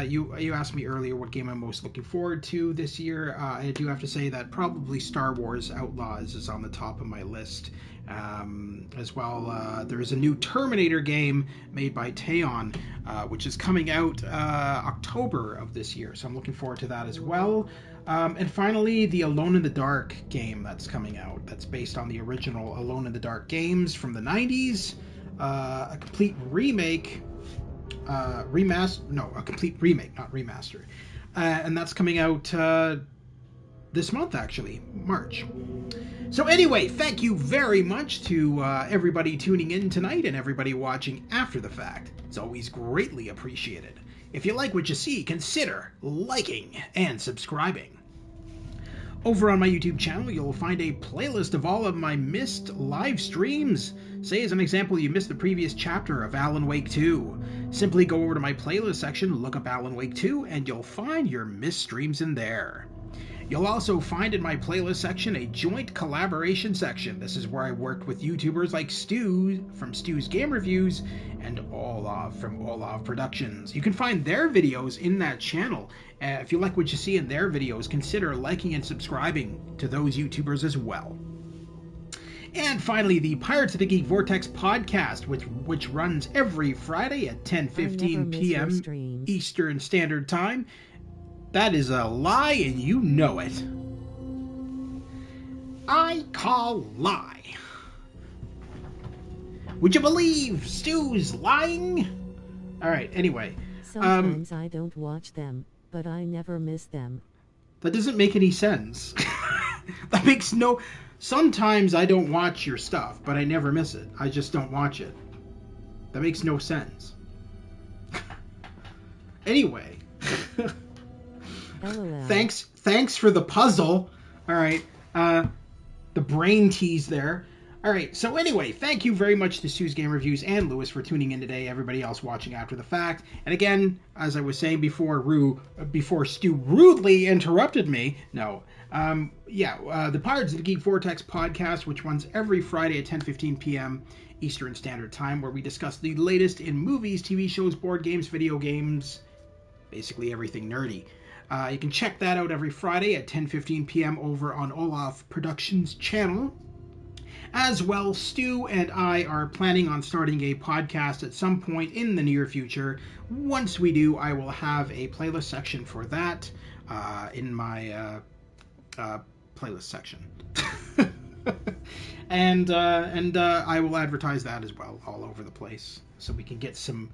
S2: you asked me earlier what game I'm most looking forward to this year. I do have to say that probably Star Wars Outlaws is on the top of my list. As well, there is a new Terminator game made by Teon, which is coming out October of this year, so I'm looking forward to that as well. And finally, the Alone in the Dark game that's coming out. That's based on the original Alone in the Dark games from the 90s. A complete remake. A complete remake, not remaster. And that's coming out this month, actually, March. So anyway, thank you very much to everybody tuning in tonight and everybody watching after the fact. It's always greatly appreciated. If you like what you see, consider liking and subscribing. Over on my YouTube channel, you'll find a playlist of all of my missed live streams. Say, as an example, you missed the previous chapter of Alan Wake 2. Simply go over to my playlist section, look up Alan Wake 2, and you'll find your missed streams in there. You'll also find in my playlist section a joint collaboration section. This is where I worked with YouTubers like Stu from Stu's Game Reviews and Olaf from Olaf Productions. You can find their videos in that channel. If you like what you see in their videos, consider liking and subscribing to those YouTubers as well. And finally, the Pirates of the Geek Vortex podcast, which runs every Friday at 10:15 p.m. Eastern Standard Time. That is a lie, and you know it. I call lie. Would you believe Stu's lying? Alright, anyway.
S5: Sometimes I don't watch them, but I never miss them.
S2: That doesn't make any sense. That makes no... Sometimes I don't watch your stuff, but I never miss it. I just don't watch it. That makes no sense. Anyway... Thanks for the puzzle. All right, the brain tease there. All right, so anyway, thank you very much to Stu's Game Reviews and Lewis for tuning in today. Everybody else watching after the fact. And again, as I was saying before Stu rudely interrupted me. No, the Pirates of the Geek Vortex podcast, which runs every Friday at 10:15 p.m. Eastern Standard Time, where we discuss the latest in movies, TV shows, board games, video games, basically everything nerdy. You can check that out every Friday at 10:15 p.m. over on Olaf Productions channel. As well, Stu and I are planning on starting a podcast at some point in the near future. Once we do, I will have a playlist section for that in my playlist section. and I will advertise that as well all over the place so we can get some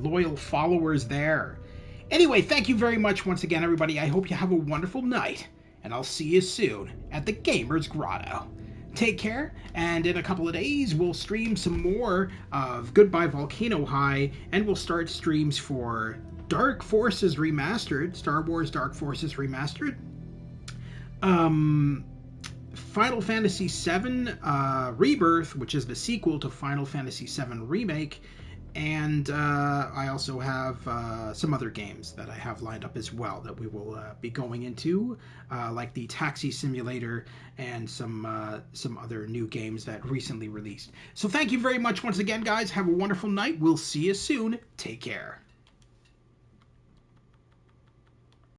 S2: loyal followers there. Anyway, thank you very much once again, everybody. I hope you have a wonderful night, and I'll see you soon at the Gamer's Grotto. Take care, and in a couple of days we'll stream some more of Goodbye Volcano High, and we'll start streams for Dark Forces Remastered, Star Wars Dark Forces Remastered, Final Fantasy VII Rebirth, which is the sequel to Final Fantasy VII Remake, and I also have some other games that I have lined up as well that we will be going into, like the Taxi Simulator and some other new games that recently released. So thank you very much once again, guys. Have a wonderful night. We'll see you soon. Take care.